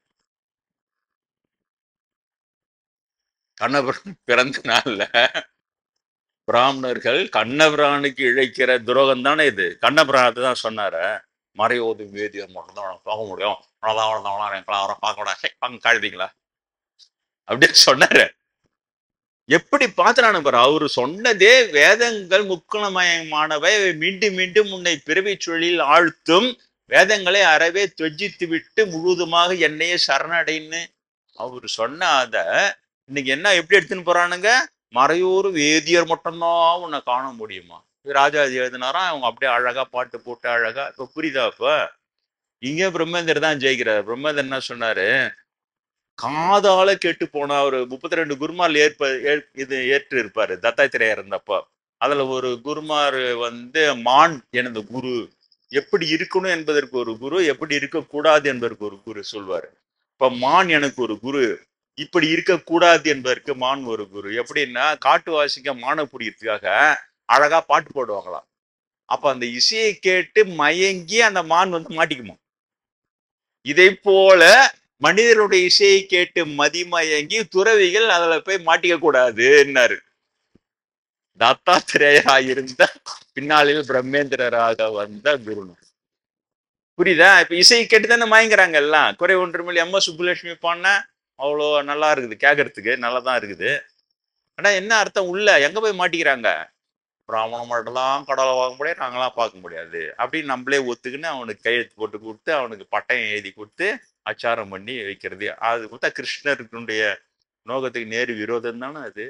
கண்ணபுரம் பிறந்த நாள்ல பிராமணர்கள் கண்ணபிரானுக்கு இழைக்கிற துரோகம் தானே இது. கண்ணபிரானத்தை தான் சொன்னாரு, மறையோது வேதியர் மட்டும் தான் பார்க்க முடியும், பார்க்க கூடாது கழுதிங்களா அப்படின்னு சொன்னாரு. எப்படி பாத்துறானு பாரு. அவரு சொன்னதே வேதங்கள் முக்குணமயமானவை, மீண்டும் மீண்டும் உன்னை பிறவி சொல்லில் ஆழ்த்தும் வேதங்களை அறவே தொஜித்து விட்டு முழுவதுமாக என்னையே சரணடைன்னு அவரு சொன்ன அத இன்னைக்கு என்ன எப்படி எடுத்துன்னு போறானுங்க, மறையூர் வேதியர் மட்டும்தான் உன்னை காண முடியுமா. ராஜாஜி எழுதினாரா, அவங்க அப்படியே அழகா பாட்டு போட்டு அழகா. இப்ப புரியுதா? இப்ப இங்க பிரம்மேந்தர் தான் ஜெயிக்கிறார். பிரம்மேந்தர் என்ன சொன்னாரு, காதால கேட்டு போன ஒரு 32 குருமார் இது ஏற்று இருப்பாரு தத்தாத்திரேயர் இருந்தப்போ. அதுல ஒரு குருமார் மான் எனது குரு, எப்படி இருக்கணும் என்பதற்கு ஒரு குரு, எப்படி இருக்கக்கூடாது என்பதற்கு ஒரு குரு சொல்வாரு. இப்ப மான் எனக்கு ஒரு குரு, இப்படி இருக்கக்கூடாது என்பதற்கு மான் ஒரு குரு. எப்படின்னா காட்டுவாசிக்க மான பிடிக்கிறதுக்காக அழகா பாட்டு போடுவாங்களாம். அப்ப அந்த இசையை கேட்டு மயங்கி அந்த மான் மாட்டிக்குமா. இதை போல மனிதனுடைய இசையை கேட்டு மதிமயங்கி துறவிகள் அதுல போய் மாட்டிக்க கூடாதுன்னாரு. தத்தாத்திரேயரா இருந்த பின்னாளில் பிரம்மேந்திரராக வந்த குருனு. புரியுதா? இப்ப இசையை கேட்டுதானே மயங்குறாங்க எல்லாம். குறை ஒன்றுமில்லை எம் எஸ் சுப்புலட்சுமி பாடினா அவ்வளோ நல்லா இருக்குது, கேட்கறதுக்கு நல்லாதான் இருக்குது. ஆனா என்ன அர்த்தம், உள்ள எங்க போய் மாட்டிக்கிறாங்க, பிராமணம் மட்டும்தான் கடவுளை பார்க்க முடியாது, நாங்களாம் பார்க்க முடியாது அப்படின்னு நம்மளே ஒத்துக்குன்னு அவனுக்கு கையெழுத்து போட்டு கொடுத்து அவனுக்கு பட்டயம் எழுதி கொடுத்து அச்சாரம் பண்ணி வைக்கிறது. அது கொடுத்தா கிருஷ்ணருக்குடைய நோகத்துக்கு நேரு விரோதம் தானே அது.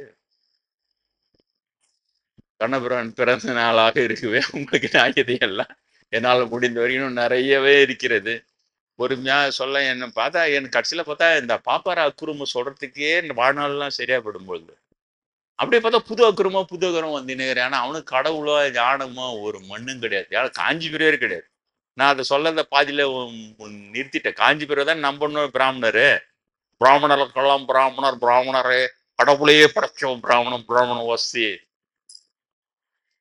கண்ணபிரான் பிறந்த நாளாக இருக்குவே உங்களுக்கு நியாயத்தையெல்லாம் என்னால் முடிந்த வரைக்கும் நிறையவே இருக்கிறது. பொறுமையா சொல்ல என்ன பார்த்தா எனக்கு கடைசியில பார்த்தா இந்த பாப்பாரா அக்குறும்பு சொல்றதுக்கே இந்த வாழ்நாள்லாம் சரியா போடும்பொழுது அப்படியே பார்த்தா புது அக்குறமும் வந்துனுங்கிறேன். ஆனா அவனுக்கு கடவுளோ ஞானமோ ஒரு மண்ணும் கிடையாது. யாரும் காஞ்சி பெரியவே கிடையாது. நான் அதை சொல்லத பாதியில நிறுத்திட்டேன். காஞ்சி பெரியவர் தான் நம்பணும் பிராமணரு. பிராமணர்களுக்கெல்லாம் பிராமணரே கடவுளையே படைச்சோம் பிராமண வசி.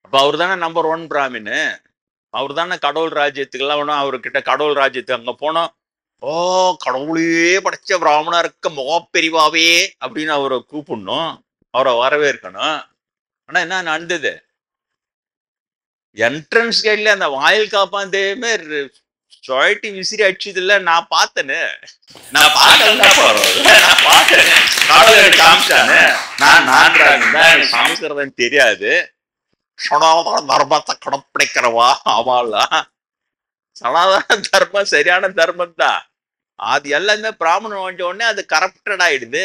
அப்ப அவரு தானே நம்பர் 1 பிராமின்னு. அவர் தானே கடவுள் ராஜ்யத்துக்கெல்லாம் வேணும். அவர்கிட்ட கடவுள் ராஜ்யத்துக்கு அங்க போனோம், ஓ கடவுளையே படைச்ச பிராமணருக்கு முகப்பெரிவாவே அப்படின்னு அவரை கூப்பிடணும், அவரை வரவேற்கணும். ஆனா என்ன நடந்தது, என்ட்ரன்ஸ் கேட்ல அந்த வாயில் காப்பாந்தேமே சொயட்டி விசிறி அடிச்சது இல்ல. நான் பார்த்தேன்னு, நான் பார்த்தேன் காமிச்சானே. நான் சமஸ்கிருதம் தெரியாது, சனாதன தர்மத்தை கடைப்பிடிக்கிறவா அவளா. சனாதன தர்மம் சரியான தர்மம் தான். அது எல்லாமே பிராமணன் வந்த உடனே அது கரப்டட் ஆயிடுது.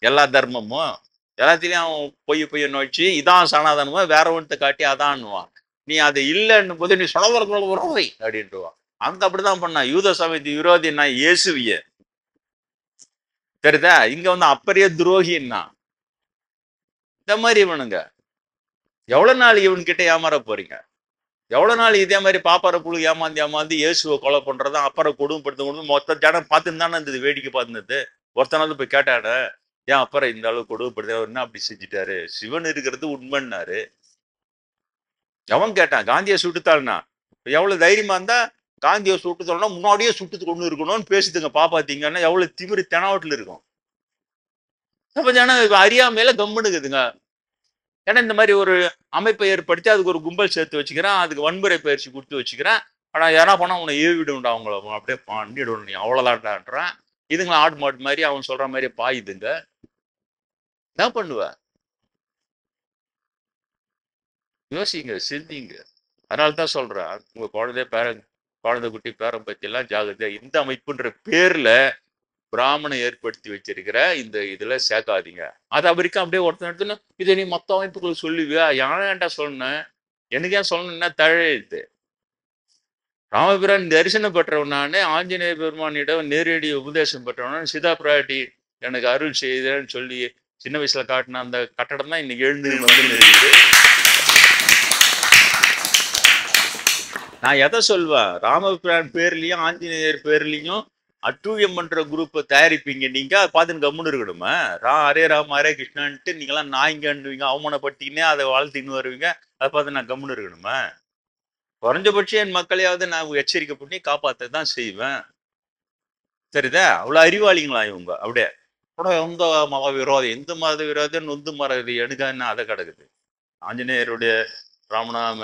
எல்லா தர்மமும் எல்லாத்திலையும் அவன் பொய்ய நோய்ச்சி இதான் சனாதனமா வேற ஒன்றத்தை காட்டி அதான்னுவான். நீ அது இல்லைன்னு போது நீ சொலவர்கள் விரோதி அப்படின்ட்டுவான். அங்க அப்படிதான் பண்ணா. யூத சமயத்து விரோதி நான் இயேசுவிய தெரியுதா. இங்க அப்பரிய துரோகின்னா. இந்த மாதிரி இவனுங்க எவ்வளவு நாள் இவன்கிட்ட ஏமாற போறீங்க? எவ்வளவு நாள் இதே மாதிரி பாப்பார புழு ஏமாந்து இயேசுவை கொலை பண்றதான் அப்புறம் கொடுமைப்படுத்த மொத்த ஜனம் பார்த்துன்னு தானே இருந்தது, வேடிக்கை பார்த்துனது. ஒருத்தனாவது போய் கேட்டாட, ஏன் அப்புறம் இந்த அளவு கொடுமைப்படுத்த என்ன அப்படி செஞ்சுட்டாரு, சிவன் இருக்கிறது உண்மைன்னாரு. எவன் கேட்டான்? காந்தியை சுட்டுத்தாள்னா எவ்வளவு தைரியமா இருந்தா காந்தியை சுட்டுத்தோம்னா முன்னாடியே சுட்டுத்து கொண்டு இருக்கணும்னு பேசுதுங்க பாப்பாத்தீங்கன்னா எவ்வளவு திமிரு தெனாவட்டில் இருக்கும். அப்ப ஜனம் அறியாமையில கம்முனுக்குதுங்க. ஏன்னா இந்த மாதிரி ஒரு அமைப்பை ஏற்படுத்தி அதுக்கு ஒரு கும்பல் சேர்த்து வச்சுக்கிறான், அதுக்கு வன்முறை பயிற்சி கொடுத்து வச்சுக்கிறான். ஆனா யாரா போனா உன்னை ஏவிடுண்டா, அவங்கள அப்படியே பண்ணிடுவோம், நீ அவ்வளவுதான்டான்றான். இதுங்களை ஆடு மாடு மாதிரி அவன் சொல்ற மாதிரி பாயுதுங்க. என்ன பண்ணுவ? யோசிங்க, சிந்திங்க. அதனாலதான் சொல்றேன், உங்க குழந்தை குட்டி பேரம் பத்தி எல்லாம் ஜாகிரதையா இந்த அமைப்புன்ற பேர்ல பிராமணன் ஏற்படுத்தி வச்சிருக்கிற இந்த இதுல சேர்க்காதீங்க. அது அவருக்கு அப்படியே ஒருத்தன் எடுத்துன்னு இதை நீ மொத்த அமைப்புகள் சொல்லுவியா? யான்டா சொன்னேன்? எனக்கு ஏன் சொல்லணும்னா தழையுது. ராமபிரான் தரிசனம் பெற்றவன் நானே, ஆஞ்சநேய பெருமானிடம் நேரடி உபதேசம் பெற்றவன். சீதா பிராட்டி எனக்கு அருள் செய்தேன்னு சொல்லி சின்ன வயசுல காட்டின அந்த கட்டடம் தான் இன்னைக்கு எழுந்து வந்து இருக்குது. நான் எதை சொல்வேன், ராமபிரான் பேர்லயும் ஆஞ்சநேயர் பேர்லயும் அட்டூழியம் பண்ற குரூப்பை தயாரிப்பீங்க நீங்க, அதை பார்த்துன்னு கம்முன்னு இருக்கணுமா? ஹரே ராம ஹரே கிருஷ்ணான்ட்டு நீங்களாம் நாய்ங்கன்னுவீங்க, அவமானப்பட்டீங்கன்னே அதை வாழ்த்தின்னு வருவீங்க, அதை பார்த்து நான் கம்முன்னு இருக்கணுமா? குறைஞ்சபட்சம் என் மக்களையாவது நான் எச்சரிக்கை பண்ணி காப்பாற்ற தான் செய்வேன். சரிதா? அவ்வளவு அறிவாளிங்களா இவங்க? அப்படியே எந்த மத விரோதம், எந்த மத விரோதம் நொந்து மரது எனக்கு என்ன அதை கிடக்குது. ஆஞ்சநேயருடைய ராமநாம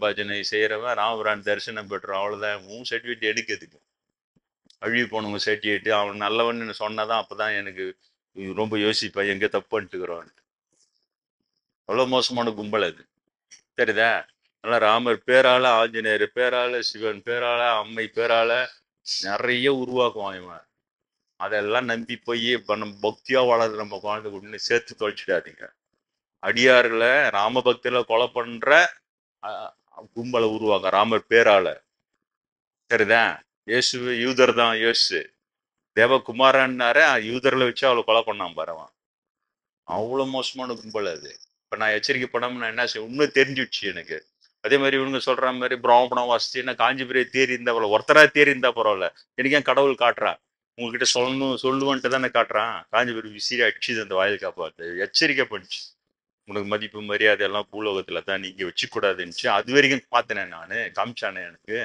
பஜனை செய்யறவன் ராமபிரான் தரிசனம் பெற்றோம், அவ்வளவுதான். உன் சர்டிஃபிகேட் எடுக்கிறதுக்கு அழுகி போனவங்க சர்டிஃபிகேட் அவன் நல்லவன்னு சொன்னாதான் அப்பதான் எனக்கு ரொம்ப யோசிப்பேன் எங்க தப்பு பண்ணிட்டுக்கிறோம். அவ்வளவு மோசமான கும்பல் அது. சரிதா? அதனால ராமர் பேரால, ஆஞ்சநேயர் பேரால, சிவன் பேரால, அம்மை பேரால நிறைய உருவாக்குவான் இவன். அதெல்லாம் நம்பி போய் நம்ம பக்தியா வளர்ந்து நம்ம குழந்தை ஒண்ணு சேர்த்து தொலைச்சிடாதீங்க. அடியார்களை ராமபக்தியில கொலை பண்ற கும்பலை உருவாக்க ராமர் பேரால. சரிதான்? இயேசு யூதர் தான், இயேசு தேவகுமாரன்னாரு, யூதர்ல வச்சு அவளை கொலை பண்ணான் பாருவான். அவ்வளவு மோசமான கும்பல் அது. இப்ப நான் எச்சரிக்கை பண்ணாம நான் என்ன செய்ய, உண்மை தெரிஞ்சுடுச்சு எனக்கு. அதே மாதிரி இவங்க சொல்ற மாதிரி பிராமணம் வசதினா காஞ்சிபுரிய தேறி இருந்தா பரவாயில்ல, ஒருத்தரா தேறி இருந்தா பரவாயில்ல. எனக்கு ஏன் கடவுள் காட்டுறா? உங்ககிட்ட சொல்லுவன்ட்டு தானே காட்டுறான். காஞ்சிபுரம் விசிறி அடிச்சுது அந்த வாயில் காப்பாத்து, எச்சரிக்கை பண்ணிச்சு. உனக்கு மதிப்பு மரியாதை எல்லாம் பூலோகத்துல தான், நீங்க வச்சுக்கூடாதுன்னுச்சு. அது வரைக்கும் பார்த்தனே நானு, காமிச்சானே எனக்கு.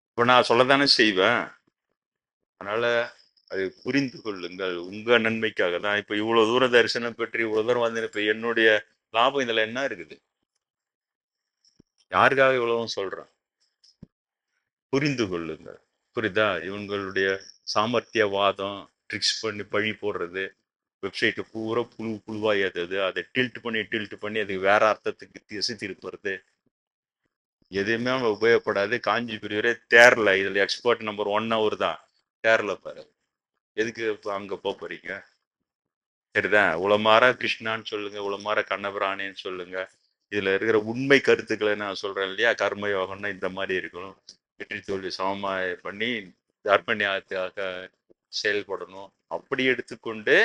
இப்ப நான் சொல்லத்தானே செய்வேன். அதனால அது புரிந்து கொள்ளுங்கள், உங்க நன்மைக்காக தான். இப்ப இவ்வளவு தூரம் தரிசனம் பெற்று இவ்வளவு தூரம் வந்து இப்ப என்னுடைய லாபம் இதுல என்ன இருக்குது? யாருக்காக இவ்வளவும் சொல்றேன்? புரிந்து கொள்ளுங்கள். புரியுதா? இவங்களுடைய சாமர்த்தியவாதம், ட்ரிக்ஸ் பண்ணி பழி போடுறது, வெப்சைட்டு பூரா புழுவா ஏத்துது, அதை டில்ட் பண்ணி அதுக்கு வேற அர்த்தத்துக்கு திசை திருப்புறது, எதுவுமே அவங்க உபயோகப்படாது. காஞ்சி பெரியவரே தேரல, இதுல எக்ஸ்பர்ட் நம்பர் 1 அவர் தான். தேரல பாரு, எதுக்கு இப்ப அங்க போறீங்க? சரிதான்? உளமாற கிருஷ்ணான்னு சொல்லுங்க, உளமாற கண்ணபிரானேன்னு சொல்லுங்க. இதுல இருக்கிற உண்மை கருத்துக்களை நான் சொல்றேன் இல்லையா? கர்ம யோகம்னா இந்த மாதிரி இருக்கணும், வெற்றி தோல்வி சமமா பண்ணி தர்ம செயல்படணும், அப்படி எடுத்துக்கொண்டு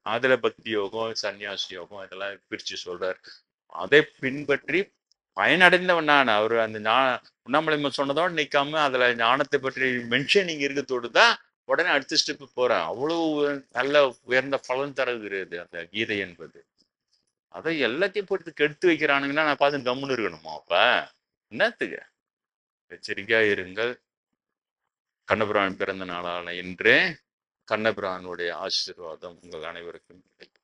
அதுல பக்தி யோகம், சன்னியாசி யோகம் இதெல்லாம் பிரிச்சு சொல்றார். அதை பின்பற்றி பயனடைந்தவன் நான். அவரு அந்த உண்ணாமலை சொன்னதோட நிக்காம அதுல ஞானத்தை பற்றி மென்ஷனிங் இருக்கத்தோடு தான் உடனே அடுத்த ஸ்டெப் போறேன். அவ்வளவு நல்ல உயர்ந்த பலன் தருகிறது அந்த கீதை என்பது. அதை எல்லாத்தையும் போட்டு கெடுத்து வைக்கிறானுங்கன்னா நான் பார்த்து கம்முன்னு இருக்கணுமா? அப்ப என்னத்துக்கு? எச்சரிக்கையா இருங்கள். கண்ணபிரான் பிறந்த நாளான இன்று கண்ணபிரானுடைய ஆசீர்வாதம் உங்கள் அனைவருக்கும் கிடைக்கும்.